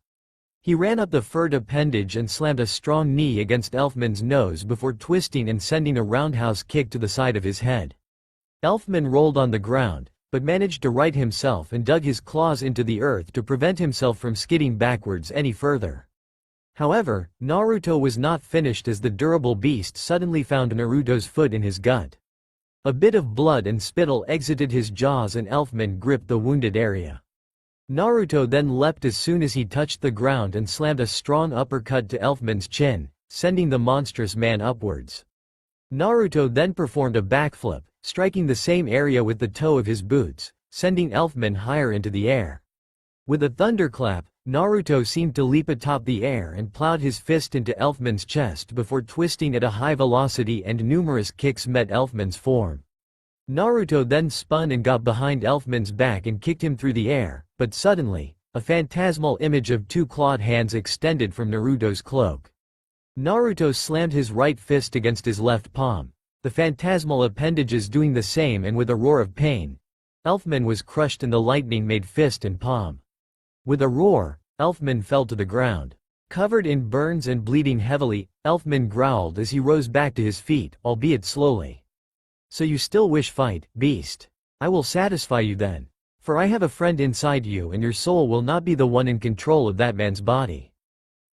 He ran up the furred appendage and slammed a strong knee against Elfman's nose before twisting and sending a roundhouse kick to the side of his head. Elfman rolled on the ground, but managed to right himself and dug his claws into the earth to prevent himself from skidding backwards any further. However, Naruto was not finished as the durable beast suddenly found Naruto's foot in his gut. A bit of blood and spittle exited his jaws and Elfman gripped the wounded area. Naruto then leapt as soon as he touched the ground and slammed a strong uppercut to Elfman's chin, sending the monstrous man upwards. Naruto then performed a backflip, striking the same area with the toe of his boots, sending Elfman higher into the air. With a thunderclap, Naruto seemed to leap atop the air and plowed his fist into Elfman's chest before twisting at a high velocity and numerous kicks met Elfman's form. Naruto then spun and got behind Elfman's back and kicked him through the air, but suddenly, a phantasmal image of two clawed hands extended from Naruto's cloak. Naruto slammed his right fist against his left palm, the phantasmal appendages doing the same, and with a roar of pain, Elfman was crushed in the lightning-made fist and palm. With a roar, Elfman fell to the ground. Covered in burns and bleeding heavily, Elfman growled as he rose back to his feet, albeit slowly. "So you still wish fight, beast? I will satisfy you then. For I have a friend inside you and your soul will not be the one in control of that man's body.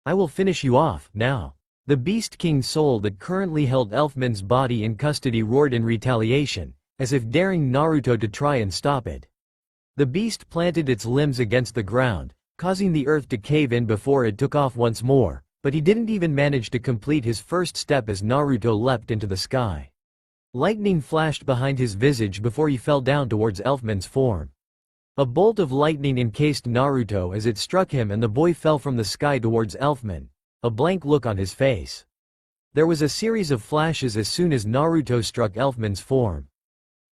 I will finish you off, now." The Beast King's soul that currently held Elfman's body in custody roared in retaliation, as if daring Naruto to try and stop it. The beast planted its limbs against the ground, causing the earth to cave in before it took off once more, but he didn't even manage to complete his first step as Naruto leapt into the sky. Lightning flashed behind his visage before he fell down towards Elfman's form. A bolt of lightning encased Naruto as it struck him and the boy fell from the sky towards Elfman, a blank look on his face. There was a series of flashes as soon as Naruto struck Elfman's form.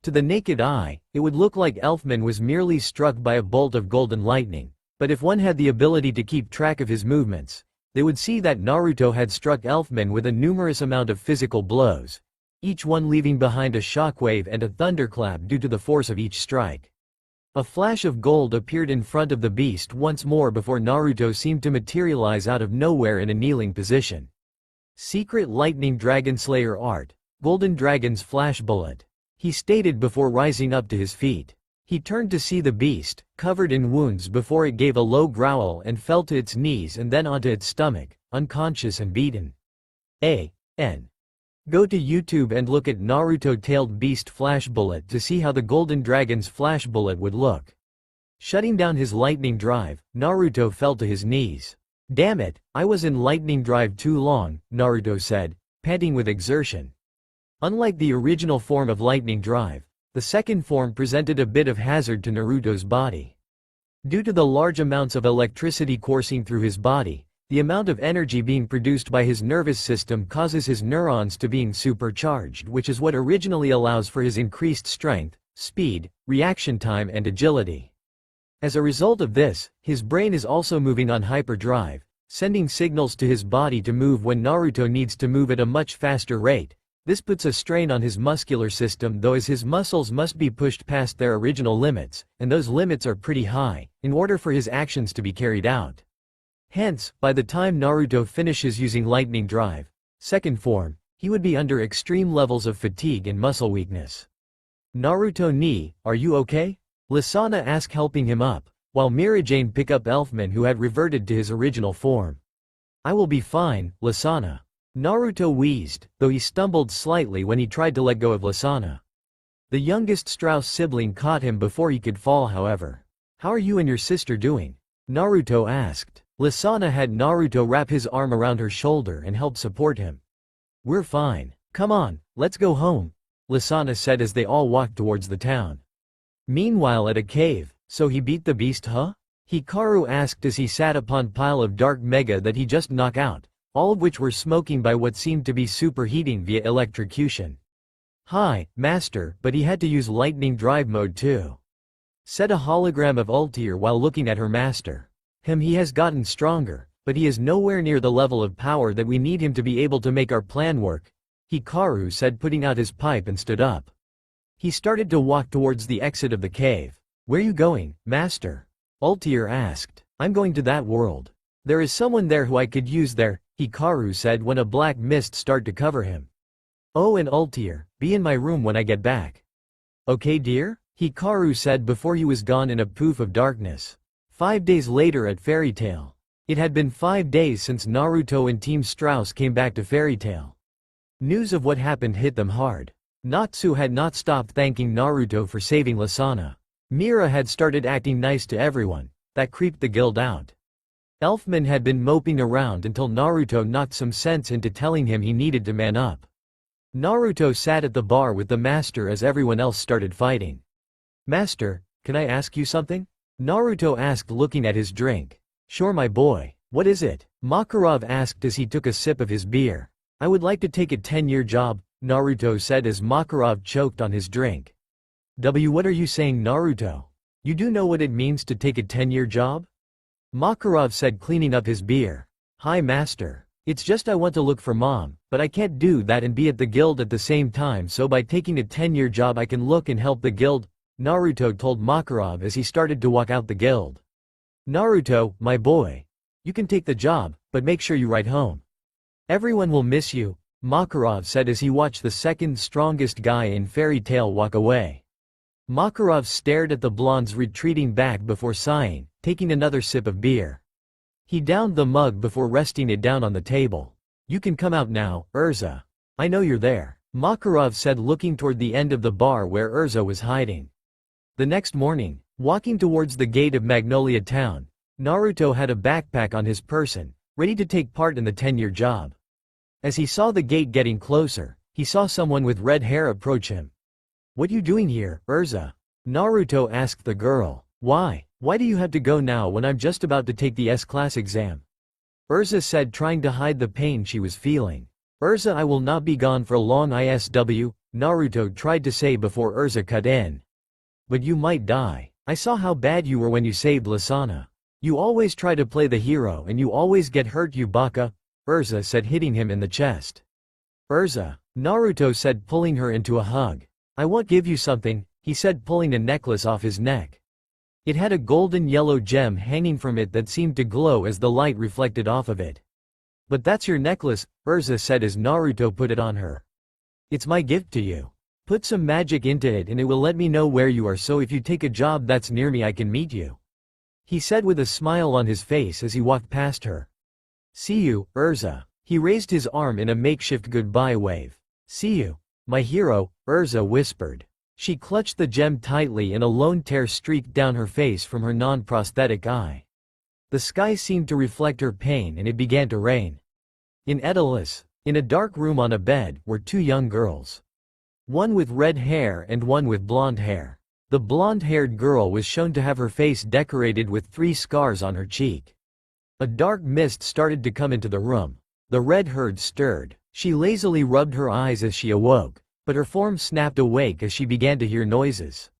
To the naked eye, it would look like Elfman was merely struck by a bolt of golden lightning, but if one had the ability to keep track of his movements, they would see that Naruto had struck Elfman with a numerous amount of physical blows, each one leaving behind a shockwave and a thunderclap due to the force of each strike. A flash of gold appeared in front of the beast once more before Naruto seemed to materialize out of nowhere in a kneeling position. Secret Lightning Dragon Slayer Art, Golden Dragon's Flash Bullet, he stated before rising up to his feet. He turned to see the beast, covered in wounds, before it gave a low growl and fell to its knees and then onto its stomach, unconscious and beaten. Go to YouTube and look at Naruto Tailed Beast Flash Bullet to see how the Golden Dragon's Flash Bullet would look. Shutting down his lightning drive, Naruto fell to his knees. "Damn it, I was in lightning drive too long," Naruto said, panting with exertion. Unlike the original form of lightning drive, the second form presented a bit of hazard to Naruto's body. Due to the large amounts of electricity coursing through his body, the amount of energy being produced by his nervous system causes his neurons to being supercharged, which is what originally allows for his increased strength, speed, reaction time and agility. As a result of this, his brain is also moving on hyperdrive, sending signals to his body to move when Naruto needs to move at a much faster rate. This puts a strain on his muscular system, though, as his muscles must be pushed past their original limits, and those limits are pretty high, in order for his actions to be carried out. Hence, by the time Naruto finishes using lightning drive, second form, he would be under extreme levels of fatigue and muscle weakness. Naruto ni, are you okay? Lisanna asked, helping him up, while Mirajane picked up Elfman, who had reverted to his original form. I will be fine, Lisanna. Naruto wheezed, though he stumbled slightly when he tried to let go of Lisanna. The youngest Strauss sibling caught him before he could fall, however. How are you and your sister doing? Naruto asked. Lisanna had Naruto wrap his arm around her shoulder and help support him. We're fine. Come on, let's go home, Lisanna said as they all walked towards the town. Meanwhile, at a cave, so he beat the beast, huh? Hikaru asked as he sat upon pile of dark mega that he just knocked out, all of which were smoking by what seemed to be superheating via electrocution. Hi, master, but he had to use lightning drive mode too, said a hologram of Ultier while looking at her master. He has gotten stronger, but he is nowhere near the level of power that we need him to be able to make our plan work, Hikaru said, putting out his pipe, and stood up. He started to walk towards the exit of the cave. Where you going, master? Ultier asked. I'm going to that world. There is someone there who I could use there, Hikaru said when a black mist started to cover him. Oh, and Ultier, be in my room when I get back. Okay, dear? Hikaru said before he was gone in a poof of darkness. 5 days later at Fairy Tail. It had been 5 days since Naruto and Team Strauss came back to Fairy Tail. News of what happened hit them hard. Natsu had not stopped thanking Naruto for saving Lisanna. Mira had started acting nice to everyone. That creeped the guild out. Elfman had been moping around until Naruto knocked some sense into telling him he needed to man up. Naruto sat at the bar with the master as everyone else started fighting. Master, can I ask you something? Naruto asked, looking at his drink. Sure, my boy. What is it? Makarov asked as he took a sip of his beer. I would like to take a 10-year job, Naruto said as Makarov choked on his drink. What are you saying, Naruto? You do know what it means to take a 10-year job? Makarov said, cleaning up his beer. Hi, master. It's just I want to look for mom, but I can't do that and be at the guild at the same time, so by taking a 10-year job I can look and help the guild, Naruto told Makarov as he started to walk out the guild. Naruto, my boy. You can take the job, but make sure you write home. Everyone will miss you, Makarov said as he watched the second strongest guy in Fairy Tail walk away. Makarov stared at the blondes retreating back before sighing, taking another sip of beer. He downed the mug before resting it down on the table. You can come out now, Urza. I know you're there, Makarov said, looking toward the end of the bar where Urza was hiding. The next morning, walking towards the gate of Magnolia Town, Naruto had a backpack on his person, ready to take part in the 10-year job. As he saw the gate getting closer, he saw someone with red hair approach him. What you doing here, Urza? Naruto asked the girl. Why do you have to go now when I'm just about to take the S-class exam? Urza said, trying to hide the pain she was feeling. Urza, I will not be gone for long, ISW, Naruto tried to say before Urza cut in. But you might die. I saw how bad you were when you saved Lisanna. You always try to play the hero and you always get hurt, you baka, Urza said, hitting him in the chest. Urza, Naruto said, pulling her into a hug. I won't give you something, he said, pulling a necklace off his neck. It had a golden yellow gem hanging from it that seemed to glow as the light reflected off of it. But that's your necklace, Urza said as Naruto put it on her. It's my gift to you. Put some magic into it and it will let me know where you are, so if you take a job that's near me I can meet you, he said with a smile on his face as he walked past her. See you, Urza. He raised his arm in a makeshift goodbye wave. See you, my hero, Urza whispered. She clutched the gem tightly and a lone tear streaked down her face from her non-prosthetic eye. The sky seemed to reflect her pain and it began to rain. In Edalis, in a dark room on a bed, were two young girls. One with red hair and one with blonde hair. The blonde-haired girl was shown to have her face decorated with 3 scars on her cheek. A dark mist started to come into the room. The red-haired stirred. She lazily rubbed her eyes as she awoke, but her form snapped awake as she began to hear noises.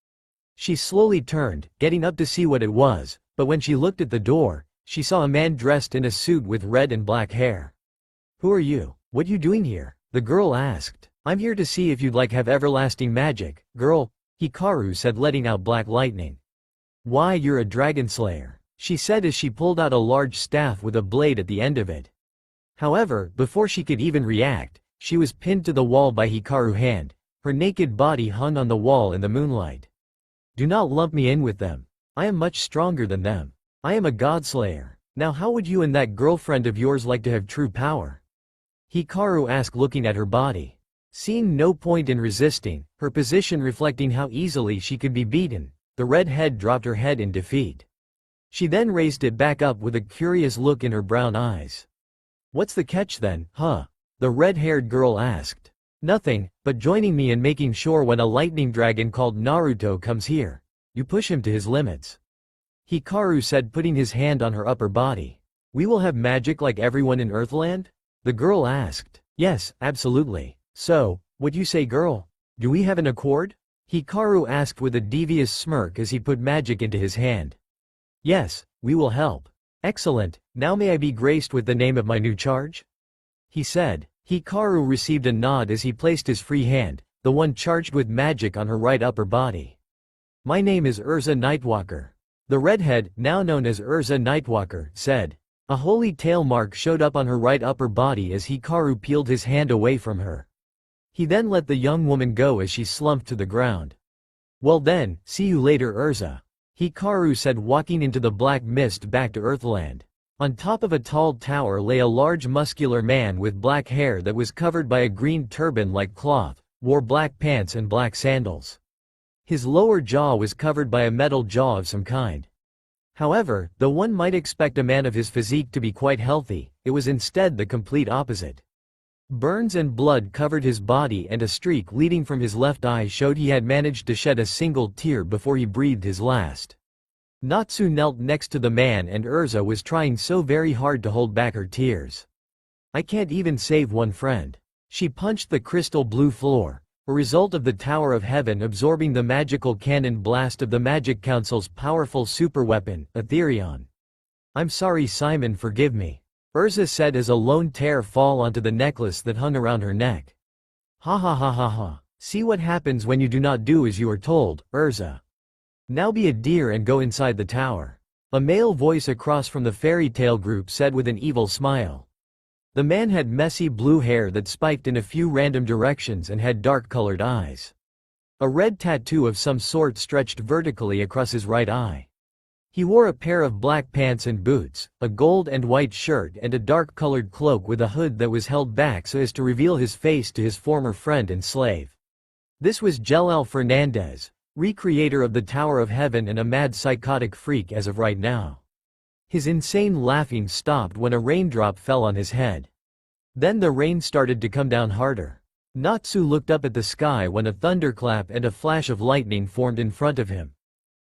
She slowly turned, getting up to see what it was, but when she looked at the door, she saw a man dressed in a suit with red and black hair. "Who are you? What you doing here?" the girl asked. "I'm here to see if you'd like have everlasting magic, girl," Hikaru said, letting out black lightning. "Why, you're a dragon slayer," she said as she pulled out a large staff with a blade at the end of it. However, before she could even react, she was pinned to the wall by Hikaru's hand. Her naked body hung on the wall in the moonlight. "Do not lump me in with them. I am much stronger than them. I am a godslayer. Now how would you and that girlfriend of yours like to have true power?" Hikaru asked, looking at her body. Seeing no point in resisting, her position reflecting how easily she could be beaten, the redhead dropped her head in defeat. She then raised it back up with a curious look in her brown eyes. "What's the catch then, huh?" the red-haired girl asked. "Nothing, but joining me in making sure when a lightning dragon called Naruto comes here, you push him to his limits," Hikaru said, putting his hand on her upper body. "We will have magic like everyone in Earthland?" the girl asked. "Yes, absolutely. So, what you say, girl? Do we have an accord?" Hikaru asked with a devious smirk as he put magic into his hand. "Yes, we will help." "Excellent, now may I be graced with the name of my new charge?" he said. Hikaru received a nod as he placed his free hand, the one charged with magic, on her right upper body. "My name is Urza Nightwalker," the redhead, now known as Urza Nightwalker, said. A holy tail mark showed up on her right upper body as Hikaru peeled his hand away from her. He then let the young woman go as she slumped to the ground. "Well then, see you later, Urza," Hikaru said, walking into the black mist back to Earthland. On top of a tall tower lay a large muscular man with black hair that was covered by a green turban-like cloth, wore black pants and black sandals. His lower jaw was covered by a metal jaw of some kind. However, though one might expect a man of his physique to be quite healthy, it was instead the complete opposite. Burns and blood covered his body, and a streak leading from his left eye showed he had managed to shed a single tear before he breathed his last. Natsu knelt next to the man, and Urza was trying so very hard to hold back her tears. "I can't even save one friend." She punched the crystal blue floor, a result of the Tower of Heaven absorbing the magical cannon blast of the Magic Council's powerful superweapon, Etherion. "I'm sorry, Simon, forgive me," Urza said as a lone tear fell onto the necklace that hung around her neck. "Ha ha ha ha ha. See what happens when you do not do as you are told, Urza. Now be a dear and go inside the tower," a male voice across from the fairy tale group said with an evil smile. The man had messy blue hair that spiked in a few random directions and had dark-colored eyes. A red tattoo of some sort stretched vertically across his right eye. He wore a pair of black pants and boots, a gold and white shirt, and a dark-colored cloak with a hood that was held back so as to reveal his face to his former friend and slave. This was Jelal Fernandez, recreator of the Tower of Heaven and a mad psychotic freak as of right now. His insane laughing stopped when a raindrop fell on his head. Then the rain started to come down harder. Natsu looked up at the sky when a thunderclap and a flash of lightning formed in front of him.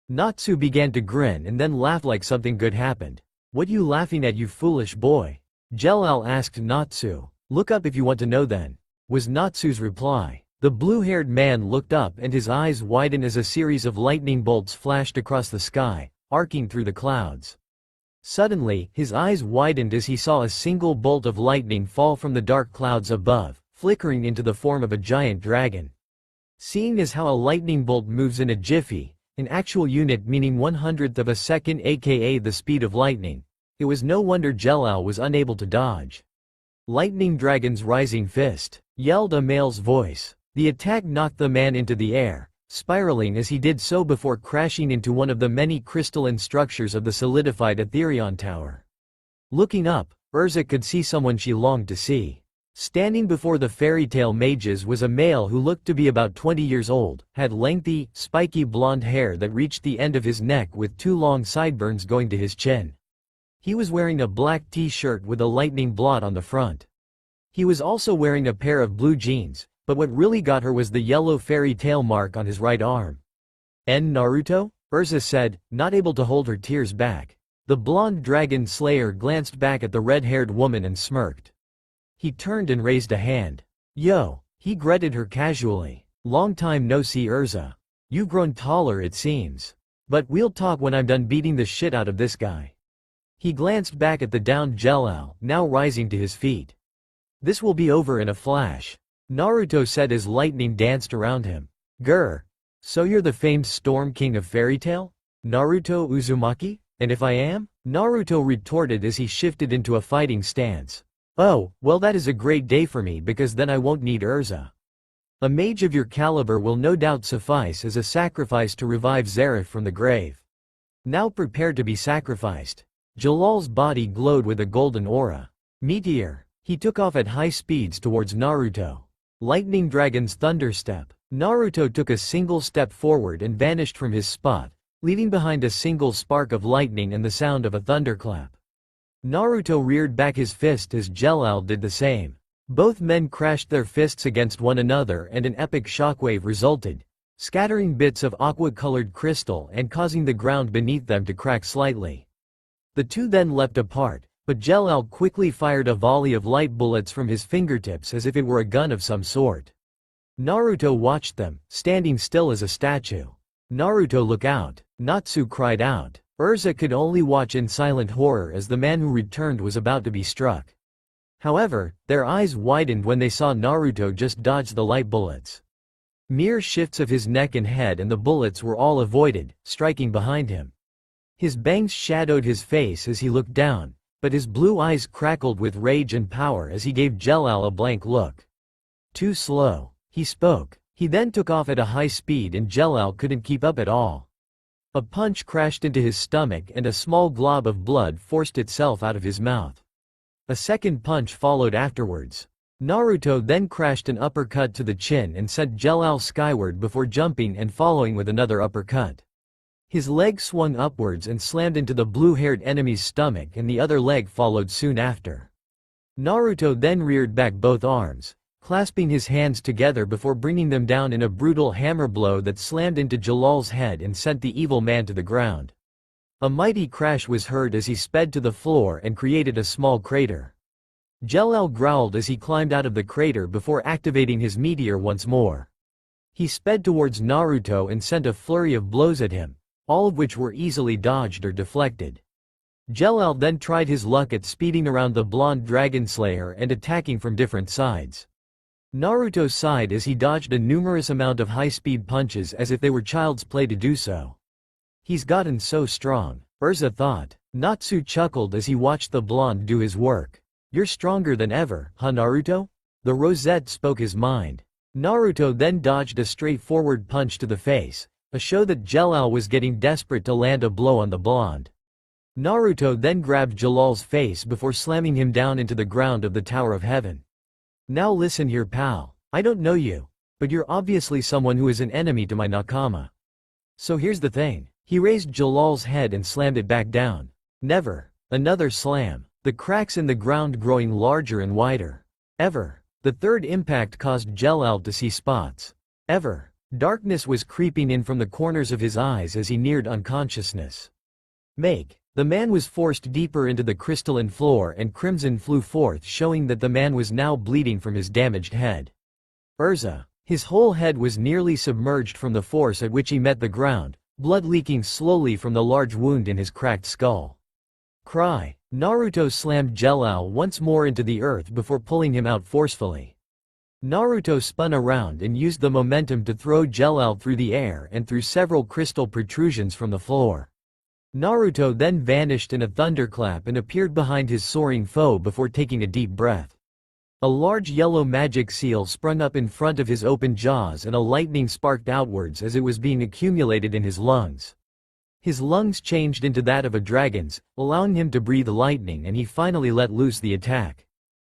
Natsu began to grin and then laughed like something good happened. "What you laughing at, you foolish boy?" Jelal asked Natsu. "Look up if you want to know then," was Natsu's reply. The blue-haired man looked up and his eyes widened as a series of lightning bolts flashed across the sky, arcing through the clouds. Suddenly, his eyes widened as he saw a single bolt of lightning fall from the dark clouds above, flickering into the form of a giant dragon. Seeing as how a lightning bolt moves in a jiffy, an actual unit meaning 1/100th of a second, aka the speed of lightning, it was no wonder Jelal was unable to dodge. "Lightning Dragon's rising fist," yelled a male's voice. The attack knocked the man into the air, spiraling as he did so before crashing into one of the many crystalline structures of the solidified Etherion Tower. Looking up, Urza could see someone she longed to see. Standing before the fairy tale mages was a male who looked to be about 20 years old, had lengthy, spiky blonde hair that reached the end of his neck with 2 long sideburns going to his chin. He was wearing a black t-shirt with a lightning blot on the front. He was also wearing a pair of blue jeans, but what really got her was the yellow fairy tale mark on his right arm. "En Naruto?" Urza said, not able to hold her tears back. The blonde dragon slayer glanced back at the red-haired woman and smirked. He turned and raised a hand. "Yo," he greeted her casually. "Long time no see, Urza. You've grown taller, it seems. But we'll talk when I'm done beating the shit out of this guy." He glanced back at the downed Jelal, now rising to his feet. This will be over in a flash, Naruto said as lightning danced around him. Grr. So you're the famed Storm King of Fairy Tail? Naruto Uzumaki? And if I am? Naruto retorted as he shifted into a fighting stance. Oh, well that is a great day for me because then I won't need Urza. A mage of your caliber will no doubt suffice as a sacrifice to revive Zareth from the grave. Now prepare to be sacrificed. Jalal's body glowed with a golden aura. Meteor. He took off at high speeds towards Naruto. Lightning Dragon's Thunderstep. Naruto took a single step forward and vanished from his spot, leaving behind a single spark of lightning and the sound of a thunderclap. Naruto reared back his fist as Jelal did the same. Both men crashed their fists against one another and an epic shockwave resulted, scattering bits of aqua-colored crystal and causing the ground beneath them to crack slightly. The two then leapt apart, but Jelal quickly fired a volley of light bullets from his fingertips as if it were a gun of some sort. Naruto watched them, standing still as a statue. Naruto, look out! Natsu cried out. Urza could only watch in silent horror as the man who returned was about to be struck. However, their eyes widened when they saw Naruto just dodge the light bullets. Mere shifts of his neck and head and the bullets were all avoided, striking behind him. His bangs shadowed his face as he looked down, but his blue eyes crackled with rage and power as he gave Jelal a blank look. Too slow, he spoke. He then took off at a high speed and Jelal couldn't keep up at all. A punch crashed into his stomach and a small glob of blood forced itself out of his mouth. A second punch followed afterwards. Naruto then crashed an uppercut to the chin and sent Jelal skyward before jumping and following with another uppercut. His leg swung upwards and slammed into the blue-haired enemy's stomach and the other leg followed soon after. Naruto then reared back both arms, clasping his hands together before bringing them down in a brutal hammer blow that slammed into Jalal's head and sent the evil man to the ground. A mighty crash was heard as he sped to the floor and created a small crater. Jelal growled as he climbed out of the crater before activating his meteor once more. He sped towards Naruto and sent a flurry of blows at him, all of which were easily dodged or deflected. Jelal then tried his luck at speeding around the blonde dragon slayer and attacking from different sides. Naruto sighed as he dodged a numerous amount of high-speed punches as if they were child's play to do so. He's gotten so strong, Urza thought. Natsu chuckled as he watched the blonde do his work. You're stronger than ever, huh Naruto? The rosette spoke his mind. Naruto then dodged a straightforward punch to the face, a show that Jelal was getting desperate to land a blow on the blonde. Naruto then grabbed Jalal's face before slamming him down into the ground of the Tower of Heaven. Now listen here pal, I don't know you, but you're obviously someone who is an enemy to my nakama. So here's the thing. He raised Jalal's head and slammed it back down. Never. Another slam, the cracks in the ground growing larger and wider. Ever. The third impact caused Jelal to see spots. Ever. Darkness was creeping in from the corners of his eyes as he neared unconsciousness. Make. The man was forced deeper into the crystalline floor and crimson flew forth showing that the man was now bleeding from his damaged head. Urza. His whole head was nearly submerged from the force at which he met the ground, blood leaking slowly from the large wound in his cracked skull. Cry. Naruto slammed Jelal once more into the earth before pulling him out forcefully. Naruto spun around and used the momentum to throw Jelal through the air and through several crystal protrusions from the floor. Naruto then vanished in a thunderclap and appeared behind his soaring foe before taking a deep breath. A large yellow magic seal sprung up in front of his open jaws and a lightning sparked outwards as it was being accumulated in his lungs. His lungs changed into that of a dragon's, allowing him to breathe lightning and he finally let loose the attack.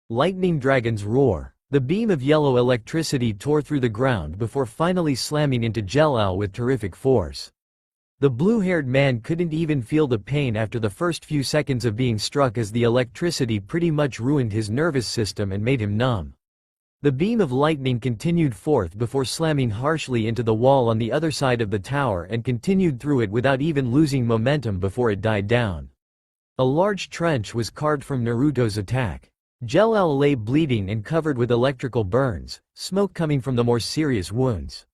Lightning Dragon's Roar. The beam of yellow electricity tore through the ground before finally slamming into Jelal with terrific force. The blue-haired man couldn't even feel the pain after the first few seconds of being struck as the electricity pretty much ruined his nervous system and made him numb. The beam of lightning continued forth before slamming harshly into the wall on the other side of the tower and continued through it without even losing momentum before it died down. A large trench was carved from Naruto's attack. Jelal lay bleeding and covered with electrical burns, smoke coming from the more serious wounds.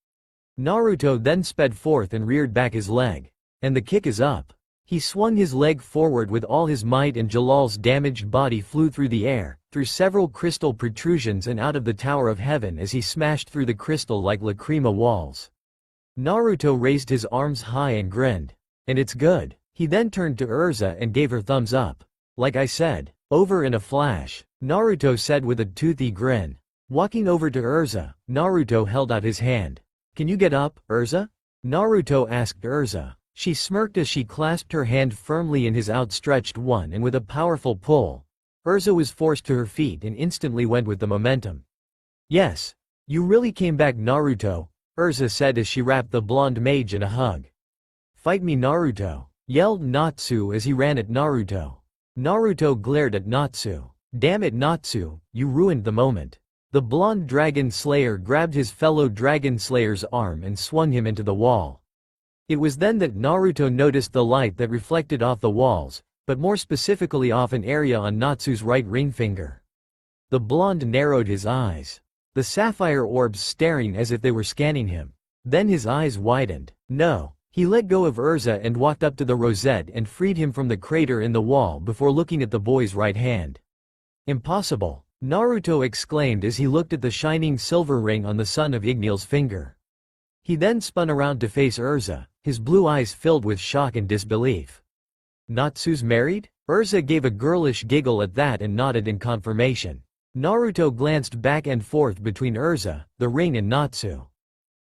Naruto then sped forth and reared back his leg. And the kick is up. He swung his leg forward with all his might and Jalal's damaged body flew through the air, through several crystal protrusions and out of the Tower of Heaven as he smashed through the crystal like lacrima walls. Naruto raised his arms high and grinned. And it's good. He then turned to Urza and gave her thumbs up. Like I said. Over in a flash, Naruto said with a toothy grin. Walking over to Urza, Naruto held out his hand. Can you get up, Urza? Naruto asked Urza. She smirked as she clasped her hand firmly in his outstretched one and with a powerful pull, Urza was forced to her feet and instantly went with the momentum. Yes. You really came back, Naruto, Urza said as she wrapped the blonde mage in a hug. Fight me, Naruto, yelled Natsu as he ran at Naruto. Naruto glared at Natsu. Damn it, Natsu, you ruined the moment. The blonde dragon slayer grabbed his fellow dragon slayer's arm and swung him into the wall. It was then that Naruto noticed the light that reflected off the walls, but more specifically off an area on Natsu's right ring finger. The blonde narrowed his eyes, the sapphire orbs staring as if they were scanning him. Then his eyes widened. No. He let go of Urza and walked up to the rosette and freed him from the crater in the wall before looking at the boy's right hand. Impossible, Naruto exclaimed as he looked at the shining silver ring on the son of Ignil's finger. He then spun around to face Urza, his blue eyes filled with shock and disbelief. Natsu's married? Urza gave a girlish giggle at that and nodded in confirmation. Naruto glanced back and forth between Urza, the ring and Natsu.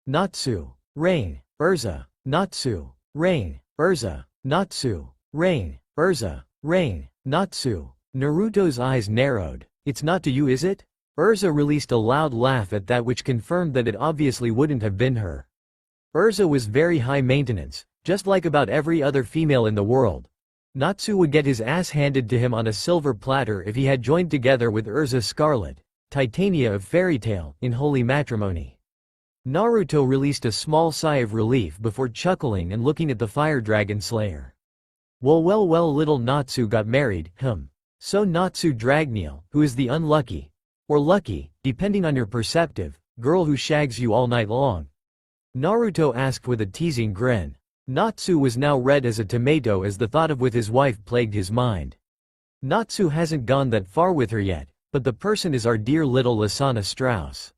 Natsu, ring, Urza, Natsu, ring, Urza, Natsu, ring, Urza, ring, Natsu. Naruto's eyes narrowed. It's not to you, is it? Urza released a loud laugh at that, which confirmed that it obviously wouldn't have been her. Urza was very high maintenance, just like about every other female in the world. Natsu would get his ass handed to him on a silver platter if he had joined together with Urza Scarlet, Titania of Fairy Tail, in holy matrimony. Naruto released a small sigh of relief before chuckling and looking at the fire dragon slayer. Well, little Natsu got married, So Natsu Dragneel, who is the unlucky, or lucky, depending on your perspective, girl who shags you all night long? Naruto asked with a teasing grin. Natsu was now red as a tomato as the thought of with his wife plagued his mind. Natsu hasn't gone that far with her yet, but the person is our dear little Lasana Strauss,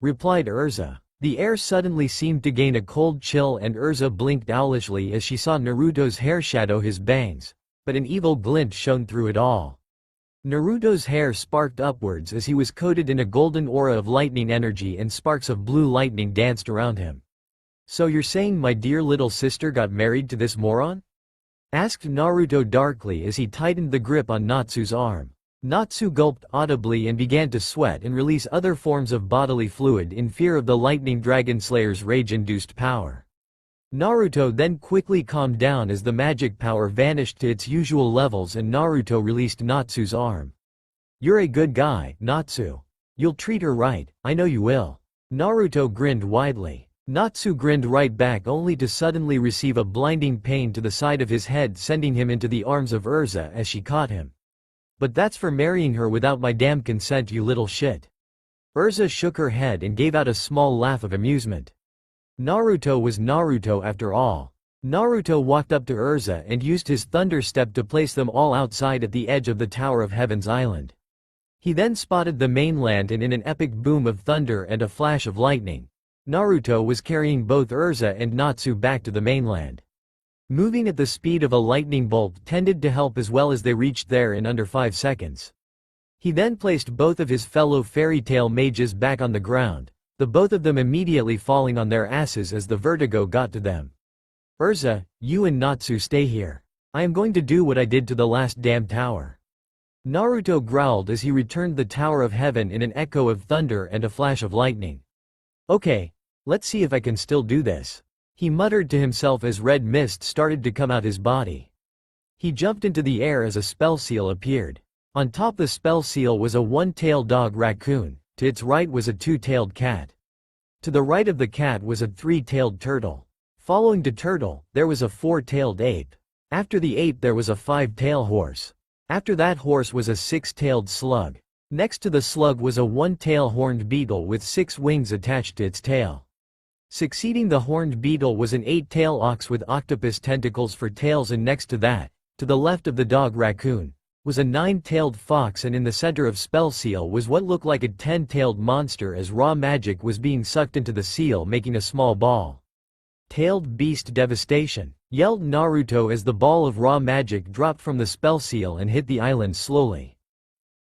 replied Urza. The air suddenly seemed to gain a cold chill and Urza blinked owlishly as she saw Naruto's hair shadow his bangs, but an evil glint shone through it all. Naruto's hair sparked upwards as he was coated in a golden aura of lightning energy and sparks of blue lightning danced around him. So you're saying my dear little sister got married to this moron? Asked Naruto darkly as he tightened the grip on Natsu's arm. Natsu gulped audibly and began to sweat and release other forms of bodily fluid in fear of the lightning dragon slayer's rage-induced power. Naruto then quickly calmed down as the magic power vanished to its usual levels and Naruto released Natsu's arm. You're a good guy, Natsu. You'll treat her right, I know you will. Naruto grinned widely. Natsu grinned right back only to suddenly receive a blinding pain to the side of his head, sending him into the arms of Urza as she caught him. But that's for marrying her without my damn consent, you little shit. Urza shook her head and gave out a small laugh of amusement. Naruto was Naruto after all. Naruto walked up to Urza and used his thunder step to place them all outside at the edge of the Tower of Heaven's island. He then spotted the mainland and in an epic boom of thunder and a flash of lightning, Naruto was carrying both Urza and Natsu back to the mainland. Moving at the speed of a lightning bolt tended to help as well as they reached there in under 5 seconds. He then placed both of his fellow fairy tale mages back on the ground, the both of them immediately falling on their asses as the vertigo got to them. Urza, you and Natsu stay here. I am going to do what I did to the last damn tower. Naruto growled as he returned the Tower of Heaven in an echo of thunder and a flash of lightning. Okay, let's see if I can still do this, he muttered to himself as red mist started to come out his body. He jumped into the air as a spell seal appeared. On top the spell seal was a one-tailed dog raccoon, to its right was a two-tailed cat. To the right of the cat was a three-tailed turtle. Following to turtle, there was a four-tailed ape. After the ape there was a five-tailed horse. After that horse was a six-tailed slug. Next to the slug was a one-tailed horned beetle with 6 wings attached to its tail. Succeeding the horned beetle was an 8-tailed ox with octopus tentacles for tails, and next to that, to the left of the dog raccoon, was a 9-tailed fox, and in the center of Spell Seal was what looked like a 10-tailed monster as raw magic was being sucked into the seal, making a small ball. "Tailed beast devastation," yelled Naruto as the ball of raw magic dropped from the spell seal and hit the island slowly.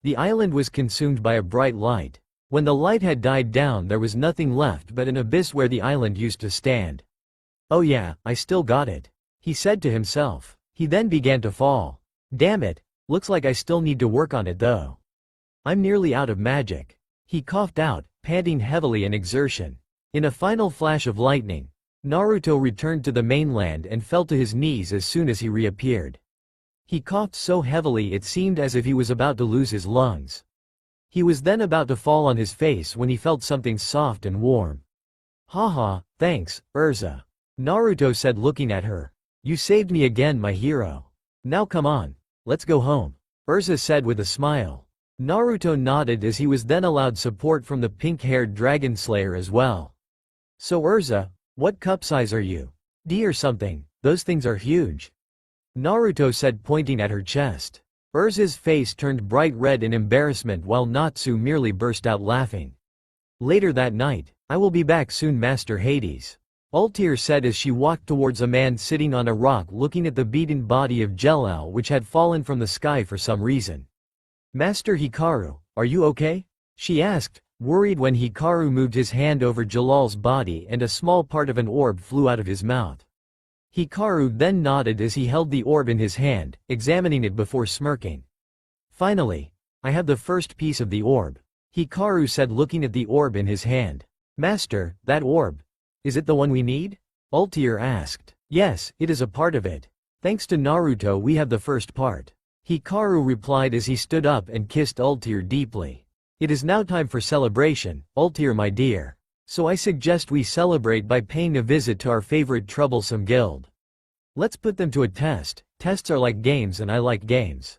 The island was consumed by a bright light. When the light had died down, there was nothing left but an abyss where the island used to stand. "Oh yeah, I still got it," he said to himself. He then began to fall. "Damn it, looks like I still need to work on it though. I'm nearly out of magic." He coughed out, panting heavily in exertion. In a final flash of lightning, Naruto returned to the mainland and fell to his knees as soon as he reappeared. He coughed so heavily it seemed as if he was about to lose his lungs. He was then about to fall on his face when he felt something soft and warm. "Haha, thanks, Urza," Naruto said, looking at her. "You saved me again, my hero. Now come on, let's go home," Urza said with a smile. Naruto nodded as he was then allowed support from the pink-haired dragon slayer as well. "So Urza, what cup size are you? D or something? Those things are huge," Naruto said, pointing at her chest. Urza's face turned bright red in embarrassment while Natsu merely burst out laughing. Later that night, "I will be back soon, Master Hades," Altair said as she walked towards a man sitting on a rock looking at the beaten body of Jelal which had fallen from the sky for some reason. "Master Hikaru, are you okay?" she asked, worried when Hikaru moved his hand over Jalal's body and a small part of an orb flew out of his mouth. Hikaru then nodded as he held the orb in his hand, examining it before smirking. "Finally, I have the first piece of the orb," Hikaru said, looking at the orb in his hand. "Master, that orb, is it the one we need?" Altair asked. "Yes, it is a part of it. Thanks to Naruto we have the first part," Hikaru replied as he stood up and kissed Altair deeply. "It is now time for celebration, Altair my dear. So I suggest we celebrate by paying a visit to our favorite troublesome guild. Let's put them to a test. Tests are like games and I like games.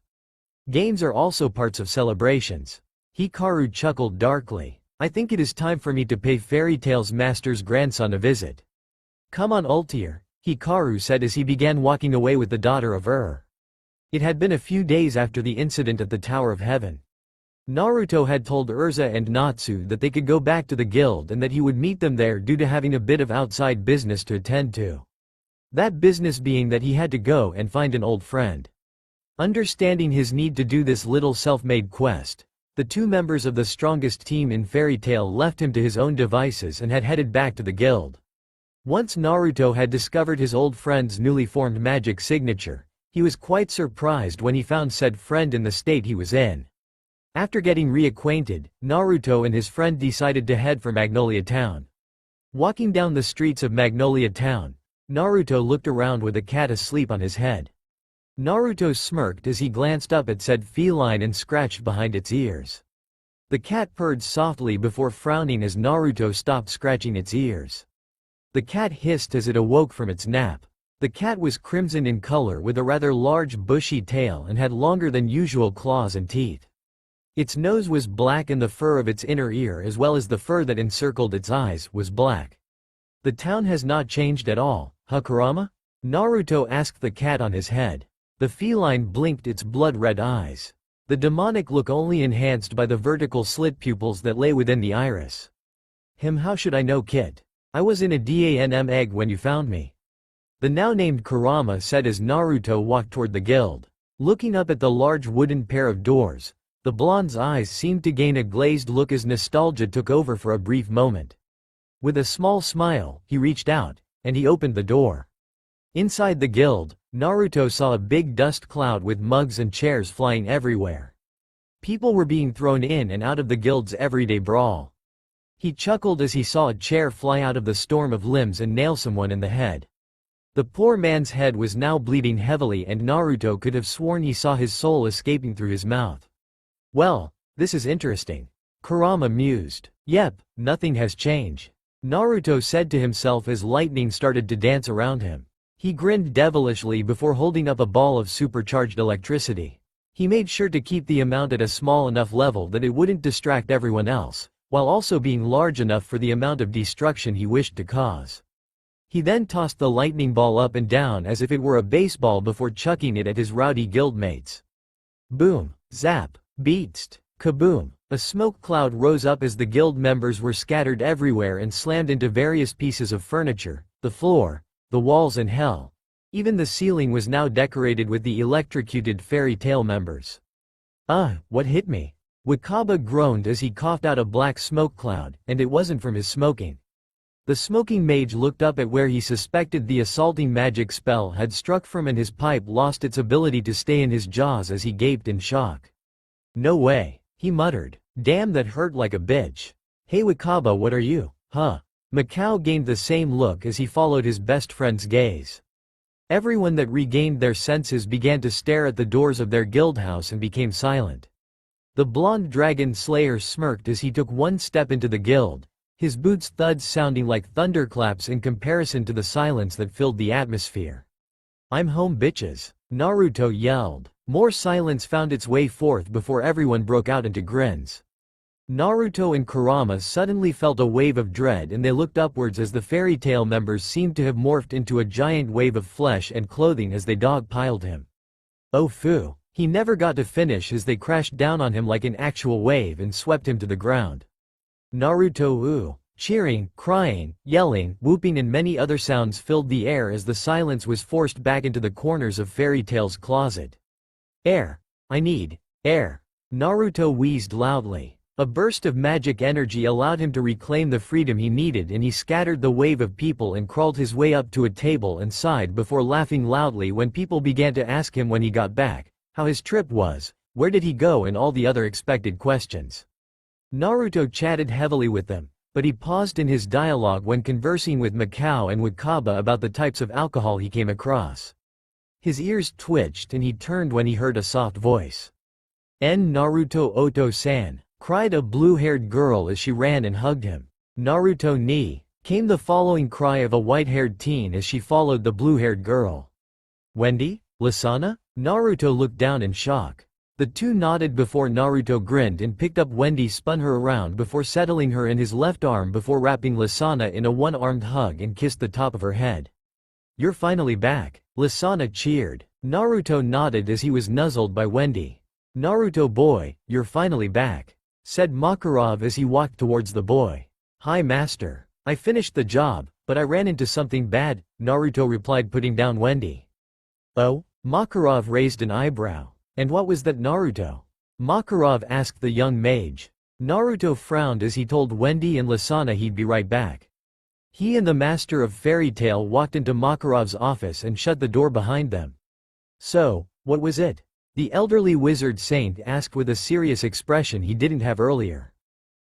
Games are also parts of celebrations." Hikaru chuckled darkly. "I think it is time for me to pay Fairy Tail's master's grandson a visit." "Come on Altair," Hikaru said as he began walking away with the daughter of It had been a few days after the incident at the Tower of Heaven. Naruto had told Urza and Natsu that they could go back to the guild and that he would meet them there due to having a bit of outside business to attend to. That business being that he had to go and find an old friend. Understanding his need to do this little self-made quest, the two members of the strongest team in Fairy Tail left him to his own devices and had headed back to the guild. Once Naruto had discovered his old friend's newly formed magic signature, he was quite surprised when he found said friend in the state he was in. After getting reacquainted, Naruto and his friend decided to head for Magnolia Town. Walking down the streets of Magnolia Town, Naruto looked around with a cat asleep on his head. Naruto smirked as he glanced up at said feline and scratched behind its ears. The cat purred softly before frowning as Naruto stopped scratching its ears. The cat hissed as it awoke from its nap. The cat was crimson in color with a rather large bushy tail and had longer than usual claws and teeth. Its nose was black and the fur of its inner ear as well as the fur that encircled its eyes was black. "The town has not changed at all, huh Kurama?" Naruto asked the cat on his head. The feline blinked its blood-red eyes. The demonic look only enhanced by the vertical slit pupils that lay within the iris. How should I know, Kit? I was in a DANM egg when you found me," the now-named Kurama said as Naruto walked toward the guild. Looking up at the large wooden pair of doors, the blonde's eyes seemed to gain a glazed look as nostalgia took over for a brief moment. With a small smile, he reached out, and he opened the door. Inside the guild, Naruto saw a big dust cloud with mugs and chairs flying everywhere. People were being thrown in and out of the guild's everyday brawl. He chuckled as he saw a chair fly out of the storm of limbs and nail someone in the head. The poor man's head was now bleeding heavily and Naruto could have sworn he saw his soul escaping through his mouth. "Well, this is interesting," Kurama mused. "Yep, nothing has changed," Naruto said to himself as lightning started to dance around him. He grinned devilishly before holding up a ball of supercharged electricity. He made sure to keep the amount at a small enough level that it wouldn't distract everyone else, while also being large enough for the amount of destruction he wished to cause. He then tossed the lightning ball up and down as if it were a baseball before chucking it at his rowdy guildmates. Boom, zap, beatst, kaboom! A smoke cloud rose up as the guild members were scattered everywhere and slammed into various pieces of furniture, the floor, the walls and hell. Even the ceiling was now decorated with the electrocuted fairy tale members. What hit me? Wakaba groaned as he coughed out a black smoke cloud, and it wasn't from his smoking. The smoking mage looked up at where he suspected the assaulting magic spell had struck from, and his pipe lost its ability to stay in his jaws as he gaped in shock. "No way," he muttered. "Damn, that hurt like a bitch. Hey Wakaba, what are you, huh?" Macau gained the same look as he followed his best friend's gaze. Everyone that regained their senses began to stare at the doors of their guildhouse and became silent. The blonde dragon slayer smirked as he took one step into the guild, his boots' thuds sounding like thunderclaps in comparison to the silence that filled the atmosphere. "I'm home, bitches," Naruto yelled. More silence found its way forth before everyone broke out into grins. Naruto and Kurama suddenly felt a wave of dread, and they looked upwards as the fairy tale members seemed to have morphed into a giant wave of flesh and clothing as they dog-piled him. Oh phew, he never got to finish as they crashed down on him like an actual wave and swept him to the ground. Naruto cheering, crying, yelling, whooping and many other sounds filled the air as the silence was forced back into the corners of Fairy Tale's closet. "Air! I need air!" Naruto wheezed loudly. A burst of magic energy allowed him to reclaim the freedom he needed, and he scattered the wave of people and crawled his way up to a table and sighed before laughing loudly when people began to ask him when he got back, how his trip was, where did he go and all the other expected questions. Naruto chatted heavily with them, but he paused in his dialogue when conversing with Macau and Wakaba about the types of alcohol he came across. His ears twitched and he turned when he heard a soft voice. Naruto Oto-san," cried a blue-haired girl as she ran and hugged him. "Naruto ni," came the following cry of a white-haired teen as she followed the blue-haired girl. "Wendy? Lasana?" Naruto looked down in shock. The two nodded before Naruto grinned and picked up Wendy, spun her around before settling her in his left arm before wrapping Lasana in a one-armed hug and kissed the top of her head. "You're finally back," Lasana cheered. Naruto nodded as he was nuzzled by Wendy. "Naruto boy, you're finally back," said Makarov as he walked towards the boy. "Hi master. I finished the job, but I ran into something bad," Naruto replied, putting down Wendy. "Oh?" Makarov raised an eyebrow. "And what was that, Naruto?" Makarov asked the young mage. Naruto frowned as he told Wendy and Lasana he'd be right back. He and the master of Fairy Tail walked into Makarov's office and shut the door behind them. "So, what was it?" the elderly wizard saint asked with a serious expression he didn't have earlier.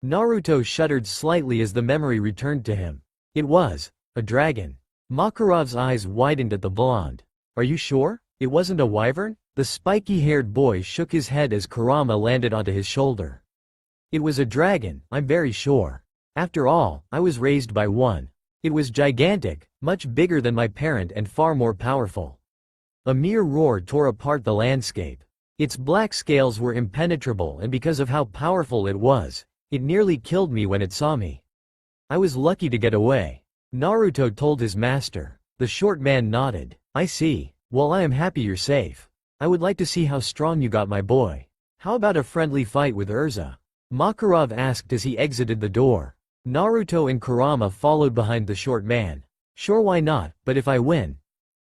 Naruto shuddered slightly as the memory returned to him. "It was a dragon." Makarov's eyes widened at the blonde. "Are you sure? It wasn't a wyvern?" The spiky-haired boy shook his head as Kurama landed onto his shoulder. "It was a dragon, I'm very sure. After all, I was raised by one. It was gigantic, much bigger than my parent and far more powerful." A mere roar tore apart the landscape. Its black scales were impenetrable, and because of how powerful it was, it nearly killed me when it saw me. I was lucky to get away, Naruto told his master. The short man nodded. "I see. Well, I am happy you're safe. I would like to see how strong you got, my boy. How about a friendly fight with Urza?" Makarov asked as he exited the door. Naruto and Kurama followed behind the short man. "Sure, why not, but if I win,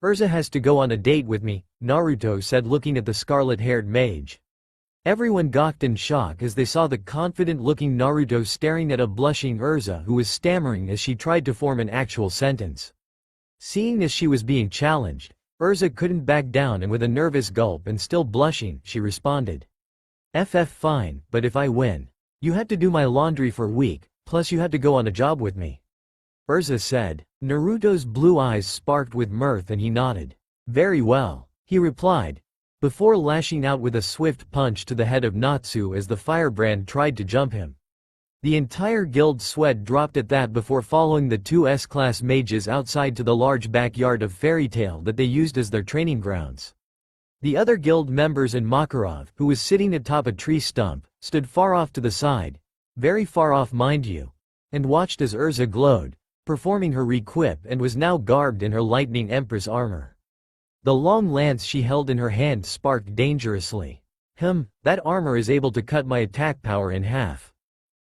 Urza has to go on a date with me," Naruto said, looking at the scarlet-haired mage. Everyone gawked in shock as they saw the confident-looking Naruto staring at a blushing Urza who was stammering as she tried to form an actual sentence. Seeing as she was being challenged, Urza couldn't back down, and with a nervous gulp and still blushing, she responded. Fine, but if I win, you had to do my laundry for a week, plus you had to go on a job with me," Urza said. Naruto's blue eyes sparked with mirth and he nodded. "Very well," he replied, before lashing out with a swift punch to the head of Natsu as the firebrand tried to jump him. The entire guild's sweat dropped at that before following the two S-class mages outside to the large backyard of Fairy Tail that they used as their training grounds. The other guild members and Makarov, who was sitting atop a tree stump, stood far off to the side, very far off mind you, and watched as Urza glowed, performing her re-equip and was now garbed in her Lightning Empress armor. The long lance she held in her hand sparked dangerously. That armor is able to cut my attack power in half.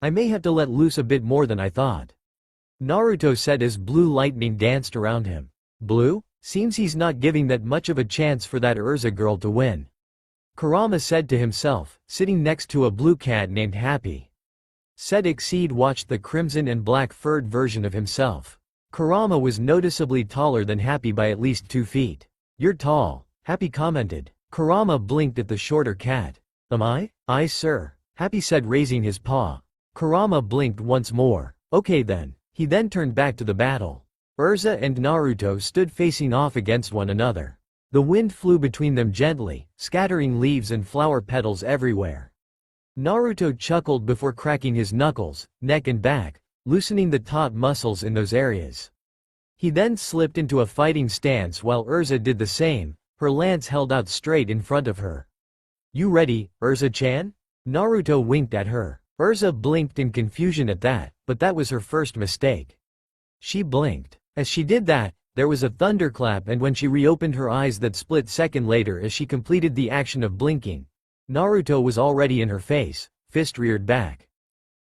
I may have to let loose a bit more than I thought. Naruto said as blue lightning danced around him. Blue? Seems he's not giving that much of a chance for that Urza girl to win. Kurama said to himself, sitting next to a blue cat named Happy. Said Exceed watched the crimson and black furred version of himself. Kurama was noticeably taller than Happy by at least 2 feet. You're tall, Happy commented. Kurama blinked at the shorter cat. Am I? Aye sir, Happy said raising his paw. Kurama blinked once more. Okay then. He then turned back to the battle. Urza and Naruto stood facing off against one another. The wind flew between them gently, scattering leaves and flower petals everywhere. Naruto chuckled before cracking his knuckles, neck and back, loosening the taut muscles in those areas. He then slipped into a fighting stance while Urza did the same, her lance held out straight in front of her. You ready, Urza-chan? Naruto winked at her. Urza blinked in confusion at that, but that was her first mistake. She blinked. As she did that, there was a thunderclap, and when she reopened her eyes that split second later as she completed the action of blinking, Naruto was already in her face, fist reared back.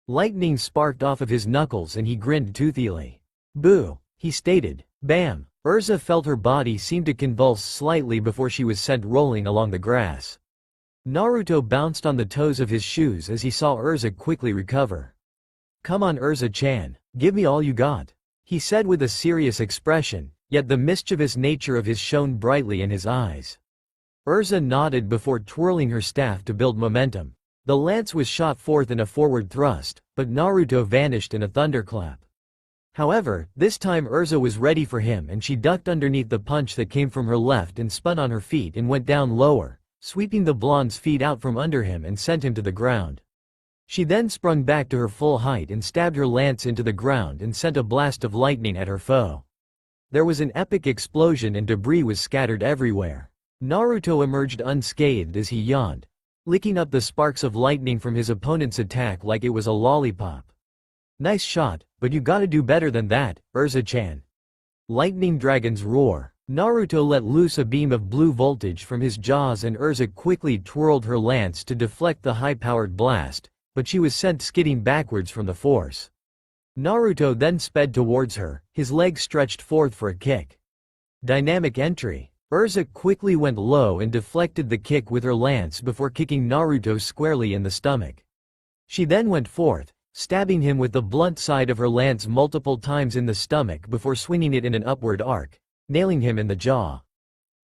Lightning sparked off of his knuckles and he grinned toothily. Boo, he stated. Bam! Urza felt her body seem to convulse slightly before she was sent rolling along the grass. Naruto bounced on the toes of his shoes as he saw Urza quickly recover. Come on Urza-chan, give me all you got, he said with a serious expression, yet the mischievous nature of his shone brightly in his eyes. Urza nodded before twirling her staff to build momentum. The lance was shot forth in a forward thrust, but Naruto vanished in a thunderclap. However, this time Urza was ready for him and she ducked underneath the punch that came from her left and spun on her feet and went down lower, sweeping the blonde's feet out from under him and sent him to the ground. She then sprung back to her full height and stabbed her lance into the ground and sent a blast of lightning at her foe. There was an epic explosion and debris was scattered everywhere. Naruto emerged unscathed as he yawned, licking up the sparks of lightning from his opponent's attack like it was a lollipop. Nice shot, but you gotta do better than that, Urza-chan. Lightning Dragon's roar. Naruto let loose a beam of blue voltage from his jaws and Urza quickly twirled her lance to deflect the high-powered blast, but she was sent skidding backwards from the force. Naruto then sped towards her, his legs stretched forth for a kick. Dynamic entry. Urza quickly went low and deflected the kick with her lance before kicking Naruto squarely in the stomach. She then went forth, stabbing him with the blunt side of her lance multiple times in the stomach before swinging it in an upward arc, nailing him in the jaw.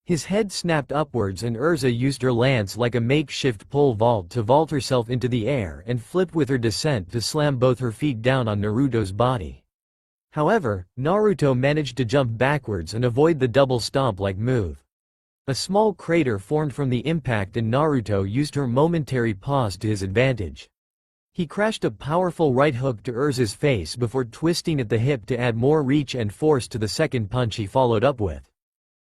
His head snapped upwards and Urza used her lance like a makeshift pole vault to vault herself into the air and flipped with her descent to slam both her feet down on Naruto's body. However, Naruto managed to jump backwards and avoid the double stomp-like move. A small crater formed from the impact and Naruto used her momentary pause to his advantage. He crashed a powerful right hook to Urza's face before twisting at the hip to add more reach and force to the second punch he followed up with.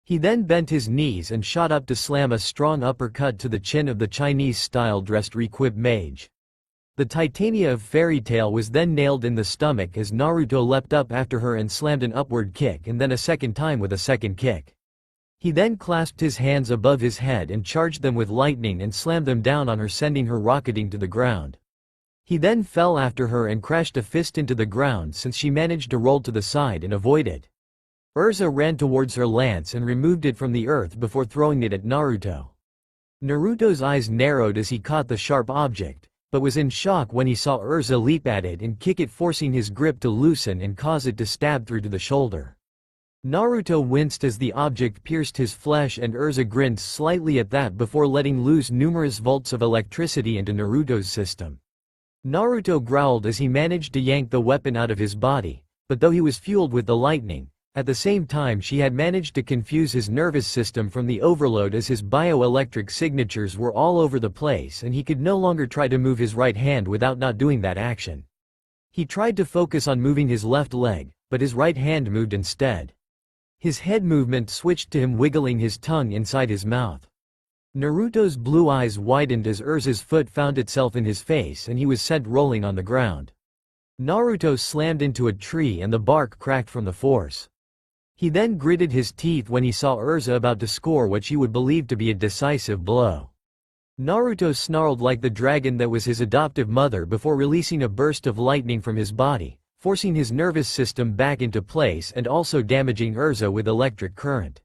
He then bent his knees and shot up to slam a strong uppercut to the chin of the Chinese-style dressed re-equipped mage. The Titania of Fairy Tail was then nailed in the stomach as Naruto leapt up after her and slammed an upward kick and then a second time with a second kick. He then clasped his hands above his head and charged them with lightning and slammed them down on her, sending her rocketing to the ground. He then fell after her and crashed a fist into the ground since she managed to roll to the side and avoid it. Urza ran towards her lance and removed it from the earth before throwing it at Naruto. Naruto's eyes narrowed as he caught the sharp object, but was in shock when he saw Urza leap at it and kick it, forcing his grip to loosen and cause it to stab through to the shoulder. Naruto winced as the object pierced his flesh and Urza grinned slightly at that before letting loose numerous volts of electricity into Naruto's system. Naruto growled as he managed to yank the weapon out of his body, but though he was fueled with the lightning, at the same time she had managed to confuse his nervous system from the overload as his bioelectric signatures were all over the place and he could no longer try to move his right hand without not doing that action. He tried to focus on moving his left leg, but his right hand moved instead. His head movement switched to him wiggling his tongue inside his mouth. Naruto's blue eyes widened as Urza's foot found itself in his face and he was sent rolling on the ground. Naruto slammed into a tree and the bark cracked from the force. He then gritted his teeth when he saw Urza about to score what she would believe to be a decisive blow. Naruto snarled like the dragon that was his adoptive mother before releasing a burst of lightning from his body, forcing his nervous system back into place and also damaging Urza with electric current.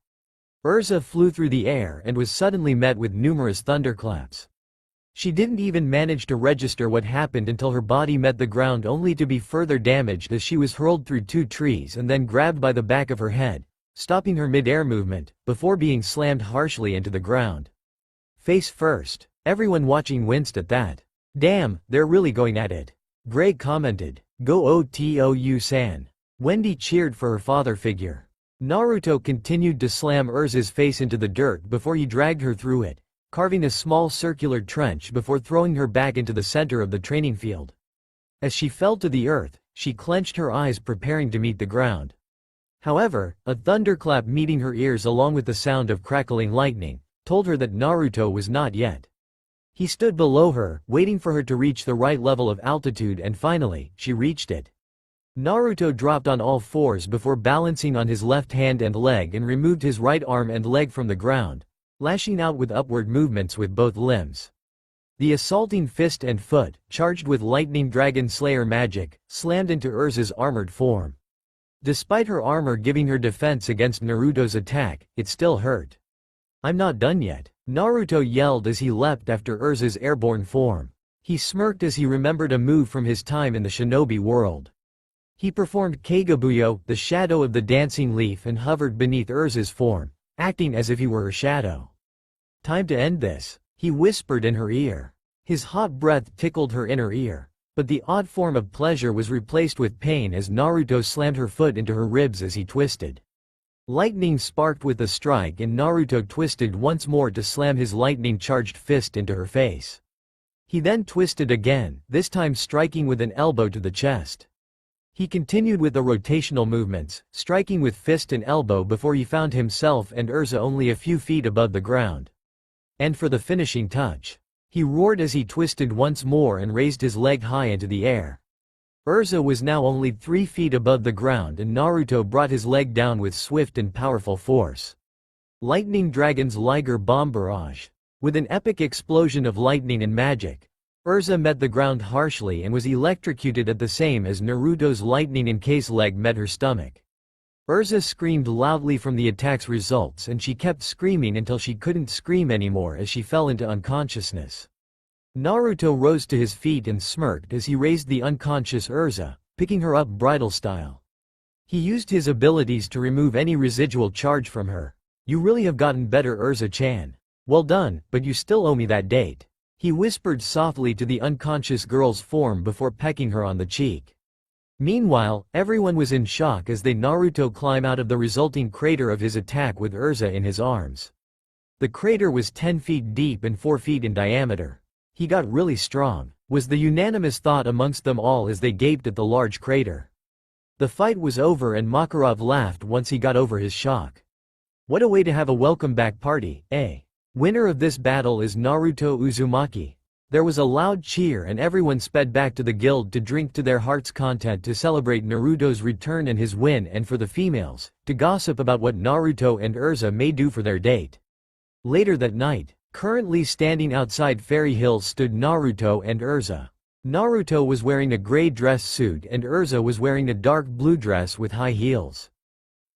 Urza flew through the air and was suddenly met with numerous thunderclaps. She didn't even manage to register what happened until her body met the ground, only to be further damaged as she was hurled through two trees and then grabbed by the back of her head, stopping her mid-air movement, before being slammed harshly into the ground. Face first. Everyone watching winced at that. Damn, they're really going at it. Greg commented. Go Otou-san. Wendy cheered for her father figure. Naruto continued to slam Urza's face into the dirt before he dragged her through it, carving a small circular trench before throwing her back into the center of the training field. As she fell to the earth, she clenched her eyes preparing to meet the ground. However, a thunderclap meeting her ears along with the sound of crackling lightning told her that Naruto was not yet. He stood below her, waiting for her to reach the right level of altitude, and finally, she reached it. Naruto dropped on all fours before balancing on his left hand and leg and removed his right arm and leg from the ground, lashing out with upward movements with both limbs. The assaulting fist and foot, charged with lightning dragon slayer magic, slammed into Urza's armored form. Despite her armor giving her defense against Naruto's attack, it still hurt. I'm not done yet, Naruto yelled as he leapt after Urza's airborne form. He smirked as he remembered a move from his time in the shinobi world. He performed Kagabuyo, the shadow of the dancing leaf, and hovered beneath Urza's form, acting as if he were her shadow. Time to end this, he whispered in her ear. His hot breath tickled her inner ear, but the odd form of pleasure was replaced with pain as Naruto slammed her foot into her ribs as he twisted. Lightning sparked with the strike and Naruto twisted once more to slam his lightning-charged fist into her face. He then twisted again, this time striking with an elbow to the chest. He continued with the rotational movements, striking with fist and elbow before he found himself and Urza only a few feet above the ground. And for the finishing touch, he roared as he twisted once more and raised his leg high into the air. Urza was now only 3 feet above the ground and Naruto brought his leg down with swift and powerful force. Lightning Dragon's Liger Bomb Barrage. With an epic explosion of lightning and magic, Urza met the ground harshly and was electrocuted at the same as Naruto's lightning encased leg met her stomach. Urza screamed loudly from the attack's results and she kept screaming until she couldn't scream anymore as she fell into unconsciousness. Naruto rose to his feet and smirked as he raised the unconscious Urza, picking her up bridal style. He used his abilities to remove any residual charge from her. You really have gotten better, Urza-chan. Well done, but you still owe me that date. He whispered softly to the unconscious girl's form before pecking her on the cheek. Meanwhile, everyone was in shock as they Naruto climb out of the resulting crater of his attack with Urza in his arms. The crater was 10 feet deep and 4 feet in diameter. He got really strong, was the unanimous thought amongst them all as they gaped at the large crater. The fight was over and Makarov laughed once he got over his shock. What a way to have a welcome back party, eh? Winner of this battle is Naruto Uzumaki. There was a loud cheer and everyone sped back to the guild to drink to their heart's content to celebrate Naruto's return and his win, and for the females, to gossip about what Naruto and Urza may do for their date. Later that night, currently standing outside Fairy Hill stood Naruto and Urza. Naruto was wearing a gray dress suit and Urza was wearing a dark blue dress with high heels.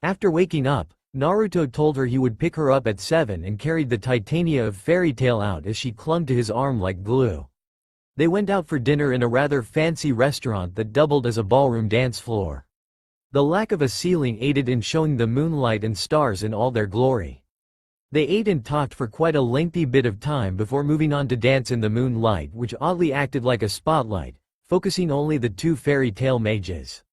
After waking up, Naruto told her he would pick her up at 7 and carried the Titania of Fairy Tail out as she clung to his arm like glue. They went out for dinner in a rather fancy restaurant that doubled as a ballroom dance floor. The lack of a ceiling aided in showing the moonlight and stars in all their glory. They ate and talked for quite a lengthy bit of time before moving on to dance in the moonlight, which oddly acted like a spotlight, focusing only the 2 fairy tale mages.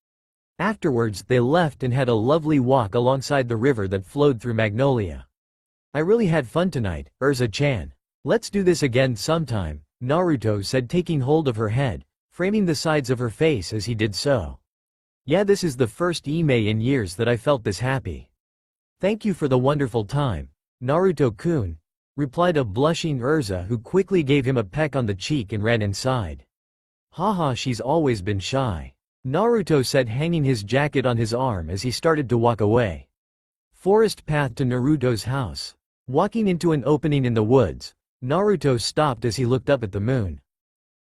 Afterwards, they left and had a lovely walk alongside the river that flowed through Magnolia. I really had fun tonight, Urza-chan. Let's do this again sometime, Naruto said, taking hold of her head, framing the sides of her face as he did so. Yeah, this is the first anime in years that I felt this happy. Thank you for the wonderful time, Naruto-kun. replied a blushing Urza who quickly gave him a peck on the cheek and ran inside. Haha, she's always been shy, Naruto said, hanging his jacket on his arm as he started to walk away. Forest path to Naruto's house. Walking into an opening in the woods, Naruto stopped as he looked up at the moon.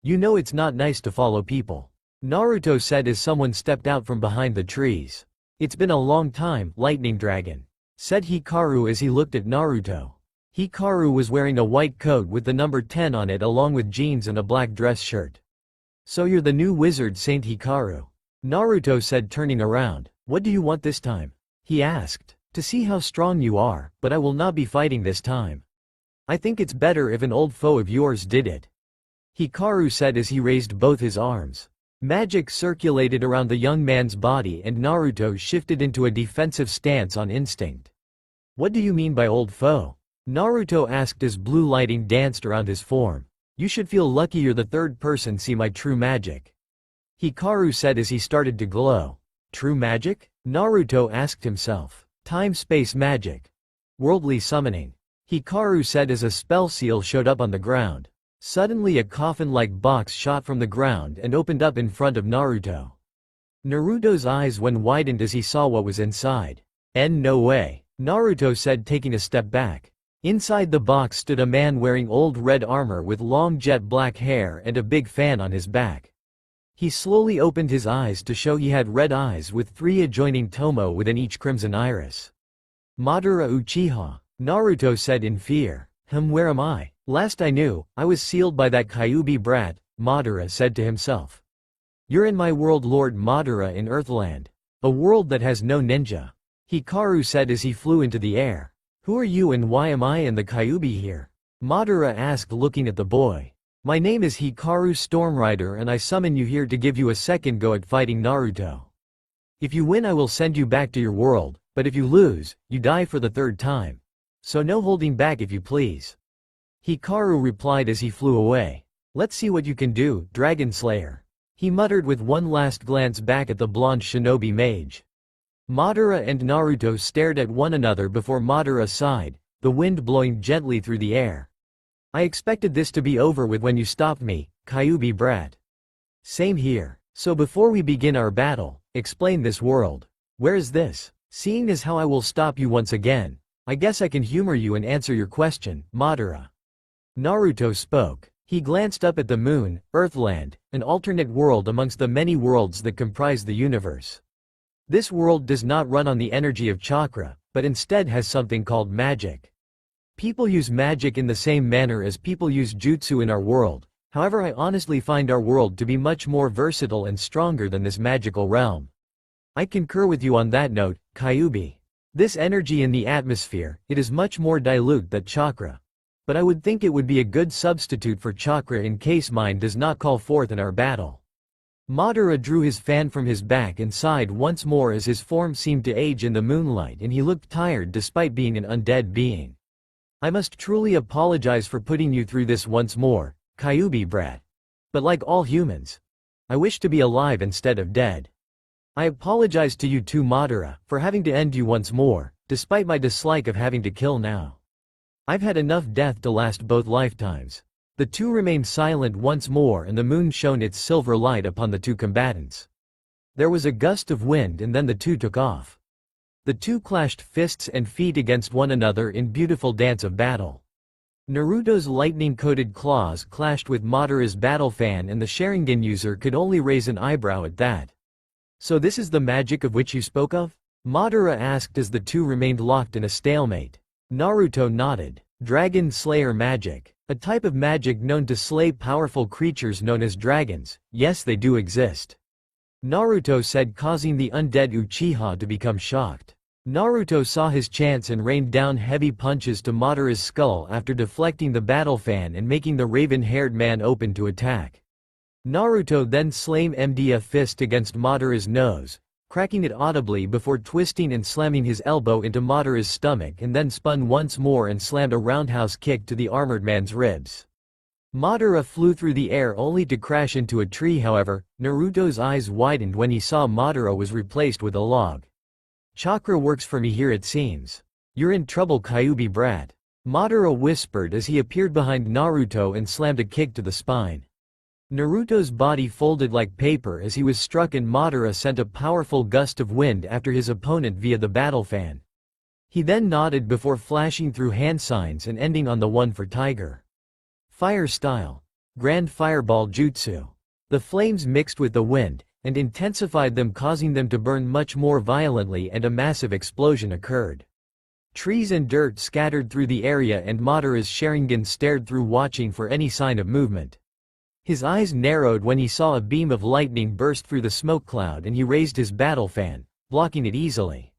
You know it's not nice to follow people, Naruto said as someone stepped out from behind the trees. It's been a long time, Lightning Dragon, said Hikaru as he looked at Naruto. Hikaru was wearing a white coat with the number 10 on it along with jeans and a black dress shirt. So you're the new wizard Saint Hikaru, Naruto said, turning around. What do you want this time? He asked. To see how strong you are, but I will not be fighting this time. I think it's better if an old foe of yours did it, Hikaru said as he raised both his arms. Magic circulated around the young man's body and Naruto shifted into a defensive stance on instinct. What do you mean by old foe? Naruto asked as blue lighting danced around his form. You should feel lucky you're the third person see my true magic, Hikaru said as he started to glow. True magic? Naruto asked himself. Time-space magic. Worldly summoning, Hikaru said as a spell seal showed up on the ground. Suddenly a coffin-like box shot from the ground and opened up in front of Naruto. Naruto's eyes widened as he saw what was inside. No way, Naruto said, taking a step back. Inside the box stood a man wearing old red armor with long jet black hair and a big fan on his back. He slowly opened his eyes to show he had red eyes with 3 adjoining tomo within each crimson iris. Madara Uchiha, Naruto said in fear. Where am I? Last I knew, I was sealed by that Kyuubi brat, Madara said to himself. You're in my world, Lord Madara, in Earthland. A world that has no ninja, Hikaru said as he flew into the air. Who are you and why am I and the Kyuubi here? Madara asked, looking at the boy. My name is Hikaru Stormrider and I summon you here to give you a second go at fighting Naruto. If you win I will send you back to your world, but if you lose, you die for the 3rd time. So no holding back if you please, Hikaru replied as he flew away. Let's see what you can do, Dragon Slayer, he muttered with one last glance back at the blonde shinobi mage. Madara and Naruto stared at one another before Madara sighed, the wind blowing gently through the air. I expected this to be over with when you stopped me, Kyuubi brat. Same here. So before we begin our battle, explain this world. Where is this? Seeing as how I will stop you once again, I guess I can humor you and answer your question, Madara. Naruto spoke. He glanced up at the moon, Earthland, an alternate world amongst the many worlds that comprise the universe. This world does not run on the energy of chakra, but instead has something called magic. People use magic in the same manner as people use jutsu in our world, however I honestly find our world to be much more versatile and stronger than this magical realm. I concur with you on that note, Kyuubi. This energy in the atmosphere, it is much more dilute than chakra. But I would think it would be a good substitute for chakra in case mine does not call forth in our battle. Madara drew his fan from his back and sighed once more as his form seemed to age in the moonlight and he looked tired despite being an undead being. I must truly apologize for putting you through this once more, Kyuubi brat. But like all humans, I wish to be alive instead of dead. I apologize to you too, Madara, for having to end you once more, despite my dislike of having to kill now. I've had enough death to last both lifetimes. The two remained silent once more and the moon shone its silver light upon the two combatants. There was a gust of wind and then the two took off. The two clashed fists and feet against one another in beautiful dance of battle. Naruto's lightning-coated claws clashed with Madara's battle fan and the Sharingan user could only raise an eyebrow at that. So this is the magic of which you spoke of? Madara asked as the two remained locked in a stalemate. Naruto nodded. Dragon Slayer magic. A type of magic known to slay powerful creatures known as dragons. Yes, they do exist, Naruto said, causing the undead Uchiha to become shocked. Naruto saw his chance and rained down heavy punches to Madara's skull after deflecting the battle fan and making the raven-haired man open to attack. Naruto then slammed a fist against Madara's nose, cracking it audibly before twisting and slamming his elbow into Madara's stomach and then spun once more and slammed a roundhouse kick to the armored man's ribs. Madara flew through the air only to crash into a tree. However, Naruto's eyes widened when he saw Madara was replaced with a log. Chakra works for me here it seems. You're in trouble, Kyuubi brat. Madara whispered as he appeared behind Naruto and slammed a kick to the spine. Naruto's body folded like paper as he was struck, and Madara sent a powerful gust of wind after his opponent via the battle fan. He then nodded before flashing through hand signs and ending on the one for Tiger. Fire style. Grand Fireball Jutsu. The flames mixed with the wind and intensified them, causing them to burn much more violently, and a massive explosion occurred. Trees and dirt scattered through the area, and Madara's Sharingan stared through, watching for any sign of movement. His eyes narrowed when he saw a beam of lightning burst through the smoke cloud, and he raised his battle fan, blocking it easily.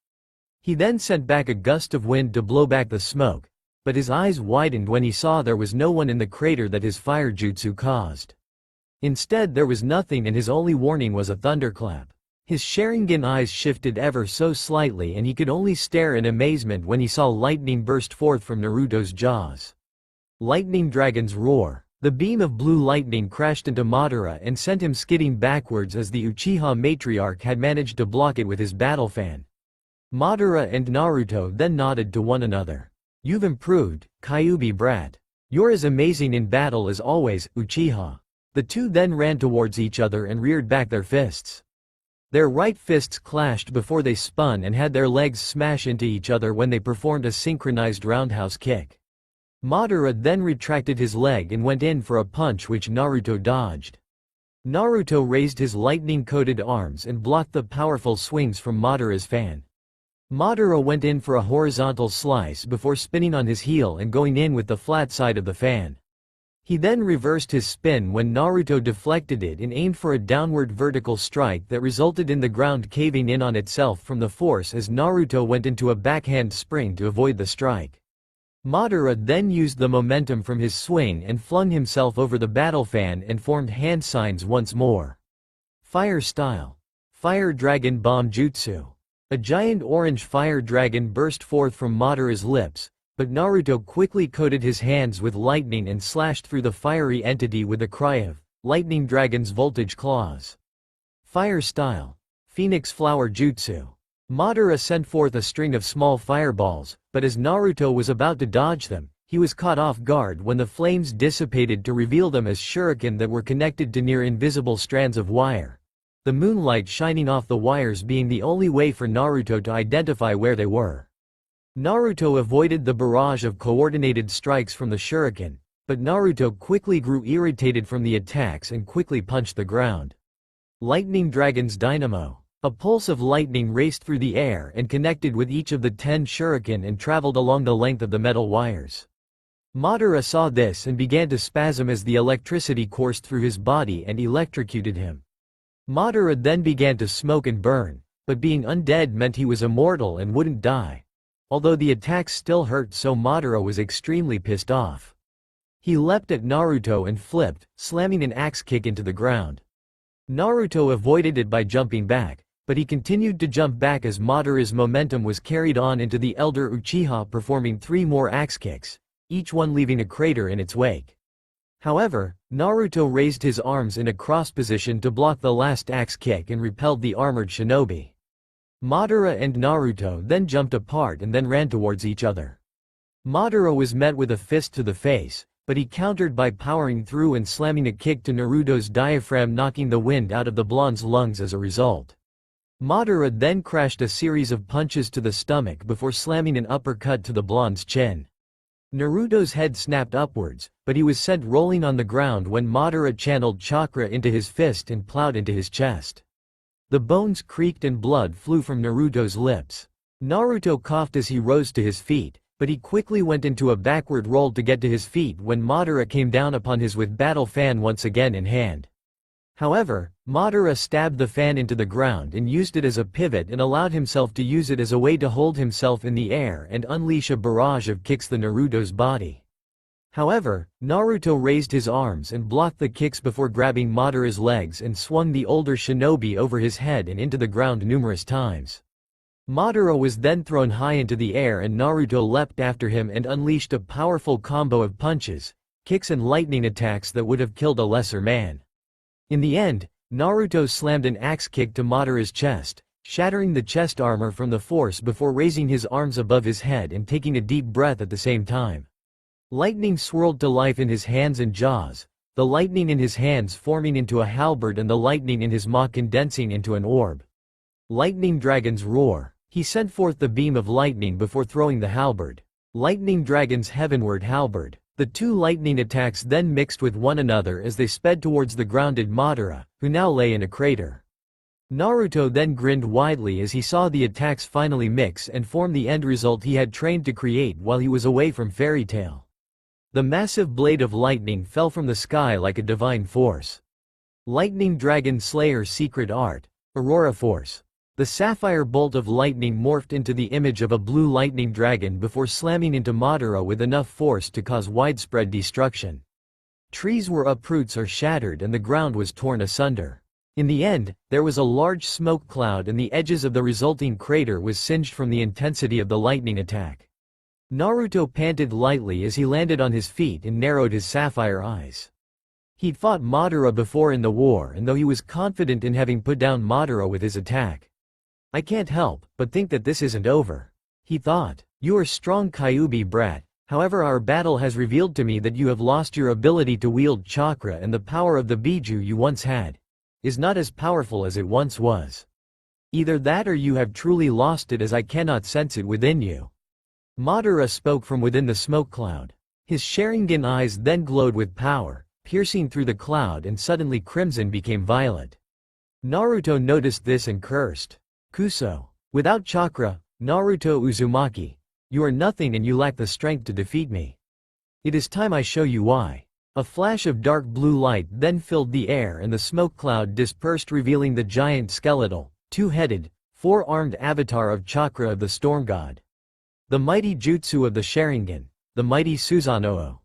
He then sent back a gust of wind to blow back the smoke, but his eyes widened when he saw there was no one in the crater that his fire jutsu caused. Instead, there was nothing, and his only warning was a thunderclap. His Sharingan eyes shifted ever so slightly, and he could only stare in amazement when he saw lightning burst forth from Naruto's jaws. Lightning Dragon's Roar. The beam of blue lightning crashed into Madara and sent him skidding backwards, as the Uchiha matriarch had managed to block it with his battle fan. Madara and Naruto then nodded to one another. "You've improved, Kyuubi brat. You're as amazing in battle as always, Uchiha." The two then ran towards each other and reared back their fists. Their right fists clashed before they spun and had their legs smash into each other when they performed a synchronized roundhouse kick. Madara then retracted his leg and went in for a punch, which Naruto dodged. Naruto raised his lightning-coated arms and blocked the powerful swings from Madara's fan. Madara went in for a horizontal slice before spinning on his heel and going in with the flat side of the fan. He then reversed his spin when Naruto deflected it and aimed for a downward vertical strike that resulted in the ground caving in on itself from the force as Naruto went into a backhand spring to avoid the strike. Madara then used the momentum from his swing and flung himself over the battle fan and formed hand signs once more. Fire style. Fire Dragon Bomb Jutsu. A giant orange fire dragon burst forth from Madara's lips, but Naruto quickly coated his hands with lightning and slashed through the fiery entity with a cry of Lightning Dragon's Voltage Claws. Fire style. Phoenix Flower Jutsu. Madara sent forth a string of small fireballs, but as Naruto was about to dodge them, he was caught off guard when the flames dissipated to reveal them as shuriken that were connected to near-invisible strands of wire. The moonlight shining off the wires being the only way for Naruto to identify where they were. Naruto avoided the barrage of coordinated strikes from the shuriken, but Naruto quickly grew irritated from the attacks and quickly punched the ground. Lightning Dragon's Dynamo. A pulse of lightning raced through the air and connected with each of the 10 shuriken and traveled along the length of the metal wires. Madara saw this and began to spasm as the electricity coursed through his body and electrocuted him. Madara then began to smoke and burn, but being undead meant he was immortal and wouldn't die. Although the attacks still hurt, so Madara was extremely pissed off. He leapt at Naruto and flipped, slamming an axe kick into the ground. Naruto avoided it by jumping back, but he continued to jump back as Madara's momentum was carried on into the elder Uchiha, performing 3 more axe kicks, each one leaving a crater in its wake. However, Naruto raised his arms in a cross position to block the last axe kick and repelled the armored shinobi. Madara and Naruto then jumped apart and then ran towards each other. Madara was met with a fist to the face, but he countered by powering through and slamming a kick to Naruto's diaphragm, knocking the wind out of the blonde's lungs as a result. Madara then crashed a series of punches to the stomach before slamming an uppercut to the blonde's chin. Naruto's head snapped upwards, but he was sent rolling on the ground when Madara channeled chakra into his fist and plowed into his chest. The bones creaked and blood flew from Naruto's lips. Naruto coughed as he rose to his feet, but he quickly went into a backward roll to get to his feet when Madara came down upon his with battle fan once again in hand. However, Madara stabbed the fan into the ground and used it as a pivot and allowed himself to use it as a way to hold himself in the air and unleash a barrage of kicks to Naruto's body. However, Naruto raised his arms and blocked the kicks before grabbing Madara's legs and swung the older shinobi over his head and into the ground numerous times. Madara was then thrown high into the air and Naruto leapt after him and unleashed a powerful combo of punches, kicks and lightning attacks that would have killed a lesser man. In the end, Naruto slammed an axe kick to Madara's chest, shattering the chest armor from the force before raising his arms above his head and taking a deep breath at the same time. Lightning swirled to life in his hands and jaws, the lightning in his hands forming into a halberd and the lightning in his maw condensing into an orb. Lightning Dragon's roar. He sent forth the beam of lightning before throwing the halberd. Lightning Dragon's heavenward halberd. The two lightning attacks then mixed with one another as they sped towards the grounded Madara, who now lay in a crater. Naruto then grinned widely as he saw the attacks finally mix and form the end result he had trained to create while he was away from Fairy Tail. The massive blade of lightning fell from the sky like a divine force. Lightning Dragon Slayer Secret Art. Aurora Force. The sapphire bolt of lightning morphed into the image of a blue lightning dragon before slamming into Madara with enough force to cause widespread destruction. Trees were uproots or shattered and the ground was torn asunder. In the end, there was a large smoke cloud and the edges of the resulting crater was singed from the intensity of the lightning attack. Naruto panted lightly as he landed on his feet and narrowed his sapphire eyes. He'd fought Madara before in the war, and though he was confident in having put down Madara with his attack, "I can't help but think that this isn't over," he thought. "You are strong, Kyuubi brat, however our battle has revealed to me that you have lost your ability to wield chakra and the power of the Biju you once had is not as powerful as it once was. Either that or you have truly lost it as I cannot sense it within you." Madara spoke from within the smoke cloud. His Sharingan eyes then glowed with power, piercing through the cloud, and suddenly crimson became violet. Naruto noticed this and cursed. "Kuso. Without chakra, Naruto Uzumaki, you are nothing and you lack the strength to defeat me. It is time I show you why." A flash of dark blue light then filled the air and the smoke cloud dispersed, revealing the giant skeletal, two-headed, four-armed avatar of chakra of the storm god. The mighty jutsu of the Sharingan, the mighty Susanoo.